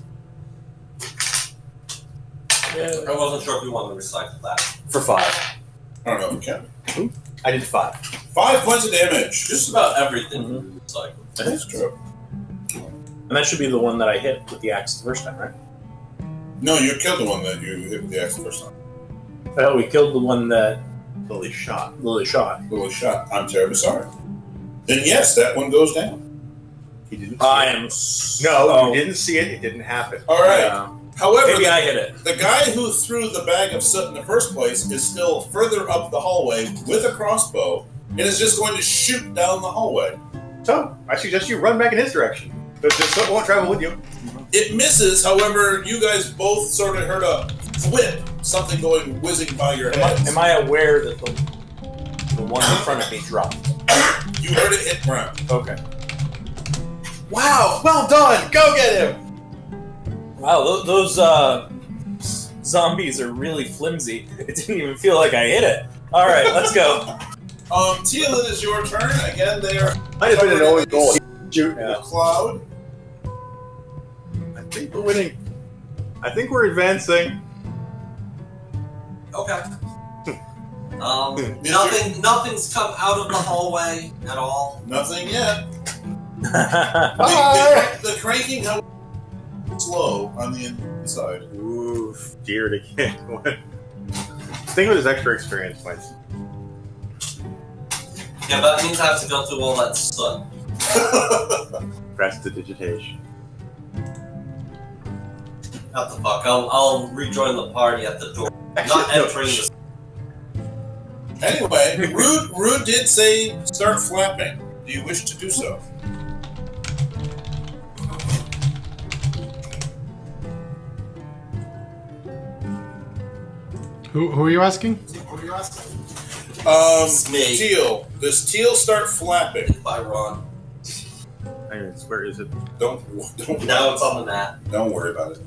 Yeah. I wasn't sure if we wanted to recycle that. For 5. I don't know if you can. I did 5. 5 points of damage. Just about everything recycled. That is true. And that should be the one that I hit with the axe the first time, right? No, you killed the one that you hit with the axe the first time. Oh, we killed the one that Lily shot. I'm terribly sorry. Then yes, that one goes down. He didn't. You didn't see it. It didn't happen. All right. However, maybe I hit it. The guy who threw the bag of soot in the first place is still further up the hallway with a crossbow and is just going to shoot down the hallway. So I suggest you run back in his direction. But the soot won't travel with you. It misses. However, you guys both sort of heard a whip, something going whizzing by your heads. Am I aware that the one in front of me dropped? You heard it hit ground. Okay. Wow! Well done! Go get him! Wow, those zombies are really flimsy. It didn't even feel like I hit it. All right, let's go. Teal, it is your turn. Again, they are. Might have been an old goal. Shoot the cloud. I think we're winning. I think we're advancing. Okay. Nothing's come out of the hallway at all. Nothing yet. The cranking is slow on the inside. Oof, dear to kid. Think of his extra experience points. Yeah, but that means I have to go through all that soot. Prestidigitation. What the fuck? I'll rejoin the party at the door. Not entering the. Anyway, Rude did say start flapping. Do you wish to do so? Who are you asking? Teal. Does Teal start flapping? By Ron. Where is it? Don't. Now it's on the mat. Don't worry about it.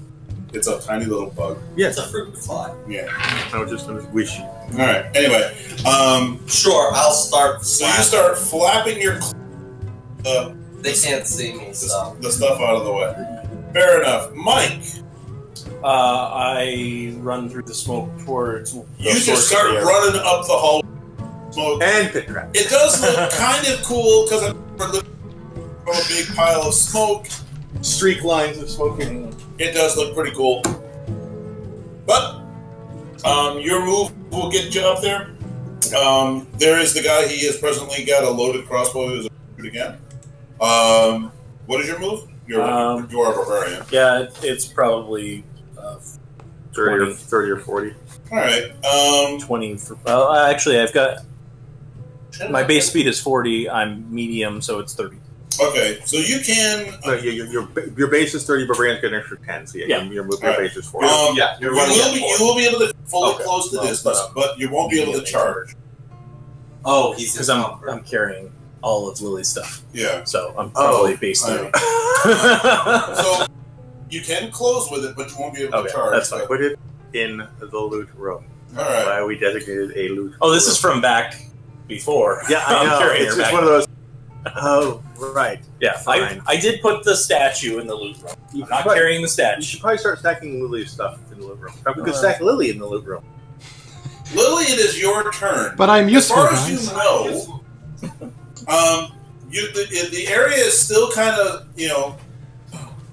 It's a tiny little bug. Yeah, it's a fruit fly. Yeah. I was just gonna wish. All right. Anyway, sure. I'll start. So you start flapping your. They can't see me. So the stuff out of the way. Fair enough, Mike. I run through the smoke towards. You just start running up the hall. Smoke. And pit trap. It does look kind of cool because I'm looking from a big pile of smoke. Streak lines of smoking. It does look pretty cool. But your move will get you up there. There is the guy. He has presently got a loaded crossbow. He was shoot again. What is your move? You are a barbarian. Yeah, it's probably 30 or 40. All right. 20. Well, actually, I've got my base speed is 40. I'm medium, so it's 30. Okay, so you can. Your base is 30, barbarian's got an extra 10. So your move, your base is 40. You will be able to fully close to distance, but you won't be able to charge. Oh, he's because I'm carrying all of Lily's stuff. Yeah. So I'm probably base 30. So you can close with it, but you won't be able to charge. That's fine. Put it in the loot room. All right. Why we designated a loot. Oh, this is from back before. Yeah, I know. It's just one of those. Oh, right. Yeah, fine. I did put the statue in the loot room. I'm not carrying the statue. You should probably start stacking Lily's stuff in the loot room. We could stack Lily in the loot room. Lily, it is your turn. But I'm useful, as far as you know, the area is still kind of,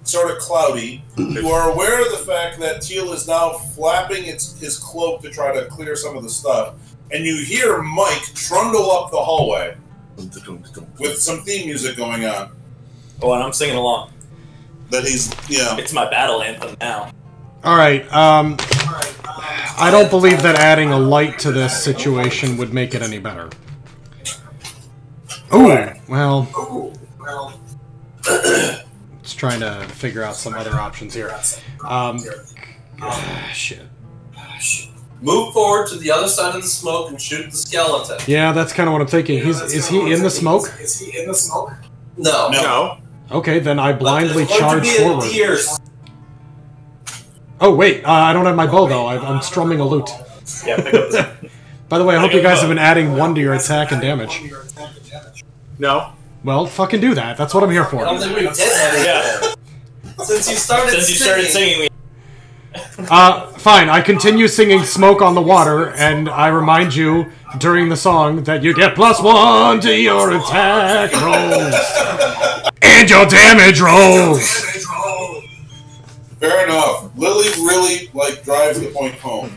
sort of cloudy. You are aware of the fact that Teal is now flapping his cloak to try to clear some of the stuff, and you hear Mike trundle up the hallway with some theme music going on. Oh, and I'm singing along. That he's, It's my battle anthem now. Alright, I don't believe that adding a light to this situation would make it any better. Ooh, well... Just trying to figure out some other options here. Shit. Move forward to the other side of the smoke and shoot the skeleton. Yeah, that's kind of what I'm thinking. Is he in the smoke? No. No. Okay, then I blindly But there's going charge to be a forward. deer. Oh, wait, I don't have my bow, though. I'm strumming a lute. Yeah, pick up the... By the way, I hope you guys have been adding 1 to your attack and damage. No. Well, fucking do that. That's what I'm here for. I don't think we did anything. Yeah. Since you started singing, we... Fine, I continue singing Smoke on the Water, and I remind you during the song that you get +1 to your attack rolls. And your damage rolls! Fair enough. Lily really drives the point home.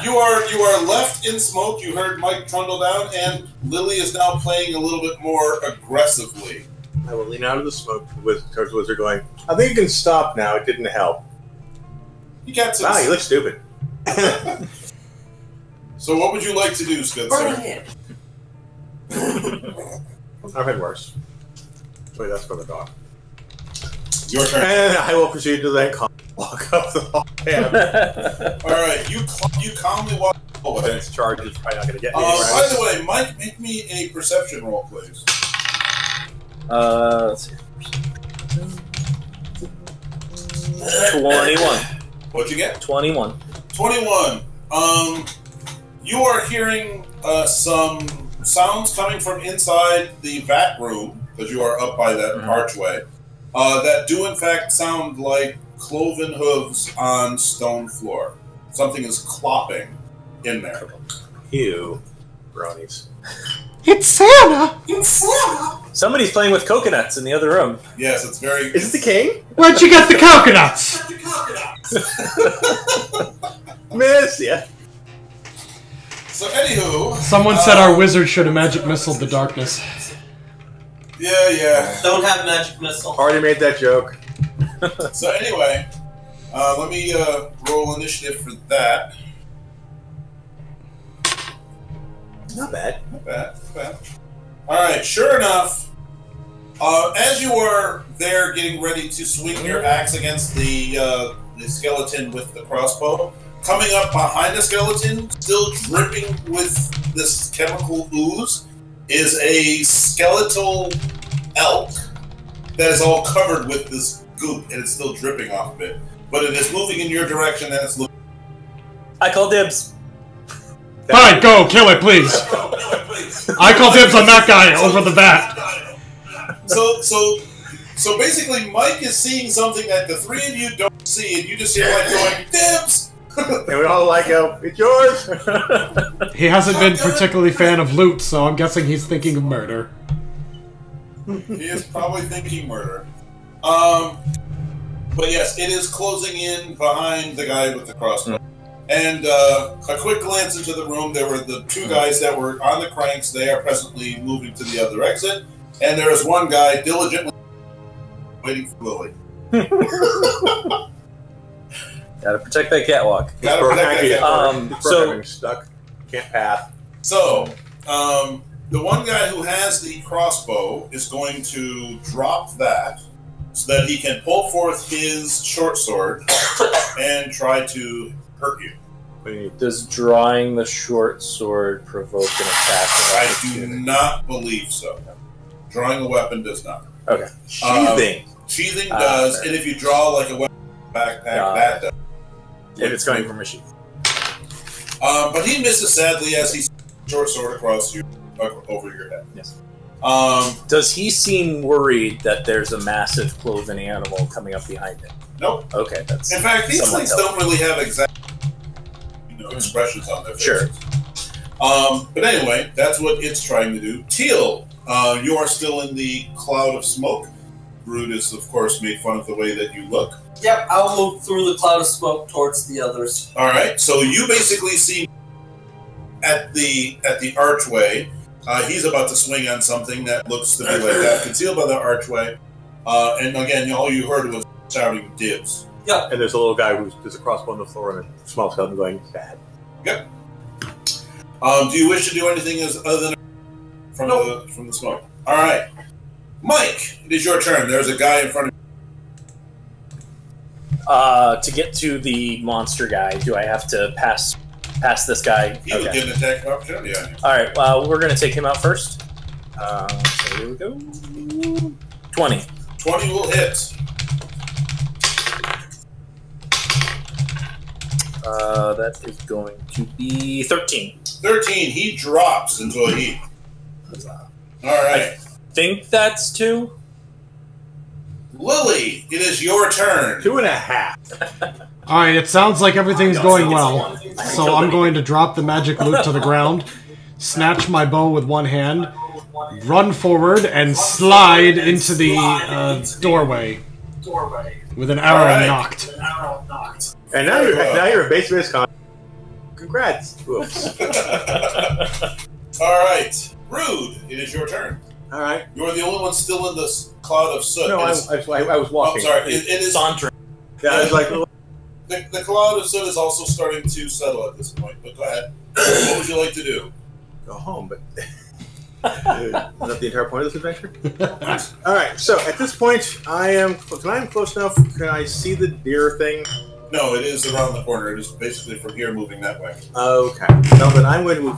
You are left in smoke. You heard Mike trundle down, and Lily is now playing a little bit more aggressively. I will lean out of the smoke towards the wizard going, I think you can stop now. It didn't help. You got some... Wow, you look stupid. So what would you like to do, Spencer? I've had worse. Wait, that's for the dog. Your turn. And I will proceed to then walk up the hall. Alright, you calmly walk away. This charge is probably not going to get me by the way, Mike, make me a perception roll, please. Let's see. 21. What'd you get? 21. 21. You are hearing some sounds coming from inside the vat room, because you are up by that archway, that do in fact sound like cloven hooves on stone floor. Something is clopping in there. Ew. Brownies. It's Santa! Somebody's playing with coconuts in the other room. Yes, it's very... Is it the king? Where'd you get the coconuts? Miss ya. So anywho... Someone said our wizard should have magic missiled the darkness. Yeah. Don't have magic missile. Already made that joke. So anyway, let me roll initiative for that. Not bad. Not bad. Alright, sure enough, as you are there getting ready to swing your axe against the skeleton with the crossbow, coming up behind the skeleton, still dripping with this chemical ooze, is a skeletal elk that is all covered with this goop, and it's still dripping off of it. But it is moving in your direction, and it's looking... I call dibs. Fine, go, kill it, please. I call dibs on that guy over the bat. So basically, Mike is seeing something that the three of you don't see, and you just hear like going, dibs! And we all go, it's yours! He hasn't been particularly fan of loot, so I'm guessing he's thinking of murder. He is probably thinking murder. But yes, it is closing in behind the guy with the crossbow. And a quick glance into the room, there were the two guys that were on the cranks. They are presently moving to the other exit. And there is one guy diligently waiting for Lily. Gotta protect that catwalk. Gotta protect that catwalk. So stuck. Can't path. So, the one guy who has the crossbow is going to drop that so that he can pull forth his short sword and try to hurt you. Does drawing the short sword provoke an attack? I do not believe so. Drawing a weapon does not. Okay. Sheathing does, and if you draw like a weapon backpack, that does. If it's coming from a sheath. But he misses sadly as he short sword across you, over your head. Yes. Does he seem worried that there's a massive cloven animal coming up behind him? Nope. Okay, that's. In fact, these things don't really have exact expressions on their faces. Sure. But anyway, that's what it's trying to do. Teal, you are still in the cloud of smoke. Brood has, of course, made fun of the way that you look. Yep, I'll move through the cloud of smoke towards the others. All right, so you basically see at the archway. He's about to swing on something that looks to be like that, concealed by the archway. And again, all you heard was shouting dibs. Yep. And there's a little guy there's a crossbow on the floor and a small skeleton going, bad. Yep. Do you wish to do anything other than from the smoke? All right, Mike, it is your turn. There's a guy in front of you. To get to the monster guy, do I have to pass this guy? He would get an attack opportunity on you. All right, we're going to take him out first. So here we go. 20. 20 will hit. That is going to be 13. 13. He drops into a heap. All right. I think that's 2. Lily, it is your turn. 2.5. Alright, it sounds like everything's going well. So I'm going to drop the magic loot to the ground, snatch my bow with one hand, run forward, and slide into the doorway with an arrow knocked. And now you're a base con. Congrats. All right, Rude, it is your turn. All right. You're the only one still in this cloud of soot. No, I was walking. Oh, sorry. It is sauntering. Yeah, I was like, the cloud of soot is also starting to settle at this point. But go ahead. What would you like to do? Go home, but is that the entire point of this adventure? All right. So at this point, I am close enough. Can I see the deer thing? No, it is around the corner. It is basically from here moving that way. Okay. No, then I'm going to move.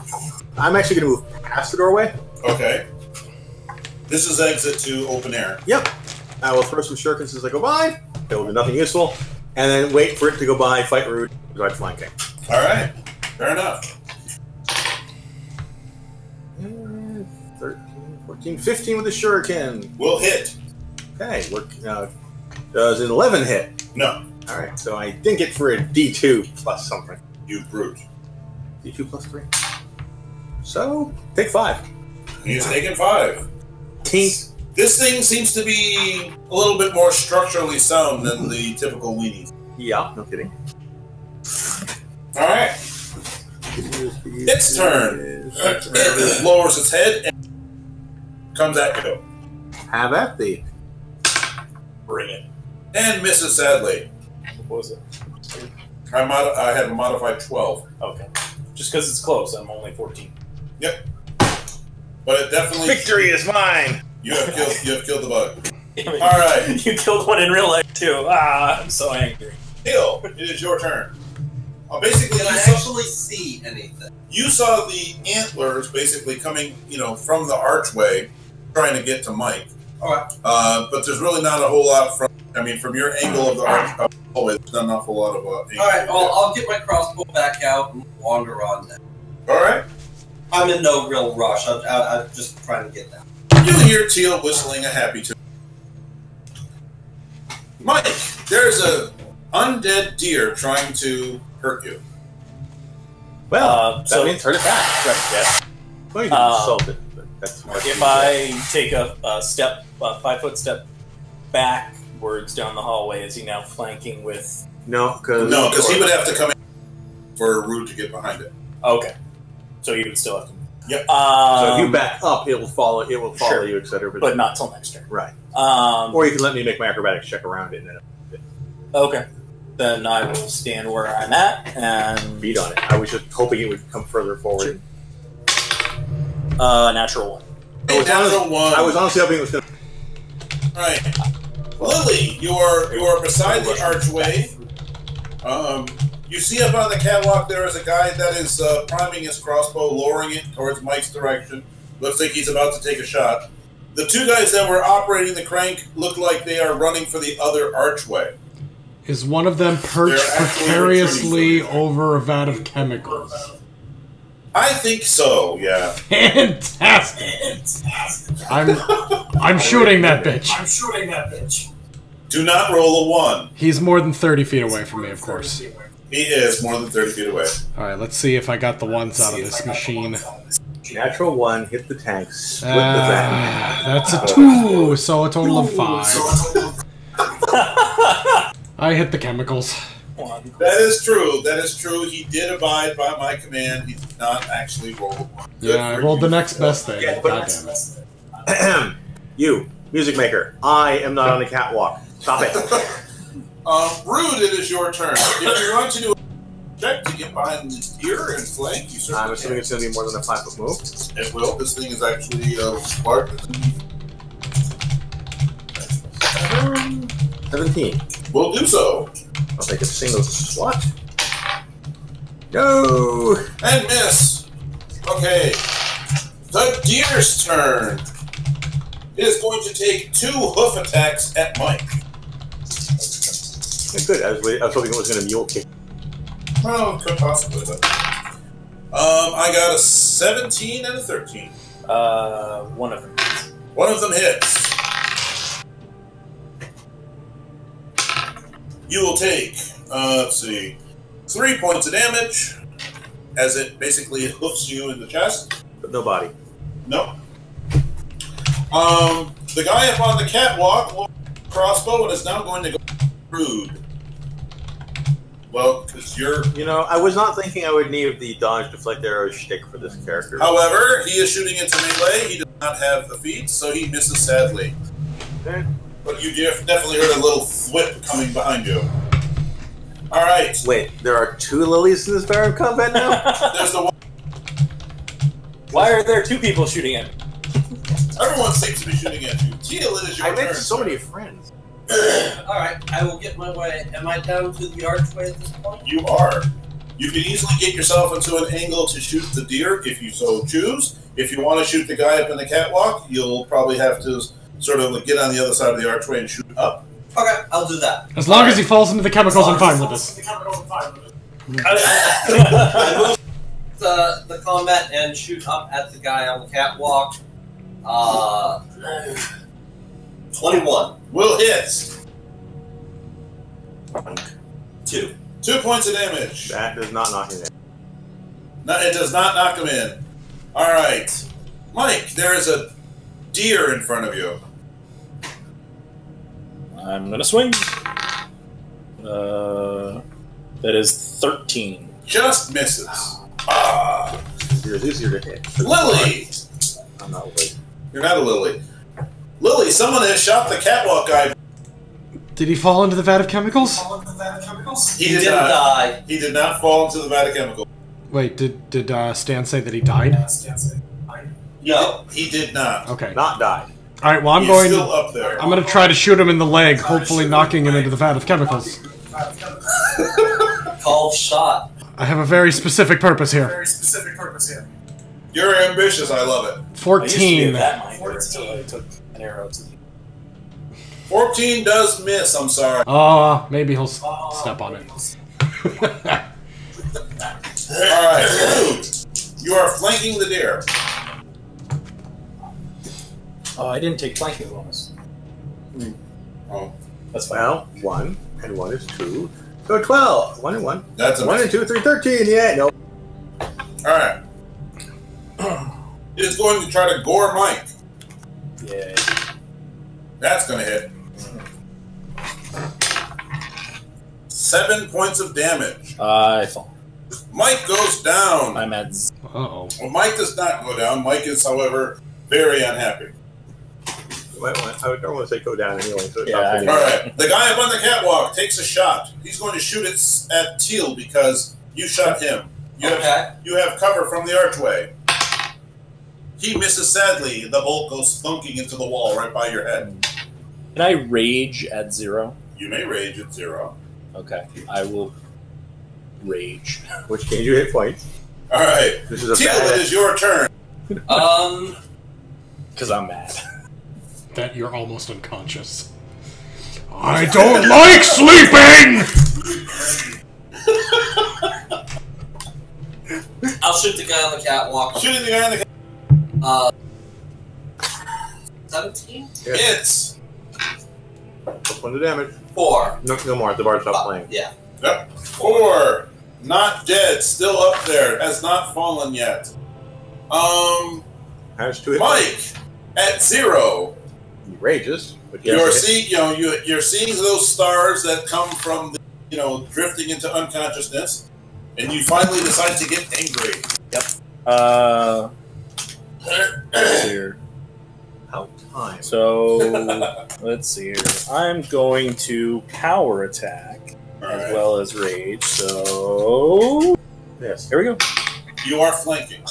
I'm actually going to move past the doorway. Okay. This is exit to open air. Yep. I will throw some shurikens as I go by. It will do nothing useful. And then wait for it to go by, fight Rude, provide flanking. All right. Fair enough. 13, 14, 15 with the shuriken. Will hit. Okay. Does an 11 hit? No. All right. So I think it for a D2 plus something. You brute. D2 plus 3. So take 5. He's taken 5. This thing seems to be a little bit more structurally sound than the typical weenie. Yeah, no kidding. All right. Its turn. It lowers its head and comes at you. Have at thee. Bring it. And misses sadly. What was it? I have a modified 12. Okay. Just because it's close, I'm only 14. Yep. But it definitely... Victory is mine! You have killed the bug. All right. You killed one in real life, too. I'm so angry. Hill, it is your turn. Basically, Can I actually see anything? You saw the antlers basically coming, from the archway, trying to get to Mike. All right. But there's really not a whole lot from your angle of the hallway, there's not an awful lot of angle. All right, well, I'll get my crossbow back out and wander on then. All right. I'm in no real rush. I'm just trying to get down. You hear Teal whistling a happy tune. Mike, there's a undead deer trying to hurt you. Well, that so means hurt it back. Right, yeah. Well, you can insult it, but that's if I take a 5-foot step backwards down the hallway, is he now flanking with... No, because he would have to come in for a Rude to get behind it. Okay. So you would still have to... Yep. So if you back up, it will follow Sure. you, etc. But not till next turn. Right. Or you can let me make my acrobatics check around it. And then okay. Then I will stand where I'm at and... beat on it. I was just hoping it would come further forward. Natural 1. I was honestly hoping it was going to... Right. Lily, you are beside the archway. You see up on the catwalk there is a guy that is priming his crossbow, lowering it towards Mike's direction. Looks like he's about to take a shot. The two guys that were operating the crank look like they are running for the other archway. Is one of them perched precariously over a vat of chemicals? I think so, yeah. Fantastic! I'm shooting that bitch. Do not roll a 1. He's more than 30 feet away from me, of course. He is more than 30 feet away. Alright, let's see if I got the ones out of this machine. Natural 1, hit the tank, split the vent. That's a 2, so a total of 5. I hit the chemicals. That is true. That is true. He did abide by my command. He did not actually roll. Yeah, I rolled the next best thing. Yeah, God damn it. You, music maker. I am not on the catwalk. Stop it. Rude, it is your turn. If you want to do a check to get behind the deer and flank, you certainly I'm assuming it's going to be more than a 5-foot move. It will. This thing is actually smart. 17. We'll do so. I'll take a single swat. No! And miss. Okay. The deer's turn. It is going to take 2 hoof attacks at Mike. Good. I was hoping it was going to mule kick. Well, could possibly, but... I got a 17 and a 13. One of them. One of them hits. You will take, let's see, 3 points of damage, as it basically hoofs you in the chest. But no body. No. The guy up on the catwalk lowered the crossbow and is now going to go rude. Well, because you're... You know, I was not thinking I would need the dodge, deflect, arrow shtick for this character. However, he is shooting into melee. He does not have the feat, so he misses sadly. Okay. But you definitely heard a little thwip coming behind you. Alright. Wait, there are 2 lilies in this barren combat now? There's the one... Why are there 2 people shooting at me? Everyone seems to be shooting at you. Teal, it is your turn. I met so many friends. Alright, I will get my way. Am I down to the archway at this point? You are. You can easily get yourself into an angle to shoot the deer if you so choose. If you want to shoot the guy up in the catwalk, you'll probably have to sort of get on the other side of the archway and shoot up. Okay, I'll do that. As long as he falls into the chemicals, I'm fine with this. I move the combat and shoot up at the guy on the catwalk. 21. Will hit. 2. 2 points of damage. That does not knock him in. No, it does not knock him in. Alright. Mike, there is a deer in front of you. I'm gonna swing. That is 13. Just misses. Ah. It's easier to hit. Lily! I'm not Lily. You're not a Lily. Lily, someone has shot the catwalk guy. Did he fall into the vat of chemicals? He didn't not. die. He did not fall into the vat of chemical. Wait, did Stan say that he died? No. He did not. Okay. Not die. Alright, well He's I'm still up there. gonna try to shoot him in the leg, hopefully knocking him into the vat of chemicals. Called shot. I have a very specific purpose here. You're ambitious, I love it. 14. That minder until I took an arrow to the... 14 does miss, I'm sorry. Oh, maybe he'll step on it. Alright, Rude. You are flanking the deer. Oh, I didn't take flanking bonus. Oh, That's fine. Well, 1 and 1 is 2. So 12. 1 and 1. that's a 1 and 2, 3, 13. Yeah, no. Alright. It is going to try to gore Mike. Yeah. That's going to hit. 7 points of damage. I fall. Mike goes down. I'm at... Uh-oh. Well, Mike does not go down. Mike is, however, very unhappy. I don't want to say go down anyway. So Yeah, I know. Alright, the guy up on the catwalk takes a shot. He's going to shoot it at Teal because you shot him. You have cover from the archway. He misses sadly. The bolt goes thunking into the wall right by your head. Can I rage at 0? You may rage at 0. Okay. I will rage. Which gains you hit points. Alright. This is a Teal, bad... it is your turn. Because I'm mad. That you're almost unconscious. I don't like sleeping! I'll shoot the guy on the catwalk. Shooting the guy on the 17? Hits. Plus 1 to damage. 4. No more. The bar stopped playing. Yeah. Yep. 4. Not dead. Still up there. Has not fallen yet. Has to hit. Mike at 0. He rages. But You're seeing, you're seeing those stars that come from, drifting into unconsciousness, and you finally decide to get angry. Yep. Let's see here. How time? So let's see here. I'm going to power attack as well as rage. So yes, here we go. You are flanking.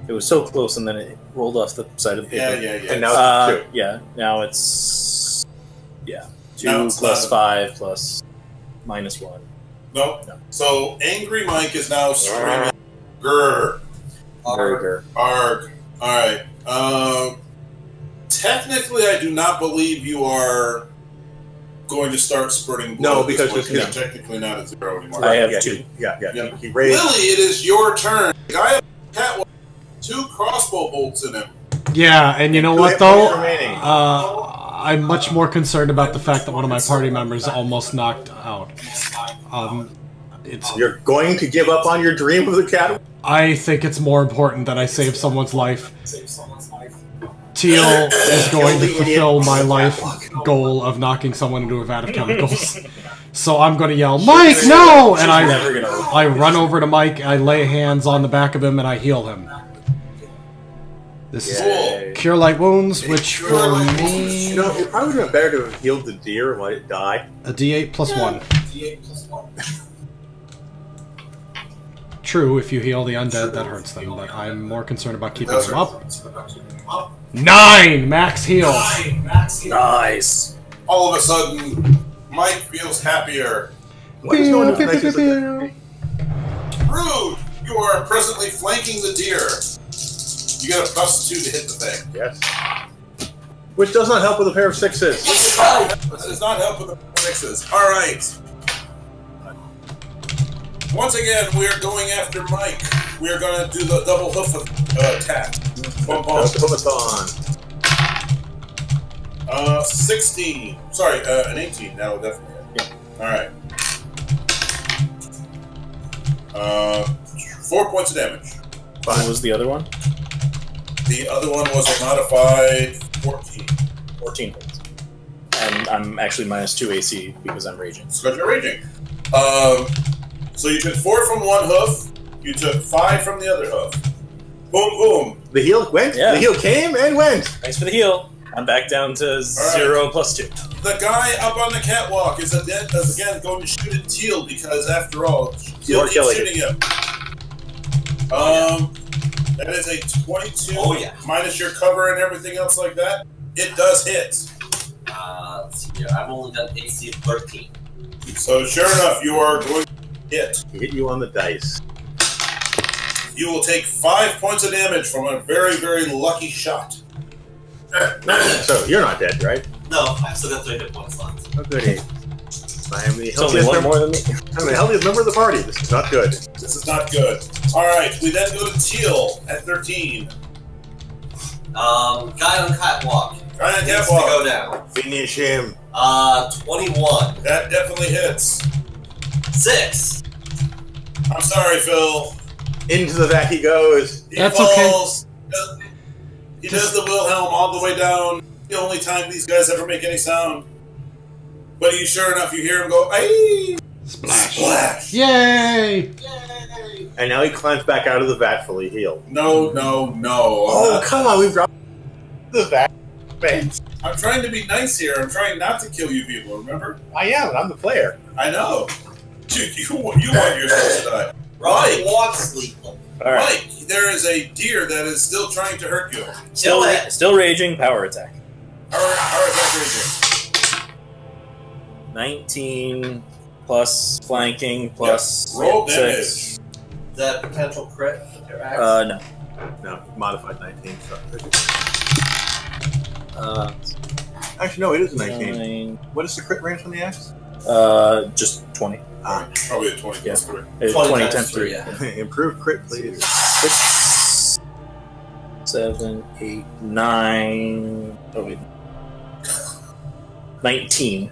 It was so close, and then it rolled off the side of the paper. Yeah. And now it's 2. Yeah, now it's 2 Now it's plus 7. 5 plus minus 1. No. So angry Mike is now screaming, "Grr, Arg. arg." All right. Technically, I do not believe you are going to start spurting blood. No, because you're technically not at 0 anymore. I have 2. Yeah. Yeah. He raised. Lily, it is your turn. The guy up the catwalk, 2 crossbow bolts in him. Yeah, and you know Two what hit though? points remaining. I'm much more concerned about the fact that one of my party members almost knocked out. You're going to give up on your dream of the cat? I think it's more important that I save someone's life. Teal is going to fulfill my life goal of knocking someone into a vat of chemicals. So I'm going to yell, "Mike, no!" And I run over to Mike, I lay hands on the back of him, and I heal him. This is Cure Light Wounds, which for me... You know, it probably would have been better to have healed the deer and let it die. A D8 plus 1. True, if you heal the undead, that hurts them, but I'm more concerned about keeping them up. 9! Max heal! Nice! All of a sudden, Mike feels happier. What is going on? Rude! You are presently flanking the deer. You get a +2 to hit the thing. Yes. Which does not help with a pair of 6s. This does not help with the 6s. Alright. Once again, we are going after Mike. We are going to do the double hoof attack. Bump on. 16. Sorry, an 18. That'll definitely hit. Alright. 4 points of damage. What was the other one? The other one was a modified 14. 14 points. And I'm actually minus 2 AC because I'm raging. Because you're raging. So you took 4 from one hoof, you took 5 from the other hoof. Boom, boom. The heal went? Yeah. The heal came and went. Thanks for the heal. I'm back down to 0 plus 2. The guy up on the catwalk is again going to shoot at Teal because, after all, Teal keeps shooting him. That is a 22 minus your cover and everything else like that. It does hit. Let's see here. I've only done AC of 13. So sure enough, you are going to hit. Hit you on the dice. You will take 5 points of damage from a very, very lucky shot. So you're not dead, right? No, I've still got 3 hit points left. Oh, goody. I am the It's only one more than me. I'm the healthiest member of the party. This is not good. This is not good. Alright, we then go to Teal at 13. Guy on catwalk. Guy on Needs catwalk. to go down. Finish him. 21. That definitely hits. 6. I'm sorry, Phil. Into the vat he goes. He That's falls. He does the Wilhelm all the way down. The only time these guys ever make any sound. But sure enough, you hear him go, "Aye!" Splash. Splash. Yay! And now he climbs back out of the vat fully healed. No. Oh, come on. We've dropped the vat. Man. I'm trying to be nice here. I'm trying not to kill you people, remember? I am. I'm the player. I know. Dude, you want yourself to die. Right. Walks lethal. Mike, there is a deer that is still trying to hurt you. Still raging, power attack. Our attack raging. 19 plus flanking plus Roll 6. damage. Is that potential crit with your axe? No. No, modified 19. So. Actually, no, it is a 19. 9, What is the crit range on the axe? just 20. Probably a 20 plus 3. 20 times 3. yeah. Improved crit, please. 6, 7, 8, 9. Oh, wait. 19.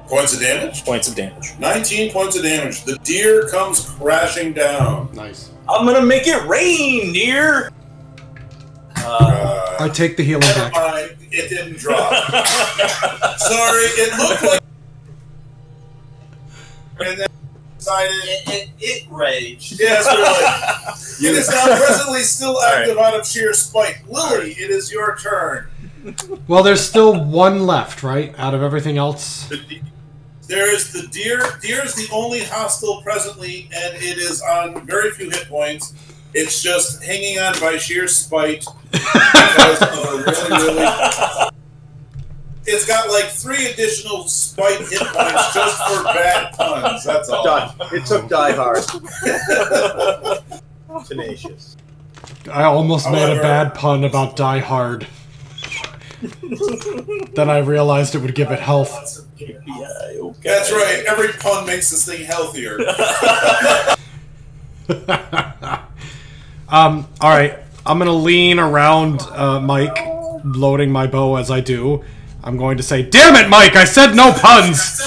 Points of damage? Points of damage. 19 points of damage. The deer comes crashing down. Nice. I'm gonna make it rain, deer! I take the healing Never back. mind, it didn't drop. Sorry, it looked like... And then decided... It raged. Yes, really. It is now presently still active out of sheer spite. Lily, it is your turn. Well, there's still one left, right? Out of everything else. There is the deer. Deer is the only hostile presently, and it is on very few hit points. It's just hanging on by sheer spite because of a really... It's got like 3 additional spite hit points just for bad puns. That's all. It took Die Hard. Tenacious. I almost made a However- bad pun about Die Hard. Then I realized it would give it health. Yeah, okay. That's right. Every pun makes this thing healthier. Alright. I'm gonna lean around Mike, loading my bow as I do. I'm going to say, "Damn it, Mike! I said no puns!"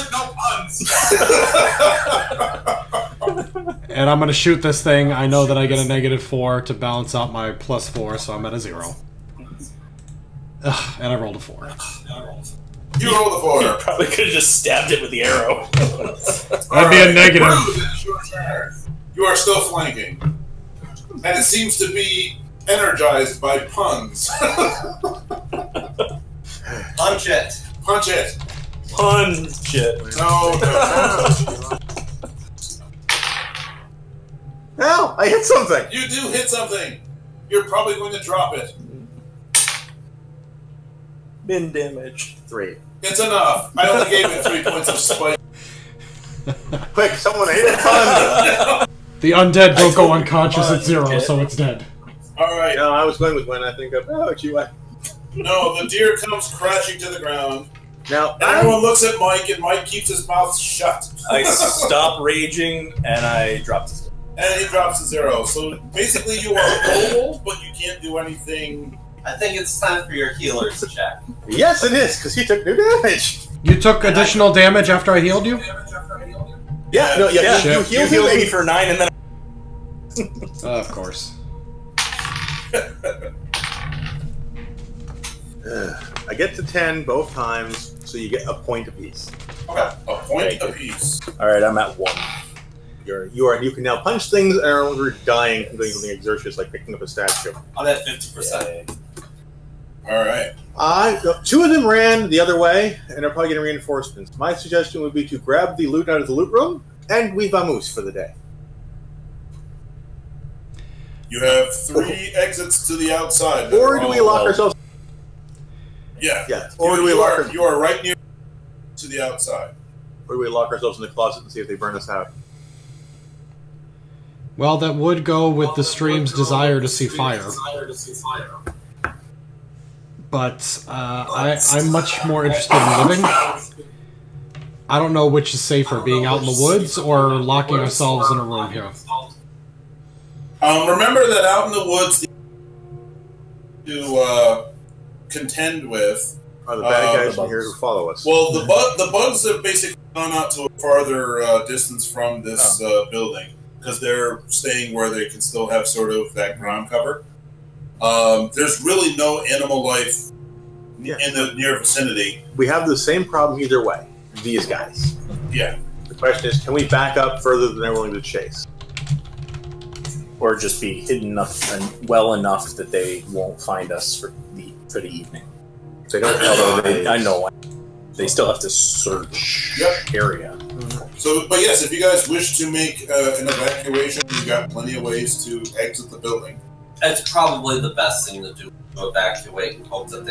And I'm gonna shoot this thing. I know that I get a -4 to balance out my +4, so I'm at a 0. Ugh, and I rolled a 4. You roll the 4. Probably could have just stabbed it with the arrow. That'd be a negative. Rude, it's your turn. You are still flanking. And it seems to be energized by puns. Punch it. Punch it. Punch it. No. Ow! I hit something! You do hit something. You're probably going to drop it. Been damaged. 3. It's enough. I only gave it 3 points of spite. Quick, someone hit a pun! The undead don't go unconscious at 0, so it's dead. Alright. No, I was going with when I think of, oh, gee, what? No, the deer comes crashing to the ground. Now, Everyone looks at Mike, and Mike keeps his mouth shut. I stop raging, and I drop the And he drops to 0. So basically you are whole, but you can't do anything. I think it's time for your healer's check. yes, it is, because he took new damage. You took additional damage after I healed you? Yeah, no, yeah, Shit. you You healed me for 9, and then Of course. I get to 10 both times, so you get a point apiece. Okay, a point apiece. Alright, I'm at 1. You can now punch things and are no longer dying from doing something exercious like picking up a statue. I'm at 50%. Alright. 2 of them ran the other way, and are probably getting reinforcements. My suggestion would be to grab the loot out of the loot room, and we vamoose for the day. You have 3 exits to the outside. that Or are do we all- lock ourselves? Yeah. Yeah. Or do we lock our, You are right near to the outside. or do we lock ourselves in the closet and see if they burn us out? Well, that would go with the stream's desire to see fire. But I'm much more interested in living. I don't know which is safer, being out in the woods or locking ourselves in a room here. Remember that out in the woods to contend with Are the bad guys from here who follow us? Well, the bugs have basically gone out to a farther distance from this building because they're staying where they can still have sort of that ground cover. There's really no animal life in the near vicinity. We have the same problem either way. These guys. Yeah. The question is, can we back up further than they're willing to chase? or just be hidden enough and well enough that they won't find us for the evening. They don't. Although I know they still have to search area. So, but yes, if you guys wish to make an evacuation, you've got plenty of ways to exit the building. It's probably the best thing to do, to evacuate and hope that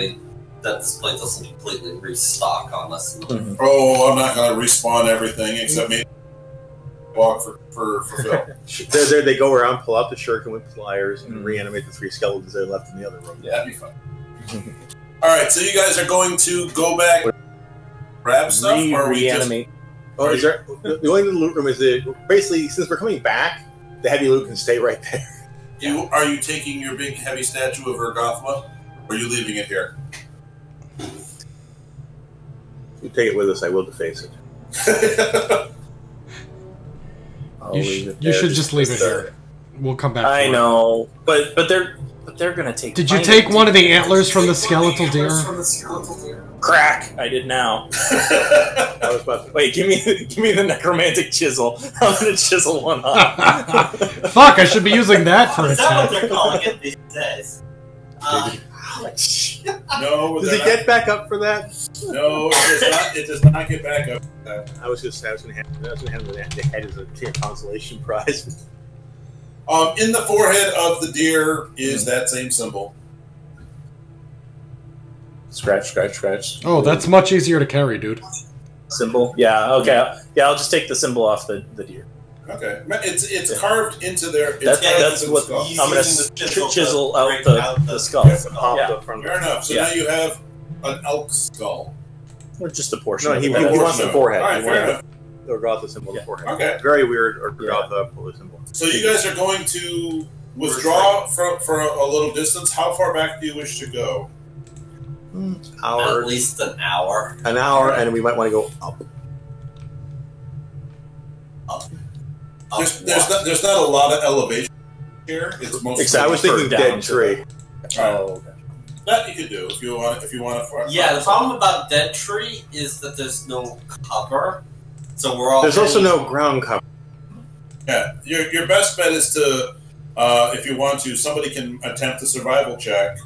this place doesn't completely restock on us. Mm-hmm. Oh, I'm not going to respawn everything except maybe walk for Phil. There they go around, pull out the shuriken with pliers, and reanimate the 3 skeletons that are left in the other room. Yeah, that'd be fun. Alright, so you guys are going to go back, grab stuff, or we just... reanimate. Oh, is there, the only thing in the loot room is that, basically, since we're coming back, the heavy loot can stay right there. Are you taking your big heavy statue of Ergothma, or are you leaving it here? If you take it with us, I will deface it. You should just leave it here. We'll come back. I know, but they're gonna take. Did you take one of the antlers from the skeletal deer? Crack! I did now. Wait, give me the necromantic chisel. I'm gonna chisel one off. Fuck! I should be using that for an Is that what attack. they're calling it these days? No, Does he get back up for that? No, it does not get back up. I was going to hand the head as a consolation prize. In the forehead of the deer is that same symbol. Scratch, scratch, scratch. Oh, that's much easier to carry, dude. Symbol? Yeah, okay. Yeah, I'll just take the symbol off the deer. Okay. It's carved into their... That's what... skull. I'm going to chisel out the skull. Fair enough. So now you have an elk skull. Or just a portion. No, of he it. wants the forehead. All right, fair enough. Or draw the symbol of the forehead. Okay. Very weird, or draw the police symbol. So you guys are going to withdraw for a little distance. How far back do you wish to go? At least an hour. An hour, and we might want to go up. There's not a lot of elevation here. It's mostly. I was thinking dead tree. Oh, okay. That you could do if you want. Yeah, the problem about dead tree is that there's no cover, so we're all. There's also no ground cover. Yeah, your best bet is to, if you want to, somebody can attempt a survival check,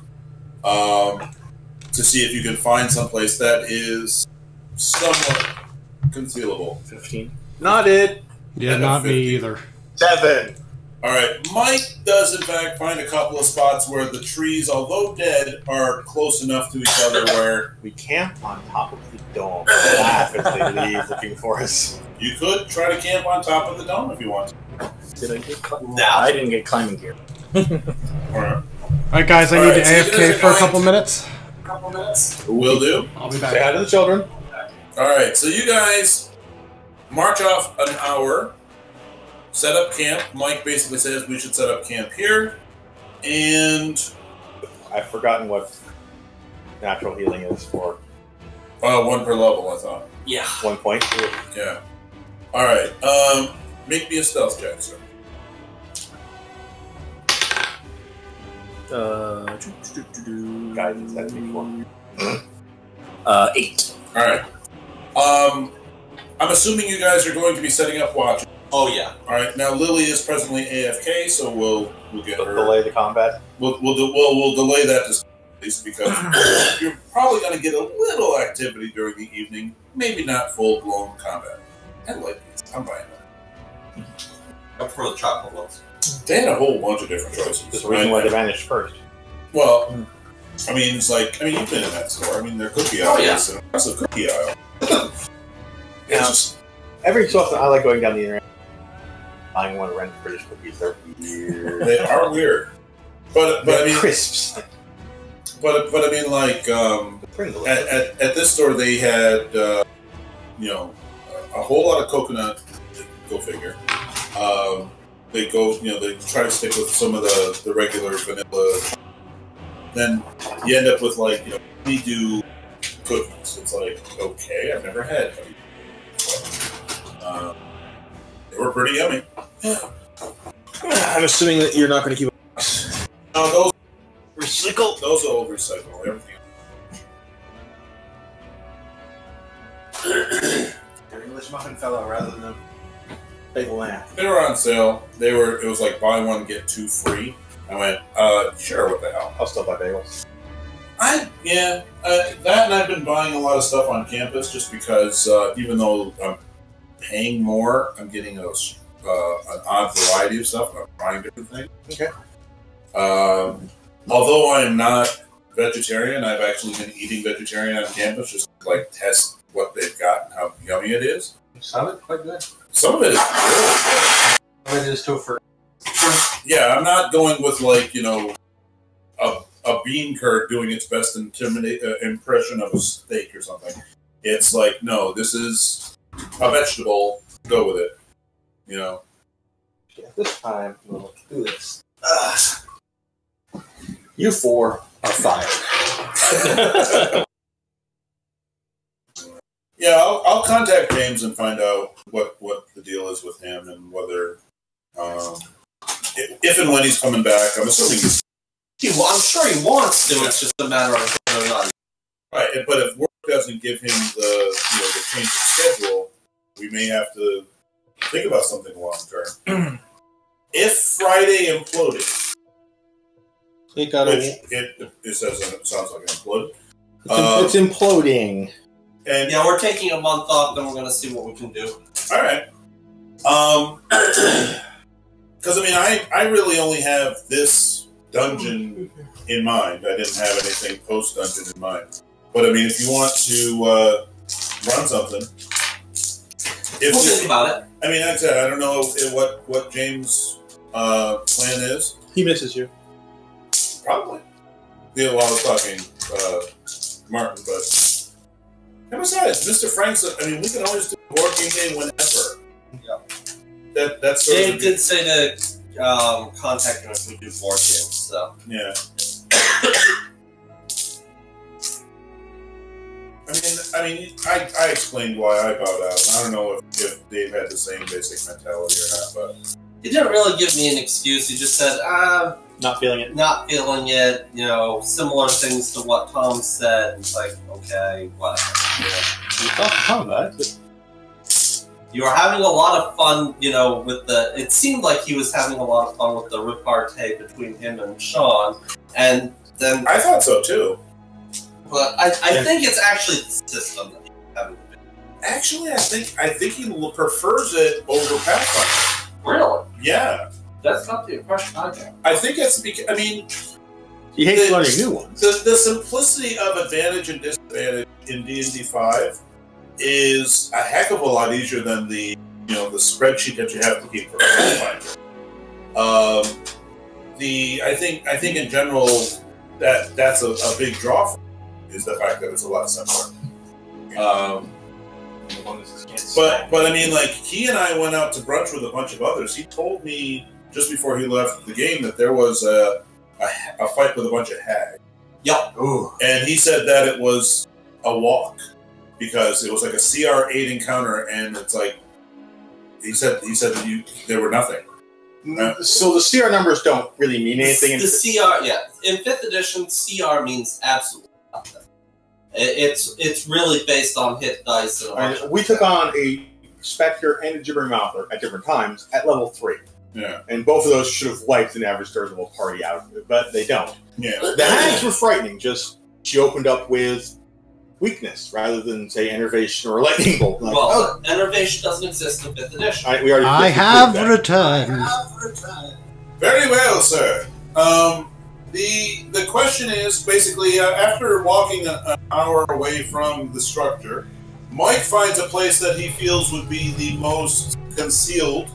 to see if you can find someplace that is somewhat concealable. 15. Not it. Yeah, not 50. me either. 7. All right, Mike does in fact find a couple of spots where the trees, although dead, are close enough to each other where we camp on top of the dome. Laugh as they leave looking for us. you could try to camp on top of the dome if you want to. Did I get climbing? No, I didn't get climbing gear. Alright, guys, I need to AFK for a couple minutes. Will do. I'll be back. Say hi to the children. All right, so you guys march off an hour, set up camp. Mike basically says we should set up camp here, and I've forgotten what natural healing is for. 1 per level, I thought. Yeah. 1 point. Yeah. All right. Make me a stealth check, sir. Guidance, that'd be 4. 8. All right. I'm assuming you guys are going to be setting up watch. Oh yeah. All right. Now Lily is presently AFK, so we'll get her. Delay the combat. We'll delay that to at least because you're probably going to get a little activity during the evening. Maybe not full blown combat. I like these. I'm buying that. Up for the chocolate ones. They had a whole bunch of different choices. There's a reason why they vanished first. Well, I mean, it's like, you've been in that store. I mean, their cookie aisle is an impressive cookie aisle. Every so often, I like going down the internet, buying one rent British cookies. They're weird. They are weird, but I mean crisps. But I mean, like at this store, they had a whole lot of coconut. Go figure. They try to stick with some of the regular vanilla. Then you end up with honeydew cookies. It's like, okay, I've never had honeydew. They were pretty yummy. I'm assuming that you're not going to keep. No, those recycle. Those will recycle everything. An English muffin fellow rather than a bagel lamb. They were on sale. It was like buy one get 2 free. I went, sure, what the hell? I'll still buy bagels. That and I've been buying a lot of stuff on campus just because even though I'm paying more, I'm getting an odd variety of stuff and I'm trying different things. Okay. Although I am not vegetarian, I've actually been eating vegetarian on campus just to test what they've got and how yummy it is. Some of it quite good. Some of it is really good. Some of it is too for. Yeah, I'm not going with a bean curd doing its best impression of a steak or something. It's like, no, this is a vegetable. Go with it. Yeah, this time we'll do this. You 4 are fired. Yeah, I'll contact James and find out what the deal is with him and whether, if and when he's coming back. I'm assuming he's. I'm sure he wants to. It's just a matter of whether or not. Right, but if work doesn't give him the change of schedule, we may have to think about something long term. If Friday imploded, it sounds like an imploded. It's imploding. And yeah, we're taking a month off, then we're going to see what we can do. All right. Because I really only have this dungeon in mind. I didn't have anything post dungeon in mind. But if you want to run something, we'll think about it. Like I said, I don't know what James' plan is. He misses you. Probably. Yeah, while I was talking Martin, but and besides, Mr. Frank said, we can always do a board game whenever. Yeah. That's sort Dave did say to contact him if we do board games. So yeah. I explained why I bowed out. I don't know if Dave had the same basic mentality or not, but he didn't really give me an excuse. He just said, not feeling it. Not feeling it. Similar things to what Tom said. It's like, okay, whatever. You talked to Tom about it. You were having a lot of fun, with the. It seemed like he was having a lot of fun with the repartee between him and Sean, and then I thought so too. But I think it's actually the system that he's having. Actually, I think he prefers it over Pathfinder. Really? Yeah. That's not the impression I get. I think it's because he hates learning new ones. The simplicity of advantage and disadvantage in D&D 5 is a heck of a lot easier than the the spreadsheet that you have to keep for Pathfinder. I think in general that's a big draw for me, is the fact that it's a lot simpler. But he and I went out to brunch with a bunch of others. He told me just before he left the game that there was a fight with a bunch of hags. Yep. Ooh. And he said that it was a walk because it was like a CR8 encounter, and it's like he said that there were nothing. So the CR numbers don't really mean anything. The CR, yeah. In 5th edition, CR means absolutely nothing. It's really based on hit dice. And we took on a Spectre and a Gibbering Mouther at different times at level 3. Yeah. And both of those should have wiped an average third level party out, but they don't. Yeah. The hags were frightening. Just she opened up with weakness rather than say enervation or lightning bolt. Enervation doesn't exist in 5th edition. I have returned. Very well, sir. The question is basically after walking an hour away from the structure, Mike finds a place that he feels would be the most concealed.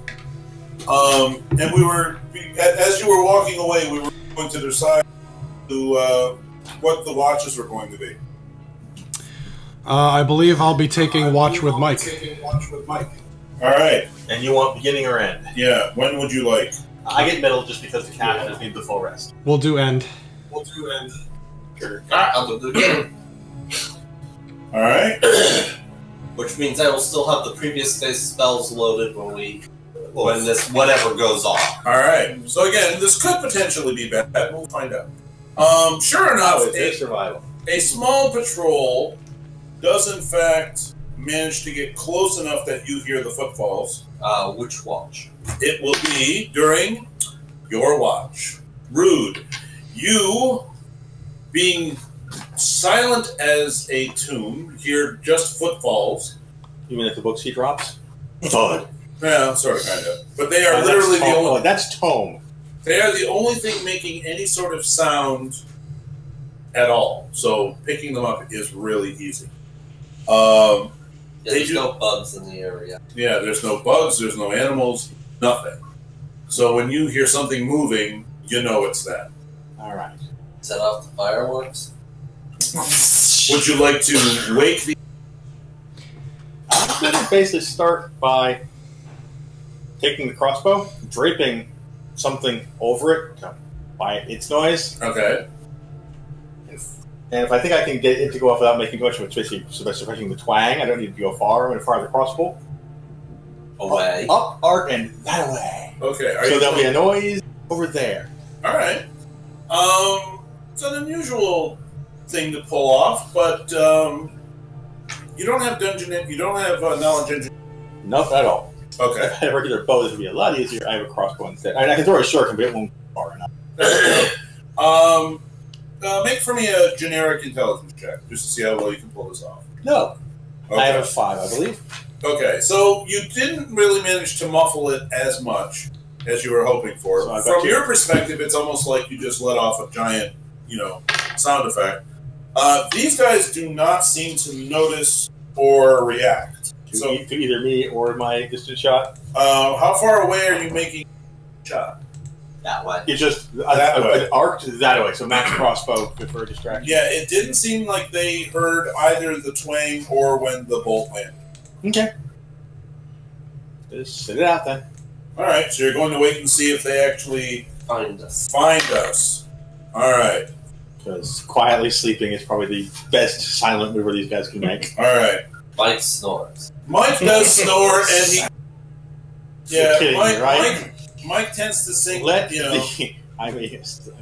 And we were, as you were walking away, we were going to decide what the watches were going to be. I believe I'll be taking watch with Mike. All right. And you want beginning or end? Yeah. When would you like? I get middle just because the captains need the full rest. We'll do end. Sure. I'll do the beginning. All right. Which means I will still have the previous day's spells loaded when this whatever goes off. All right. So again, this could potentially be bad. We'll find out. Sure enough, a small patrol does in fact manage to get close enough that you hear the footfalls. Which watch? It will be during your watch. Rude. You, being silent as a tomb, hear just footfalls. You mean if the books he drops? Thud. Yeah, sort of, kind of. But they are literally the only... That's tome. They are the only thing making any sort of sound at all. So picking them up is really easy. There's no bugs in the area. Yeah, there's no bugs, there's no animals, nothing. So when you hear something moving, you know it's that. All right. Set off the fireworks. Would you like to wake the... I'm going to basically start by taking the crossbow, draping something over it by its noise. Okay. And And if I think I can get it to go off without making much of a basically suppressing the twang, I don't need to go far. I'm going to fire the crossbow. Away. Up, arc, and that away. Okay. So there'll be a noise over there. All right. It's an unusual thing to pull off, but you don't have knowledge engine. Not at all. Okay. If I had a regular bow, this would be a lot easier. I have a crossbow instead. I can throw a shuriken, but it won't go far enough. Make for me a generic intelligence check, just to see how well you can pull this off. No. Okay. I have a 5, I believe. Okay, so you didn't really manage to muffle it as much as you were hoping for. So From your perspective, it's almost like you just let off a giant, sound effect. These guys do not seem to notice or react. To either me or my distant shot. How far away are you making a shot? That way. It's just That way. arc to that way, so max crossbow good for a distraction. Yeah, it didn't seem like they heard either the twang or when the bolt landed. Okay. Just sit it out then. Alright, so you're going to wait and see if they actually Find us. find us. Alright. Because quietly sleeping is probably the best silent maneuver these guys can make. Alright. Mike snores. Mike does snore, and he... You're kidding me, right? Mike tends to sing, I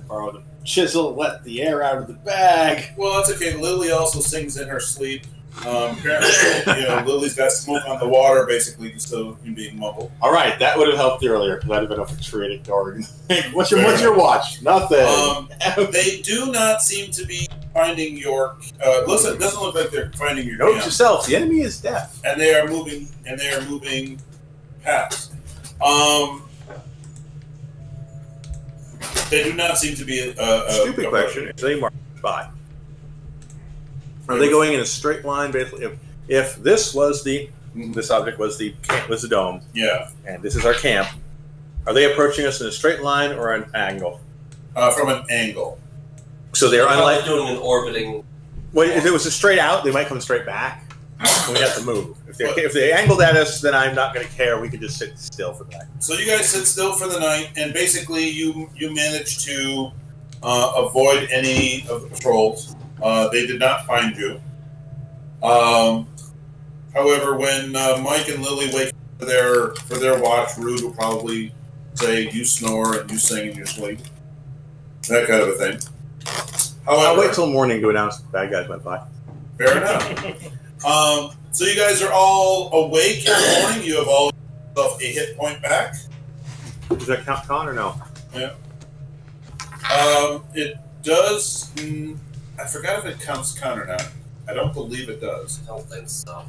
borrowed a chisel, let the air out of the bag. Well, that's okay. Lily also sings in her sleep. Apparently, Lily's got smoke on the water, basically, just so you being mumbled. All right, that would have helped earlier, because I'd have been off a tree and ignoring. What's your watch? Nothing. They do not seem to be finding your... listen, it doesn't look like they're finding your Note camp. yourself, the enemy is deaf. And they are moving past. They do not seem to be Stupid question. They mark by. Are they going in a straight line? Basically, if this was this object was the dome, yeah, and this is our camp, are they approaching us in a straight line or an angle? From an angle. So they're unlike doing an orbiting. Well, if it was a straight out, they might come straight back. And we have to move. If they angled at us, then I'm not going to care. We can just sit still for the night. So you guys sit still for the night, and basically you manage to avoid any of the patrols. They did not find you. However, when Mike and Lily wake up for their watch, Rude will probably say, "You snore and you sing in your sleep," that kind of a thing. However, I'll wait till morning to go down. Bad guys went by. Fair enough. So you guys are all awake in the morning. You have all yourself a hit point back. Does that count con or no? Yeah. It does. I forgot if it counts con or not. I don't believe it does. I don't think so.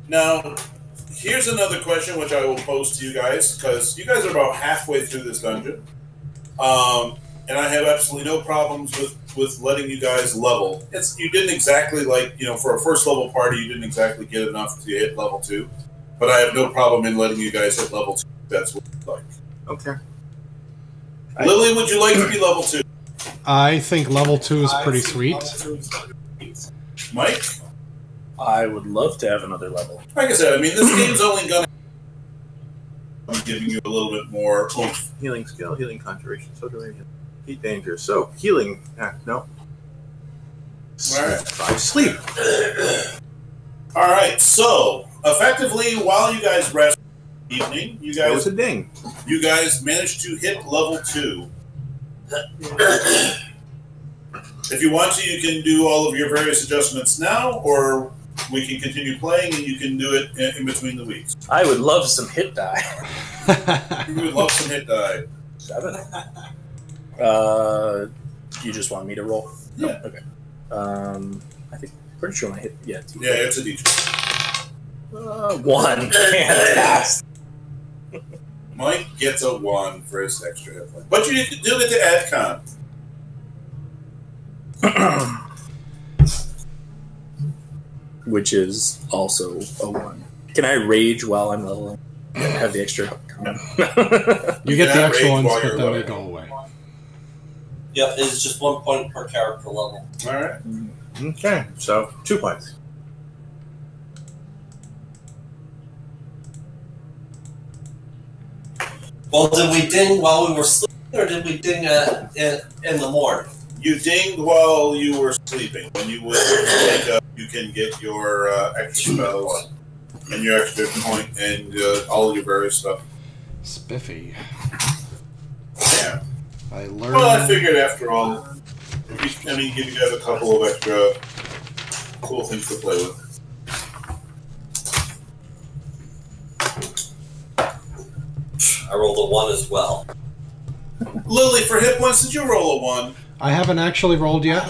Now, here's another question which I will pose to you guys, because you guys are about halfway through this dungeon. And I have absolutely no problems with letting you guys level. You didn't exactly, for a first level party, you didn't exactly get enough to hit level 2. But I have no problem in letting you guys hit level 2 if that's what you'd like. Okay. Lily, would you like to be level 2? I think level 2 is pretty sweet. Mike? I would love to have another level. Like I said, this game's only gonna... I'm giving you a little bit more oomph. Healing skill, healing conjuration, so do heat danger. So healing. No. Alright. Sleep. Alright, so effectively while you guys rest in the evening, That was a ding. you guys managed to hit level 2. If you want to, you can do all of your various adjustments now, or we can continue playing and you can do it in between the weeks. I would love some hit die. We would love some hit die. 7. You just want me to roll? Yeah. Okay. I think pretty sure my hit. Yeah. Yeah, it's a D2. 1. Mike gets a 1 for his extra hit point. But you do get to add con. Which is also a 1. Can I rage while I'm leveling? Have the extra con? You get the cannot extra rage ones, while but you're then they leveling. go away. Yep, it's just 1 point per character level. Alright. Okay. So 2 points. Well, did we ding while we were sleeping? Or did we ding in the morning? You dinged while you were sleeping. When you wake up, you can get your extra spells and your extra point and all your various stuff. Spiffy. Yeah. I learned. Well, I figured after all, give you guys a couple of extra cool things to play with. I rolled a 1 as well. Lily, for hit points, did you roll a 1? I haven't actually rolled yet.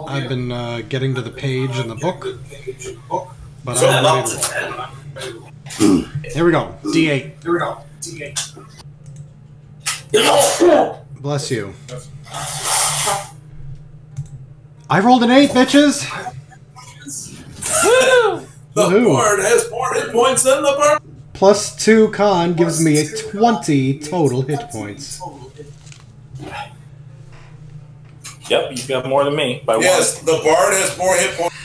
I've been getting to the page in the book. But So I'm I'm ready up to to roll. 10. Here we go. D8. Bless you. I rolled an 8, bitches! The Woohoo. bard has more hit points than the bard. Plus 2 con gives me a 20 total hit points. Yep, you've got more than me by Yes, the bard has more hit points.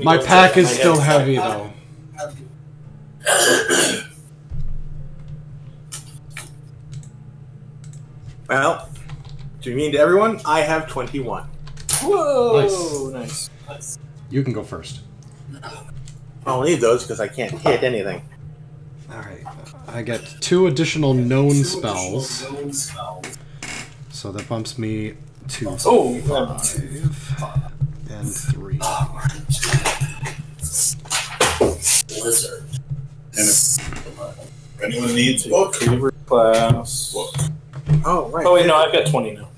My pack is still heavy, though. Well, to mean to everyone, I have 21. Whoa! Nice. You can go first. I'll need those because I can't hit anything. Alright. I get 2 additional known spells. So that bumps me to 5 and 3. Blizzard. And if anyone needs book, Favorite class. book. Oh, right. Oh wait, no, I've got 20 now.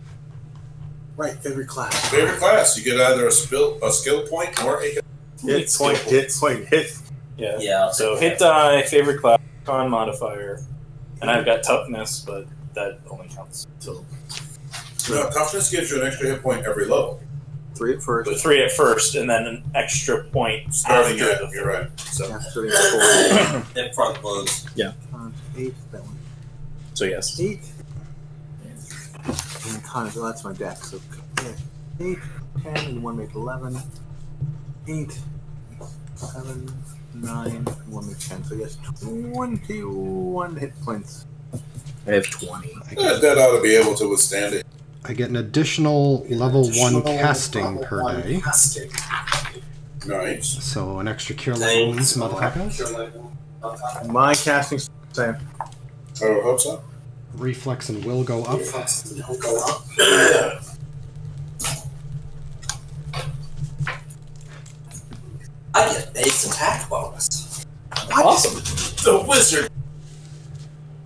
Right, favorite class. Favorite class, you get either a skill point or a Hit point, hit point, hit. Yeah. Yeah. So hit die, favorite class, con modifier, and I've got toughness, but that only counts until No, toughness gives you an extra hit point every level. 3 at first. 3 at first, and then an extra point Starting after at, the you're right. So, Yeah, starting at 4. It front loads. 8, that one. so yes. 8. And con, so that's my deck. So 8, 10, and 1 make 11. 8, 7, 9, and 1 make 10. So yes, 21 hit points. I have 20. That ought to be able to withstand it. I get an additional level 1 casting per day. Nice. So an extra cure level wounds, motherfuckers. My casting's the same. I would hope so. Reflex and will go up. I get base attack bonus. Awesome. The wizard.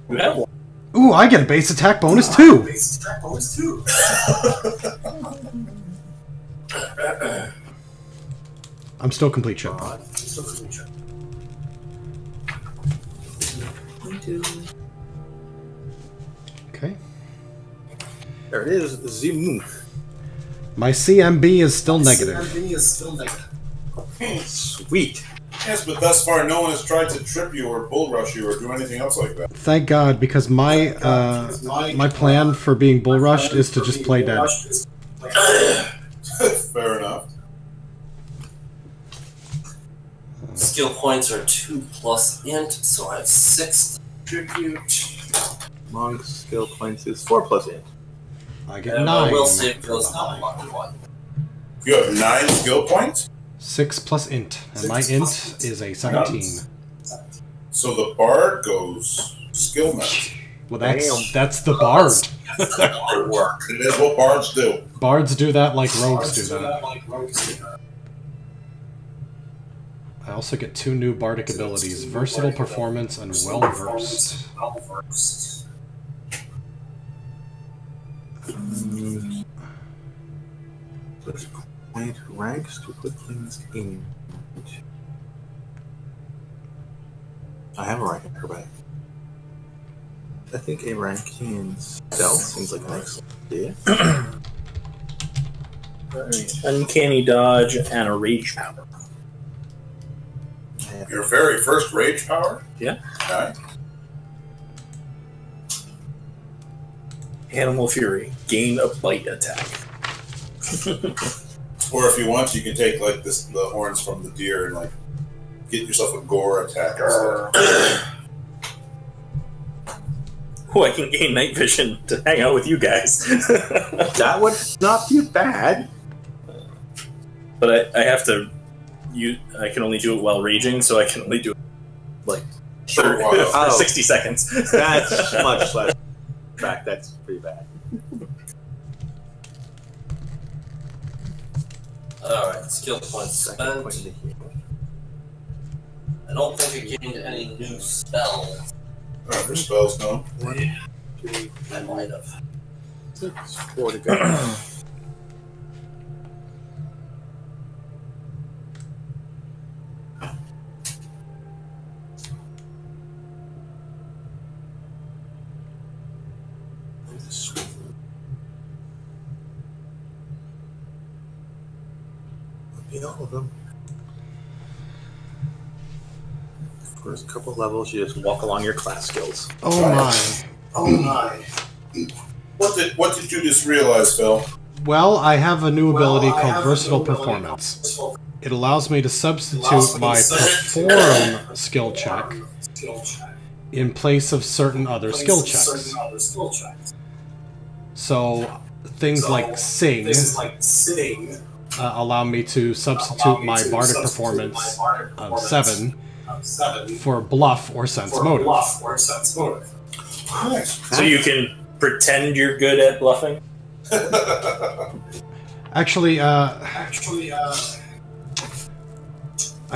You have one. Ooh, I get a base attack bonus too! I'm still complete, Chip. Okay. There it is, Zimu. My CMB is still negative. Sweet. Yes, but thus far no one has tried to trip you or bull rush you or do anything else like that. Thank God, because my my plan for being bull rushed is to just play dead. Fair enough. Skill points are 2 plus int, so I have 6 to contribute. Monk skill points is 4 plus int. I get And 9. my will save goes down 1. You have 9 skill points? 6 plus int, and my int is a 17. So the bard goes skill match. Well, that's the bard. Hard work. It is what bards do. Bards do that like rogues do that. I also get 2 new bardic abilities: versatile performance and well-versed. Point ranks to put things in. I have a rank in acrobatic. I think a rank in stealth seems like an excellent idea. Uncanny dodge and a rage power. Your very first rage power? Yeah. Nice. Animal fury. Gain a blight attack. Or if you want, you can take like the horns from the deer and like get yourself a gore attack instead. Oh, I can gain night vision to hang out with you guys. That would not be bad. But I have to. I can only do it while raging, so I can only do it like for 60 seconds. That's much less. In fact, that's pretty bad. Alright, skill points spent. I don't think I gained any new spells. Alright, for spells, no. I might have. 6, 4 to go. All of them. First couple levels, you just walk along your class skills. Oh my. Oh my. What did you just realize, Phil? Well, I have a new ability called Versatile Performance. It allows me to substitute my Perform skill check in place of certain other skill checks. So, things like Sing allow me to substitute my Bardic Performance of 7 for Bluff or Sense Motive. So you can pretend you're good at bluffing? Actually, I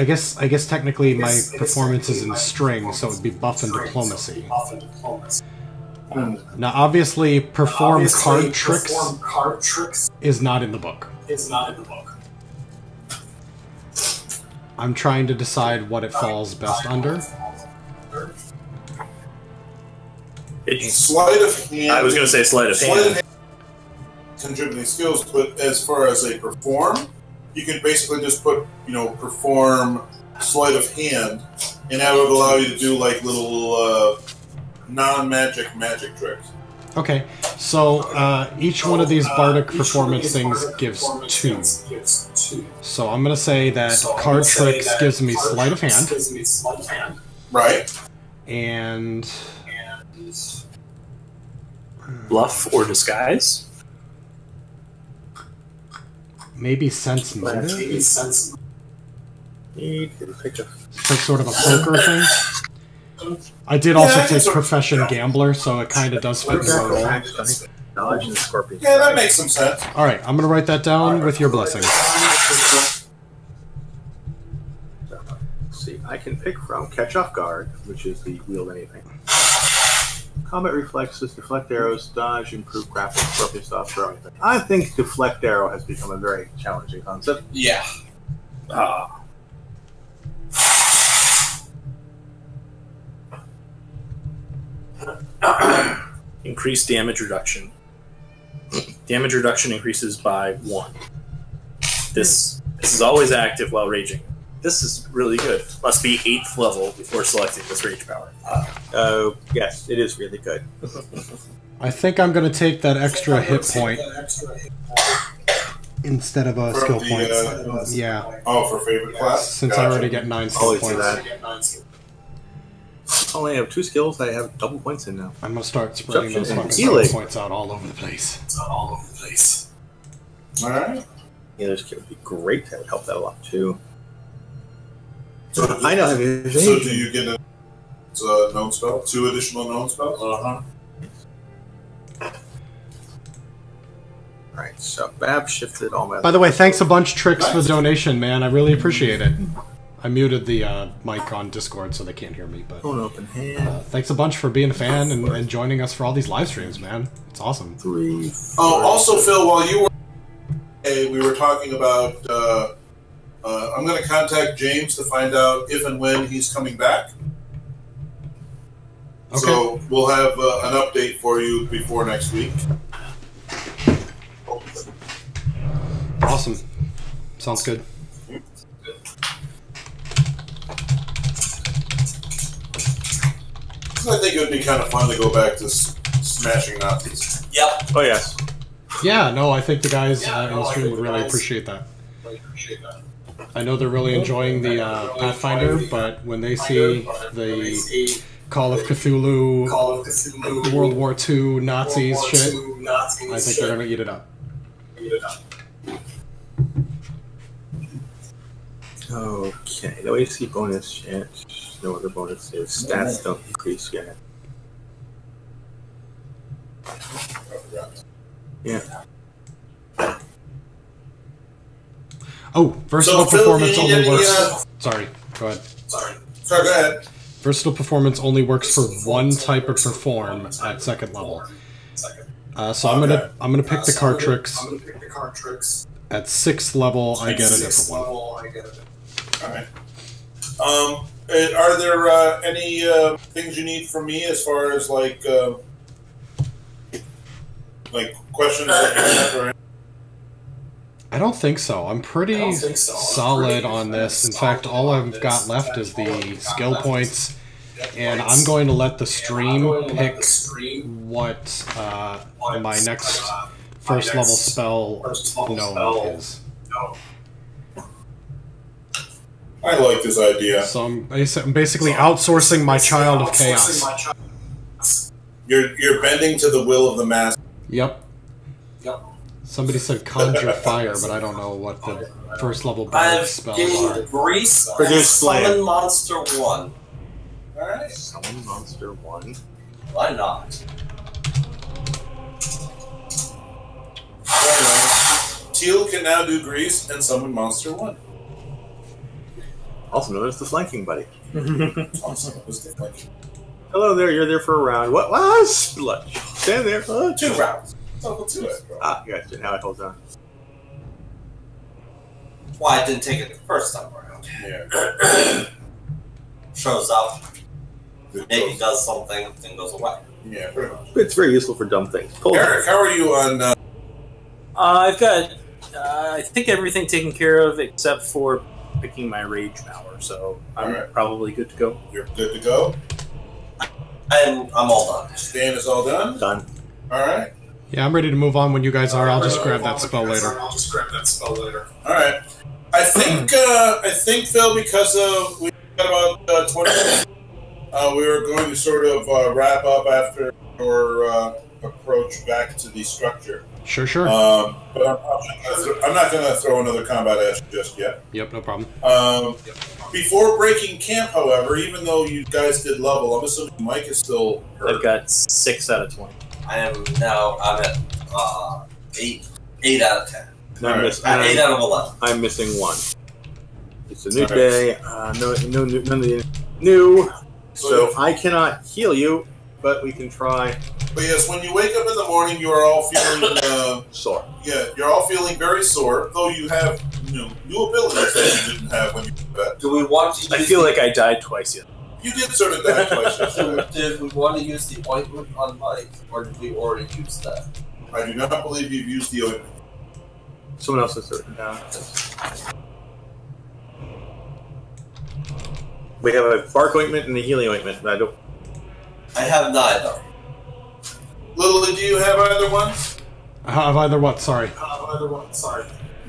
guess technically my performance is in string, so it would be Buff and Diplomacy. Now, obviously, Perform card tricks is not in the book. I'm trying to decide what it falls best under. Sleight of hand. I was going to say sleight of hand. Contributing skills, but as far as a perform, you can basically just put, perform sleight of hand, and that would allow you to do like little non-magic tricks. Okay, so each one of these Bardic performance things gives 2. So I'm going to say that card tricks gives me sleight of hand. Right. And Bluff or disguise? maybe Sense Motive? It's like sort of a poker thing. I did also take Profession Gambler, so it kind of does fit the role. Yeah, that makes some sense. Alright, I'm going to write that down with your blessing. See, I can pick from Catch Off Guard, which is the wield anything. Combat reflexes, deflect arrows, dodge, improve graphics, scorpion stuff, throw anything. I think deflect arrow has become a very challenging concept. Yeah. Increased damage reduction. Damage reduction increases by 1. This is always active while raging. This is really good. Must be 8th level before selecting this rage power. Yes, it is really good. I think I'm going to take that extra hit point instead of a skill point. Yeah. Oh, for favorite class? Since I already get 9 skill points. I only have 2 skills I have double points in now. I'm going to start spreading those fucking skill points out all over the place. Alright. Yeah, this kit would be great. That would help that a lot too. I know. So do you get a known spell? 2 additional known spells? Alright, so Bab shifted all my... By the way, thanks a bunch, Tricks, for the donation, man. I really appreciate it. I muted the mic on Discord so they can't hear me, but... open hand. Thanks a bunch for being a fan and joining us for all these live streams, man. It's awesome. 3, 4, also, Phil, while you were... we were talking about... I'm going to contact James to find out if and when he's coming back. Okay. So we'll have an update for you before next week. Awesome. Sounds good. I think it would be kind of fun to go back to smashing Nazis. Yep. Oh, yes. Yeah, no, I think the guys in the stream would really appreciate that. I know they're really enjoying the Pathfinder, but when they see the Call of Cthulhu, World War II, Nazis shit. I think they're gonna eat it up. Okay, no AC bonus yet. No other bonuses. Stats don't increase yet. Yeah. Oh, versatile performance only works. Sorry, go ahead. Sorry, go ahead. Versatile performance only works for one type of perform at second level. So I'm gonna pick the card tricks. At 6th level, I get a different one. Alright. Are there any things you need from me as far as like questions that you have or anything? I don't think so. I'm pretty solid on this. In fact, all I've got left is the skill points, and I'm going to let the stream pick what my next first level spell known is. I like this idea. So I'm basically outsourcing my child of chaos. You're bending to the will of the master. Yep. Somebody said conjure fire, but I don't know what the first level bard spells are. Grease, Produce summon monster 1. Alright. Summon monster 1. Why not? Teal can now do grease and summon monster 1. Also known as the flanking buddy. Also known as the flanking. Hello there, you're there for a round. What? Splut. Stand there. 2 rounds. Double 2 it, bro. Gotcha. Now it holds on. Why I didn't take it the first time around. Yeah. Shows up, maybe does something, then goes away. Yeah, pretty much. It's very useful for dumb things. Eric, how are you on... I've got, I think everything taken care of except for picking my rage power, so I'm probably good to go. You're good to go? I'm all done. Stan is all done? Done. Alright. Yeah, I'm ready to move on when you guys are. I'll just grab that spell later. Alright. I think, Phil, because we got about 20 minutes, we were going to sort of wrap up after your approach back to the structure. Sure. But I'm not going to throw another combat ash just yet. Yep, no problem. Before breaking camp, however, even though you guys did level, I'm assuming Mike is still hurt. I've got 6 out of 20. I'm at 8 out of 10. 8 out of 11. I'm missing 1. It's a new day. None of the new. So I cannot heal you, but we can try. But yes, when you wake up in the morning, you are all feeling sore. Yeah, you're all feeling very sore, though you have new abilities that you didn't have when you were back. Do we want to? I feel like I died twice yet. You did sort of die twice yesterday. Did we want to use the ointment on Mike, or did we already use that? I do not believe you've used the ointment. Someone else has written down. We have a bark ointment and a healing ointment, but I have neither. Lily, do you have either one? I have either what? Sorry.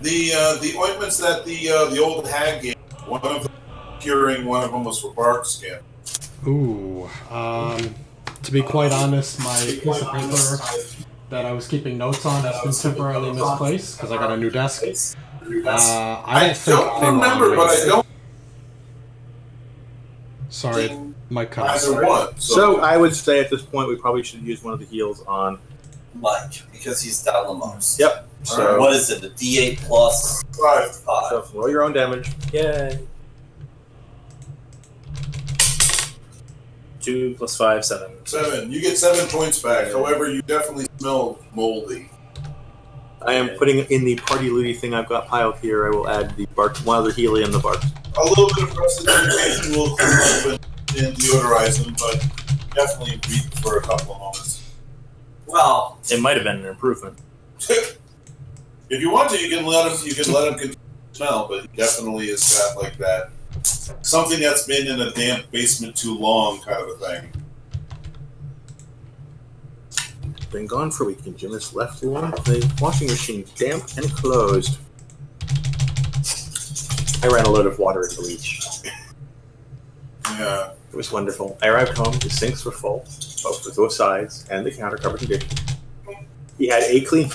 The ointments that the old hag gave, one of them curing, one of them was for bark skin. Ooh. To be quite honest, my piece of paper that I was keeping notes on has been temporarily misplaced because I got a new desk. I don't remember, but I don't. Sorry, Mike cut out. Either one. So I would say at this point we probably should use one of the heals on Mike, because he's down the most. Yep. So what is it? A D8 plus 5. So roll your own damage. Yay. 2 plus 5, 7. 7. You get 7 points back. However, you definitely smell moldy. I am putting in the party looty thing I've got piled here. I will add the bark, one other healy and the bark. A little bit of prestidigitation will clean up and deodorize them, but definitely breathe for a couple of moments. Well, it might have been an improvement. If you want to, you can let him continue to smell, but he definitely has got like that something that's been in a damp basement too long kind of a thing. Been gone for a week, and Jim has left the washing machine damp and closed. I ran a load of water and bleach. Yeah. It was wonderful. I arrived home, the sinks were full, both sides, and the counter covered in dishes. He had a clean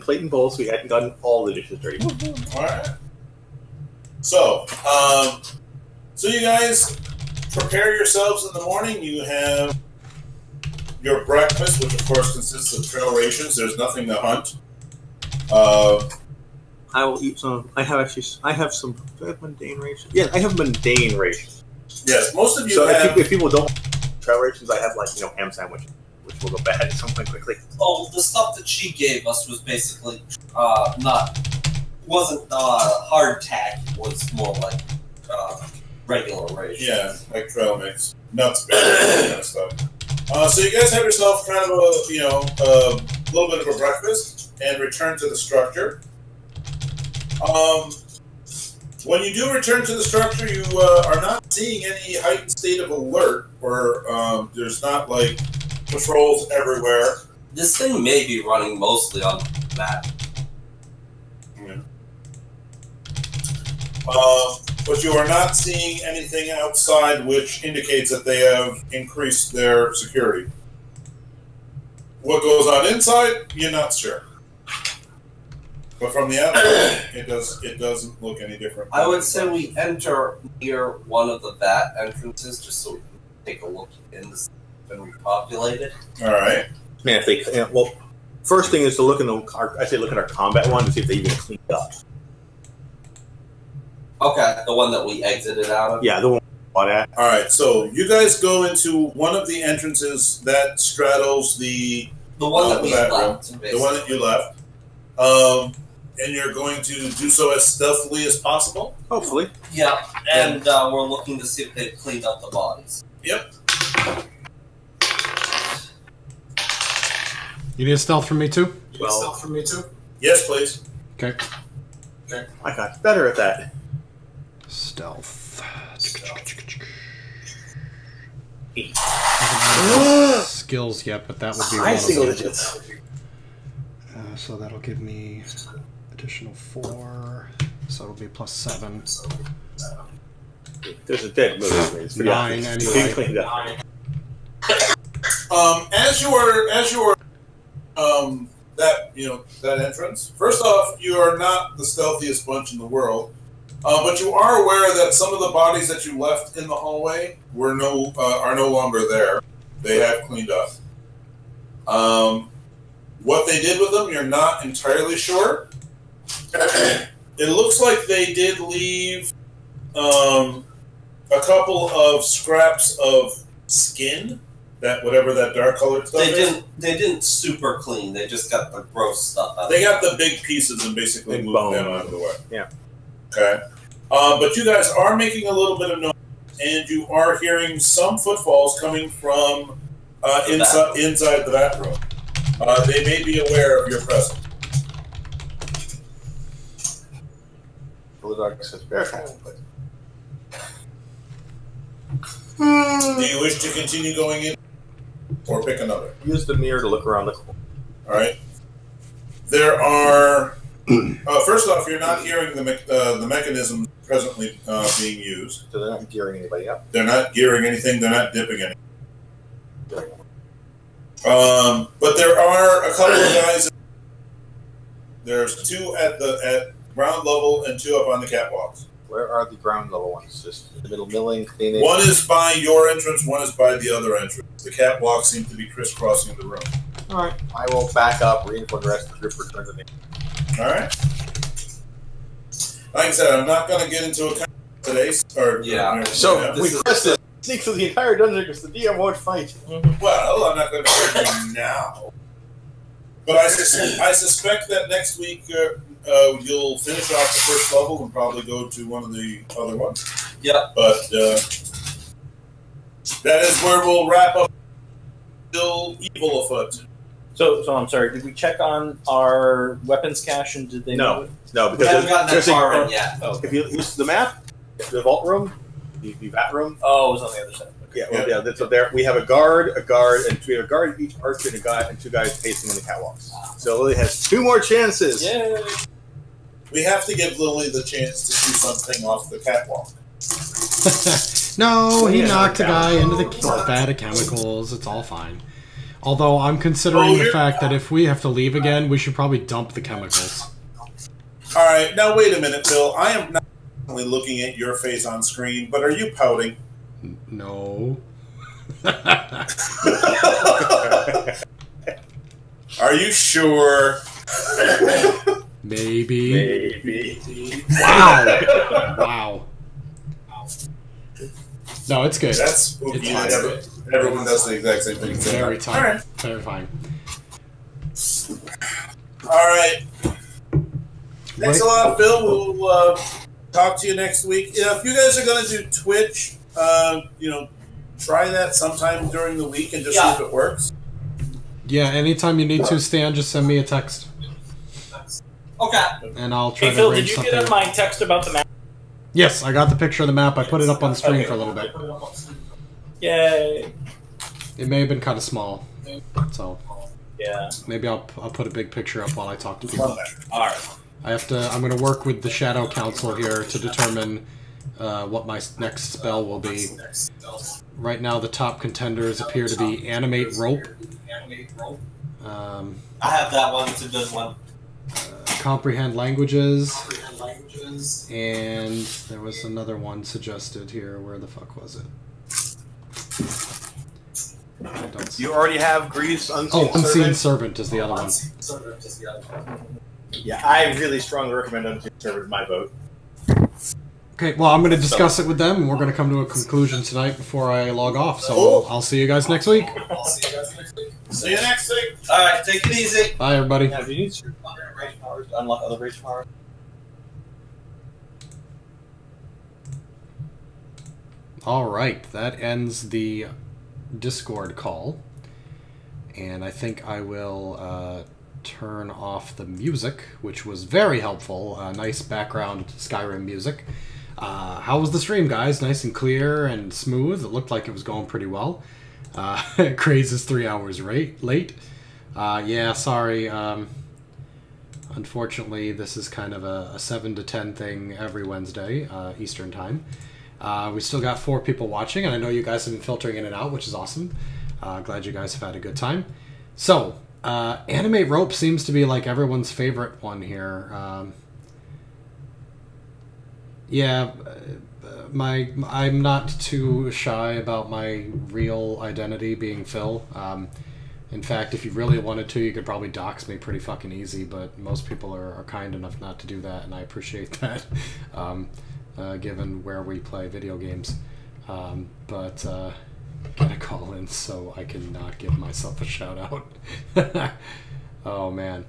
plate and bowl, so he hadn't gotten all the dishes dirty. All right. So, so you guys prepare yourselves in the morning. You have your breakfast, which of course consists of trail rations. There's nothing to hunt. I will eat some. I have some mundane rations. Yeah, I have mundane rations. Yes, most of you So have. if people don't want trail rations, I have ham sandwiches, which will go bad at some point quickly. Oh, the stuff that she gave us was basically wasn't hardtack. Was more like regular rations. Yeah, like trail mix, nuts, berries, kind of stuff. So you guys have yourself kind of a little bit of a breakfast and return to the structure. When you do return to the structure, you are not seeing any heightened state of alert, or there's not like patrols everywhere. This thing may be running mostly on that. Yeah. But you are not seeing anything outside which indicates that they have increased their security. What goes on inside, you're not sure. But from the outside, it doesn't look any different. I would say we enter near one of the vat entrances just so we can take a look in this and repopulate it. All right. Man, well, first thing is to look in look at our combat one to see if they even cleaned up. Okay, the one that we exited out of? Yeah, the one we bought at. All right, so you guys go into one of the entrances that straddles the one that we left. The one that you left. And you're going to do so as stealthily as possible? Hopefully. Yeah, and we're looking to see if they've cleaned up the bodies. Yep. You need a stealth from me too? Yes, please. Okay. I got better at that. Stealth. Skills yet, but that would be High one single of them. digits. So that'll give me additional 4. So it'll be +7. There's a dead movie. It's 9 anyway. Cleaned up. As you are that entrance. First off, you are not the stealthiest bunch in the world, but you are aware that some of the bodies that you left in the hallway are no longer there. They have cleaned up. What they did with them, you're not entirely sure. It looks like they did leave a couple of scraps of skin, that whatever that dark colored stuff is. They didn't super clean. They just got the gross stuff out. They got the big pieces and basically moved them out of the way. Yeah. Okay. But you guys are making a little bit of noise, and you are hearing some footfalls coming from inside the bathroom. They may be aware of your presence. Bulldog says bear trap, but Do you wish to continue going in, or pick another? use the mirror to look around the corner. All right. There are. First off, you're not hearing the mechanism presently being used. So they're not gearing anybody up. They're not gearing anything. They're not dipping anything. But there are a couple of guys. There's 2 at ground level and 2 up on the catwalks. Where are the ground level ones? Just in the middle, milling, cleaning. One is by your entrance. One is by the other entrance. The catwalks seem to be crisscrossing the room. All right. I will back up, reinforce the rest of the group, return to me. All right. Like I said, I'm not going to get into a today. So we press this. Sneak through the entire dungeon because the DM won't fight. Well, I'm not going to fight you now. But I suspect that next week you'll finish off the first level and probably go to one of the other ones. Yep. But that is where we'll wrap up. Still evil afoot. So I'm sorry. Did we check on our weapons cache and did they? No, because We haven't gotten that far in yet. Oh, if you use the map, the vault room, the vat room. oh, it was on the other side. Okay. Yeah, so there we have a guard, and we have a guard each archer and a guy and 2 guys pacing on the catwalks. So Lily has 2 more chances. Yay! We have to give Lily the chance to do something off the catwalk. No, he knocked a guy into the vat of chemicals. It's all fine. Although I'm considering the fact that if we have to leave again, we should probably dump the chemicals. All right, now wait a minute, Phil. I am not only looking at your face on screen, but are you pouting? No. Are you sure? Maybe. Wow. Wow. No, it's good. That's spooky. Everyone does the exact same thing. Very fine. All right. Very fine. All right. Thanks a lot, Phil. We'll talk to you next week. If you guys are going to do Twitch, try that sometime during the week and just see if it works. Yeah, anytime you need to, Stan, just send me a text. Okay. And I'll try Hey, to Phil, arrange did you something. get my text about the map? Yes, I got the picture of the map. I put it up on the screen for a little bit. Yay. It may have been kind of small. So Yeah. maybe I'll put a big picture up while I talk to people. Alright. I'm going to work with the Shadow Council here to determine what my next spell will be. Right now, the top contenders appear to be Animate Rope. I have that one. It's a good one. Comprehend Languages. And there was another one suggested here. Where the fuck was it? I don't see. You already have Grease, Unseen Unseen Servant. Servant is the other one. Yeah, I really strongly recommend Unseen Servant. My vote. Okay, well, I'm going to discuss it with them, and we're going to come to a conclusion tonight before I log off. So I'll see you guys next week. See you next week. All right, take it easy. Bye, everybody. Now, do you need to rage powers to unlock other rage powers? All right, that ends the Discord call. And I think I will turn off the music, which was very helpful. Nice background Skyrim music. How was the stream, guys? Nice and clear and smooth. It looked like it was going pretty well. Craze is 3 hours late. Yeah, sorry. Unfortunately, this is kind of a 7 to 10 thing every Wednesday, Eastern Time. We still got 4 people watching, and I know you guys have been filtering in and out, which is awesome. Glad you guys have had a good time. So, Animate Rope seems to be like everyone's favorite one here. Yeah, I'm not too shy about my real identity being Phil. In fact, if you really wanted to, you could probably dox me pretty fucking easy, but most people are kind enough not to do that, and I appreciate that, given where we play video games. But get a call in so I can not give myself a shout out. Oh, man.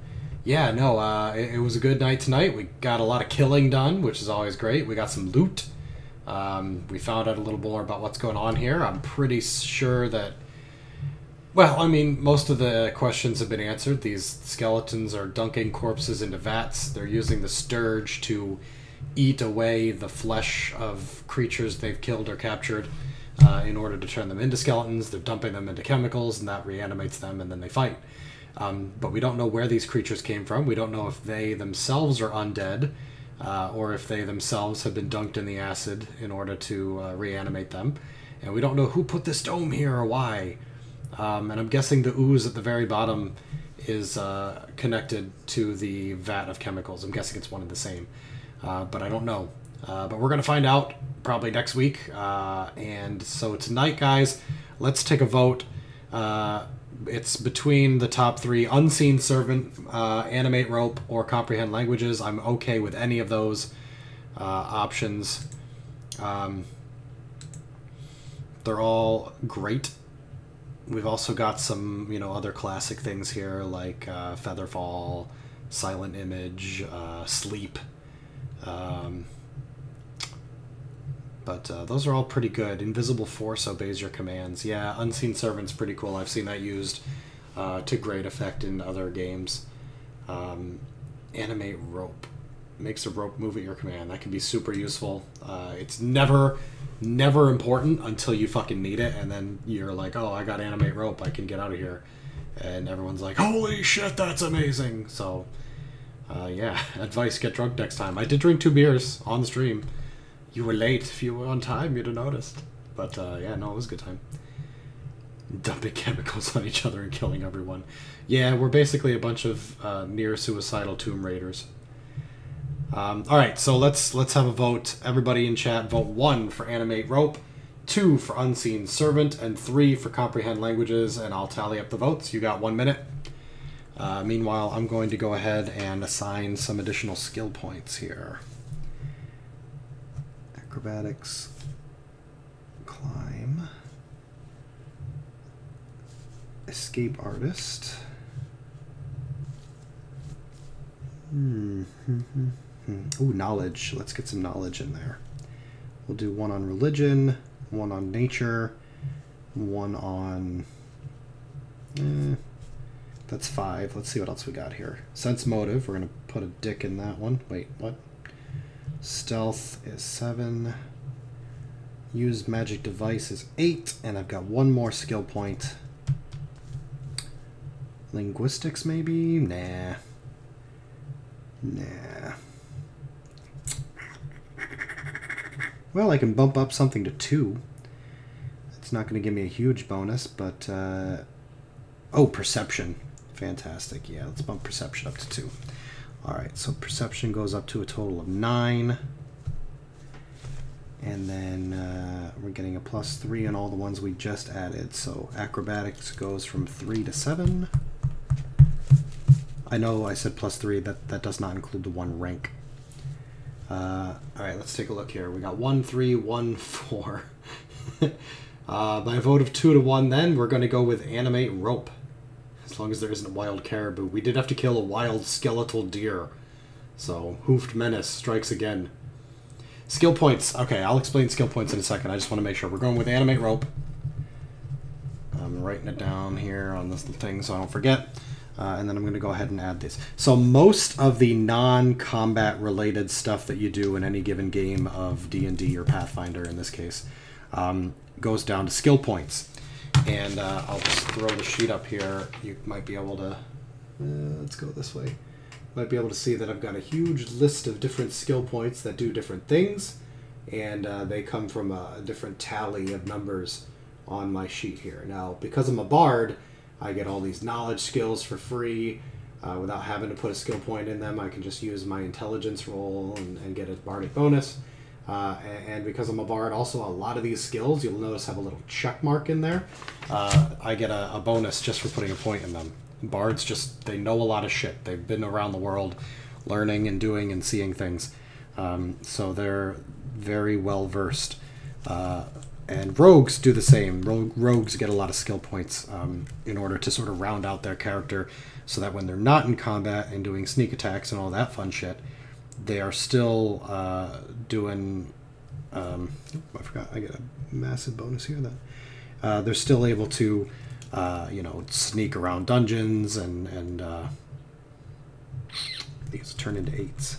Yeah, no, it was a good night tonight. We got a lot of killing done, which is always great. We got some loot. We found out a little more about what's going on here. I'm pretty sure that... Well, I mean, most of the questions have been answered. These skeletons are dunking corpses into vats. They're using the scourge to eat away the flesh of creatures they've killed or captured in order to turn them into skeletons. They're dumping them into chemicals, and that reanimates them, and then they fight. But we don't know where these creatures came from. We don't know if they themselves are undead, or if they themselves have been dunked in the acid in order to reanimate them. And we don't know who put this dome here or why. And I'm guessing the ooze at the very bottom is connected to the vat of chemicals. I'm guessing it's one and the same. But I don't know. But we're going to find out probably next week. And so tonight, guys, let's take a vote. It's between the top 3, Unseen Servant, Animate Rope, or Comprehend Languages. I'm okay with any of those options. They're all great. We've also got some, other classic things here, like Featherfall, Silent Image, Sleep. But those are all pretty good. Invisible Force obeys your commands. Yeah, Unseen Servant's pretty cool. I've seen that used to great effect in other games. Animate Rope. Makes a rope move at your command. That can be super useful. It's never important until you fucking need it, and then you're like, oh, I got Animate Rope. I can get out of here. And everyone's like, holy shit, that's amazing. So, yeah, advice, get drunk next time. I did drink 2 beers on the stream. You were late. If you were on time, you'd have noticed. But yeah, no, it was a good time. Dumping chemicals on each other and killing everyone. Yeah, we're basically a bunch of near suicidal Tomb Raiders. All right, so let's have a vote. Everybody in chat, vote 1 for animate rope, 2 for unseen servant, and 3 for comprehend languages, and I'll tally up the votes. You got 1 minute. Meanwhile, I'm going to go ahead and assign some additional skill points here. Acrobatics, climb, escape artist. Ooh, knowledge. Let's get some knowledge in there. We'll do 1 on religion, 1 on nature, 1 on... that's 5. Let's see what else we got here. Sense motive. We're going to put a dick in that one. Wait, what? Stealth is 7. Use magic device is 8. And I've got 1 more skill point. Linguistics, maybe? Nah. Nah. Well, I can bump up something to 2. It's not going to give me a huge bonus, but... oh, perception. Fantastic. Yeah, let's bump perception up to 2. Alright, so perception goes up to a total of 9. And then we're getting a +3 on all the ones we just added. So acrobatics goes from 3 to 7. I know I said +3, that does not include the 1 rank. Alright, let's take a look here. We got 1, 3, 1, 4. By a vote of 2 to 1, then we're going to go with animate rope. As long as there isn't a wild caribou. We did have to kill a wild skeletal deer. So, hoofed menace strikes again. Skill points. Okay, I'll explain skill points in a second. I just want to make sure. We're going with animate rope. I'm writing it down here on this thing so I don't forget. And then I'm going to go ahead and add this. So most of the non-combat related stuff that you do in any given game of D&D or Pathfinder in this case goes down to skill points. And I'll just throw the sheet up here. You might be able to... let's go this way. Might be able to see that I've got a huge list of different skill points that do different things. And they come from a different tally of numbers on my sheet here. Now, because I'm a bard, I get all these knowledge skills for free without having to put a skill point in them. I can just use my intelligence roll and get a bardic bonus. And because I'm a bard, also a lot of these skills, you'll notice have a little check mark in there. I get a bonus just for putting a point in them. Bards just, they know a lot of shit. They've been around the world learning and doing and seeing things. So they're very well versed. And rogues do the same. Rogues get a lot of skill points in order to sort of round out their character so that when they're not in combat and doing sneak attacks and all that fun shit, they are still doing... I forgot, I get a massive bonus here then. They're still able to, you know, sneak around dungeons and these turn into 8s.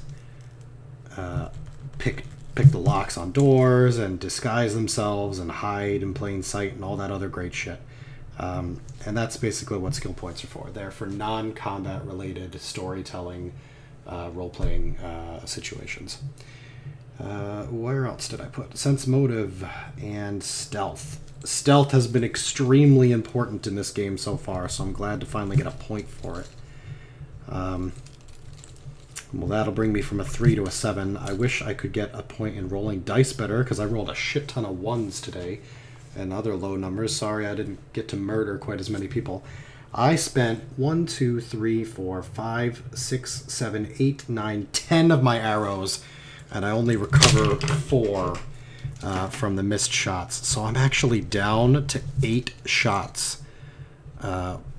Pick the locks on doors and disguise themselves and hide in plain sight and all that other great shit. And that's basically what skill points are for. They're for non-combat related storytelling, role-playing situations. Where else did I put? Sense motive and stealth. Stealth has been extremely important in this game so far, so I'm glad to finally get a point for it. Well, that'll bring me from a 3 to a 7. I wish I could get a point in rolling dice better, because I rolled a shit ton of 1s today, and other low numbers. Sorry I didn't get to murder quite as many people. I spent 1, 2, 3, 4, 5, 6, 7, 8, 9, 10 of my arrows, and I only recover 4 from the missed shots. So I'm actually down to 8 shots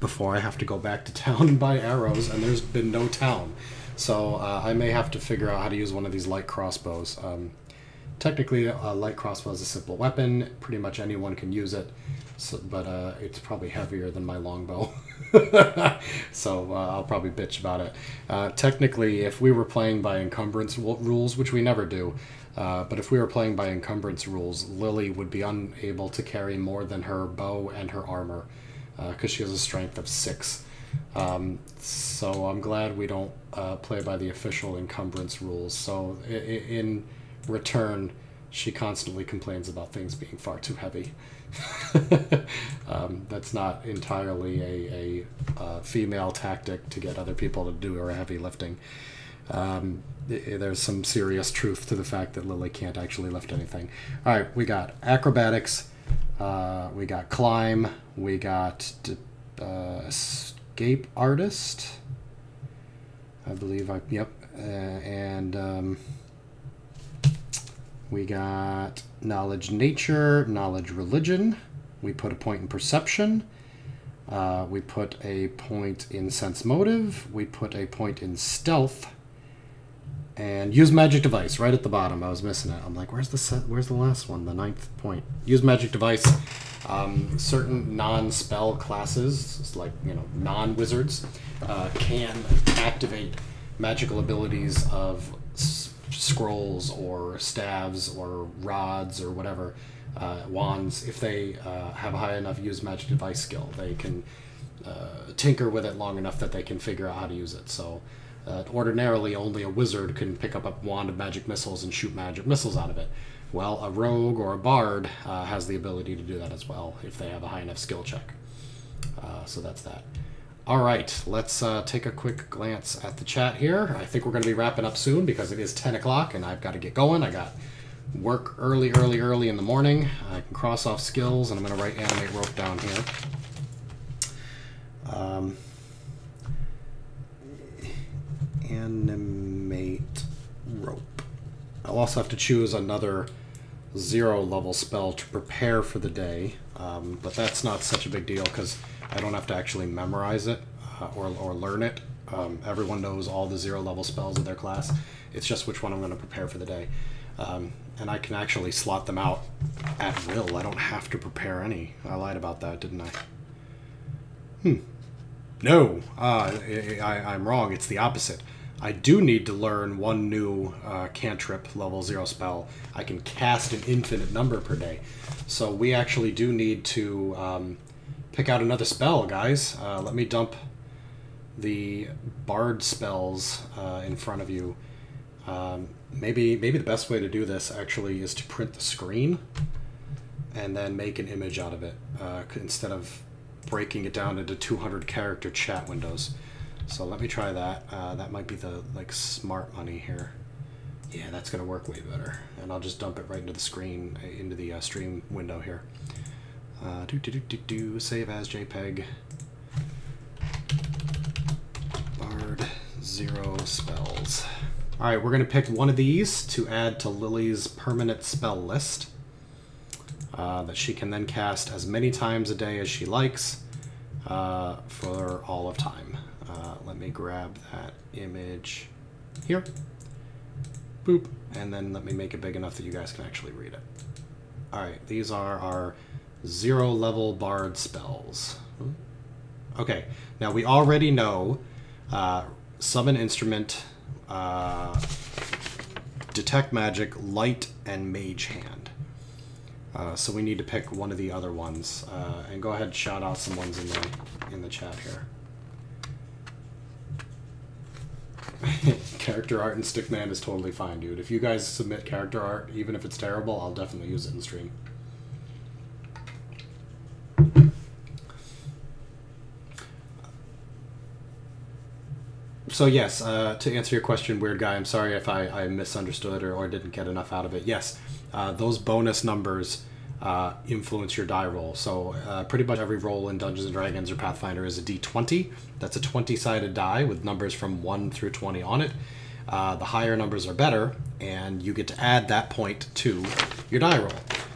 before I have to go back to town and buy arrows, and there's been no town. So I may have to figure out how to use one of these light crossbows. Technically, a light crossbow is a simple weapon. Pretty much anyone can use it, so, but it's probably heavier than my longbow. So I'll probably bitch about it. Technically, if we were playing by encumbrance rules, which we never do, but if we were playing by encumbrance rules, Lily would be unable to carry more than her bow and her armor, because she has a strength of 6. So I'm glad we don't play by the official encumbrance rules. So in return, She constantly complains about things being far too heavy. That's not entirely a female tactic to get other people to do her heavy lifting. There's some serious truth to the fact that Lily can't actually lift anything. All right, we got acrobatics, we got climb, we got escape artist. I believe yep, and we got knowledge nature, knowledge religion. We put a point in perception. We put a point in sense motive. We put a point in stealth. And use magic device right at the bottom. I was missing it. I'm like, where's the last one? The 9th point. Use magic device. Certain non-spell classes, like, you know, non-wizards, can activate magical abilities of scrolls or staves or rods or whatever, wands. If they have a high enough use magic device skill, they can tinker with it long enough that they can figure out how to use it. So ordinarily only a wizard can pick up a wand of magic missiles and shoot magic missiles out of it. Well, a rogue or a bard has the ability to do that as well if they have a high enough skill check. So that's that. All right, let's take a quick glance at the chat here. I think we're going to be wrapping up soon because it is 10 o'clock and I've got to get going. I got work early in the morning. I can cross off skills, and I'm going to write animate rope down here. Animate rope. I'll also have to choose another 0 level spell to prepare for the day, but that's not such a big deal because I don't have to actually memorize it or learn it. Everyone knows all the 0 level spells of their class. It's just which one I'm going to prepare for the day. And I can actually slot them out at will. I don't have to prepare any. I lied about that, didn't I? No, I'm wrong. It's the opposite. I do need to learn one new cantrip level 0 spell. I can cast an infinite number per day. So we actually do need to pick out another spell, guys. Let me dump the bard spells in front of you. Maybe the best way to do this actually is to print the screen and then make an image out of it instead of breaking it down into 200 character chat windows. So let me try that. That might be the smart money here. Yeah, that's gonna work way better. And I'll just dump it right into the screen, into the stream window here. Save as JPEG. Bard 0 spells. All right, we're gonna pick one of these to add to Lily's permanent spell list that she can then cast as many times a day as she likes for all of time. Let me grab that image here. Boop. And then let me make it big enough that you guys can actually read it. All right, these are our 0 level bard spells. Okay, now we already know summon instrument, detect magic, light, and mage hand. So we need to pick one of the other ones. And go ahead and shout out some ones in the chat here. Character art and Stickman is totally fine, dude. If you guys submit character art, even if it's terrible, I'll definitely use it in stream. So yes, to answer your question, Weird Guy, I'm sorry if I misunderstood or didn't get enough out of it. Yes, those bonus numbers influence your die roll. So pretty much every roll in Dungeons & Dragons or Pathfinder is a d20. That's a 20-sided die with numbers from 1 through 20 on it. The higher numbers are better, and you get to add that point to your die roll.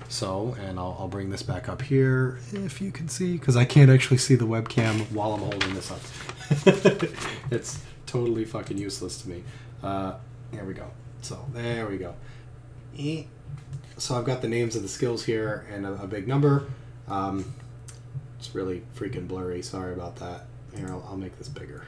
So, and I'll bring this back up here if you can see, because I can't actually see the webcam while I'm holding this up. It's totally fucking useless to me. Here we go. So, there we go. So I've got the names of the skills here and a big number. It's really freaking blurry. Sorry about that. Here, I'll make this bigger.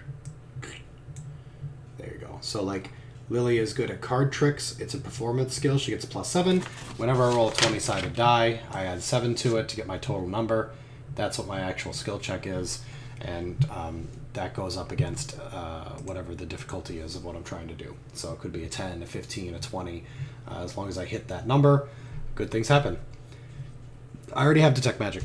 There you go. So like Lily is good at card tricks. It's a performance skill. She gets a +7. Whenever I roll a 20-sided die, I add 7 to it to get my total number. That's what my actual skill check is. And that goes up against whatever the difficulty is of what I'm trying to do. So it could be a 10, a 15, a 20. As long as I hit that number, good things happen. I already have Detect Magic.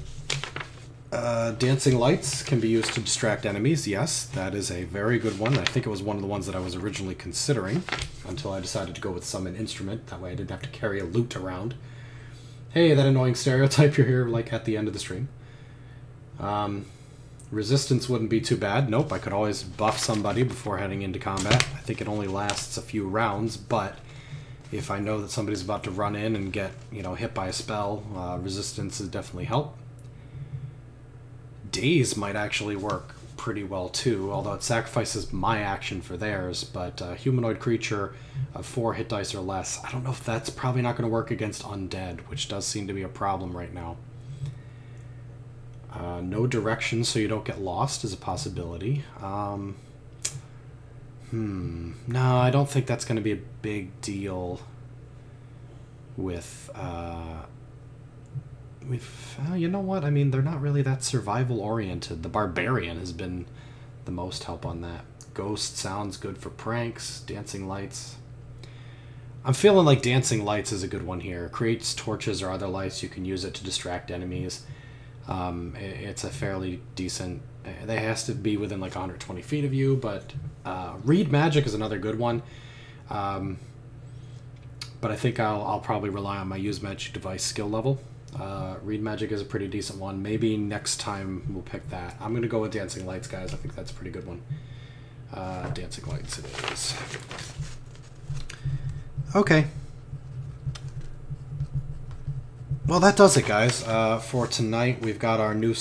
Dancing Lights can be used to distract enemies. Yes, that is a very good one. I think it was one of the ones that I was originally considering until I decided to go with Summon Instrument. That way I didn't have to carry a lute around. Hey, that annoying stereotype you're here like at the end of the stream. Resistance wouldn't be too bad. Nope, I could always buff somebody before heading into combat. I think it only lasts a few rounds, but if I know that somebody's about to run in and get, you know, hit by a spell, resistance is definitely help. Daze might actually work pretty well too, although it sacrifices my action for theirs, but humanoid creature of 4 hit dice or less, I don't know if that's probably not going to work against undead, which does seem to be a problem right now. No direction so you don't get lost is a possibility. No, I don't think that's going to be a big deal with... you know what? I mean, they're not really that survival-oriented. The Barbarian has been the most help on that. Ghost sounds good for pranks. Dancing Lights. I'm feeling like Dancing Lights is a good one here. Creates torches or other lights. You can use it to distract enemies. It's a fairly decent... It has to be within like 120 feet of you, but Read Magic is another good one. But I think I'll probably rely on my Use Magic Device skill level. Read Magic is a pretty decent one. Maybe next time we'll pick that. I'm going to go with Dancing Lights, guys. I think that's a pretty good one. Dancing Lights it is. Okay. Well, that does it, guys. For tonight, we've got our new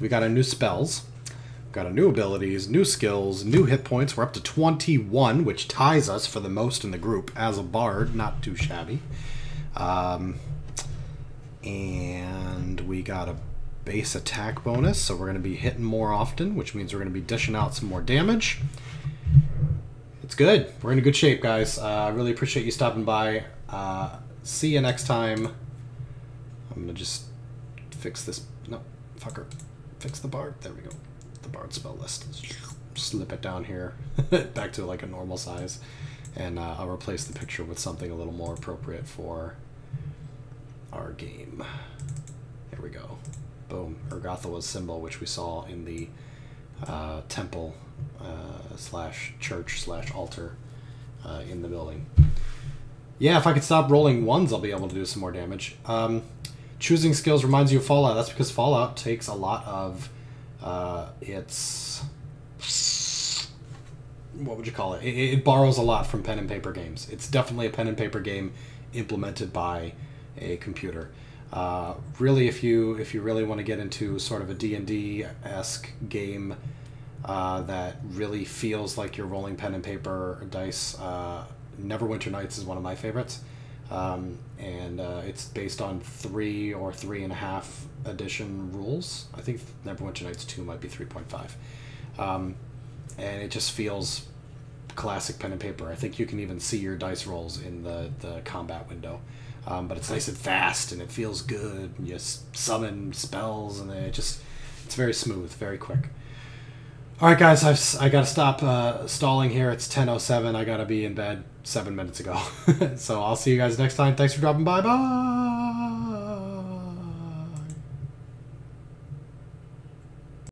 we got our new spells. We've got our new abilities, new skills, new hit points. We're up to 21, which ties us for the most in the group as a bard. Not too shabby. And we got a base attack bonus, so we're going to be hitting more often, which means we're going to be dishing out some more damage. It's good. We're in a good shape, guys. I really appreciate you stopping by. See you next time. I'm going to just fix this. No, fucker. Fix the bard. There we go. The bard spell list. Slip it down here. Back to like a normal size. And I'll replace the picture with something a little more appropriate for our game. There we go. Boom. Urgathawa's symbol, which we saw in the temple slash church slash altar in the building. Yeah, if I could stop rolling ones, I'll be able to do some more damage. Choosing skills reminds you of Fallout. That's because Fallout takes a lot of its... What would you call it? It borrows a lot from pen and paper games. It's definitely a pen and paper game implemented by a computer. Really, if you really want to get into sort of a D&D-esque game that really feels like you're rolling pen and paper dice, Neverwinter Nights is one of my favorites. And it's based on 3 or 3.5 edition rules. I think Neverwinter Nights 2 might be 3.5. And it just feels classic pen and paper. I think you can even see your dice rolls in the combat window. But it's nice and fast, and it feels good. And you summon spells, and it's very smooth, very quick. All right, guys, I got to stop stalling here. It's 10:07. I got to be in bed 7 minutes ago. So I'll see you guys next time. Thanks for dropping by. Bye!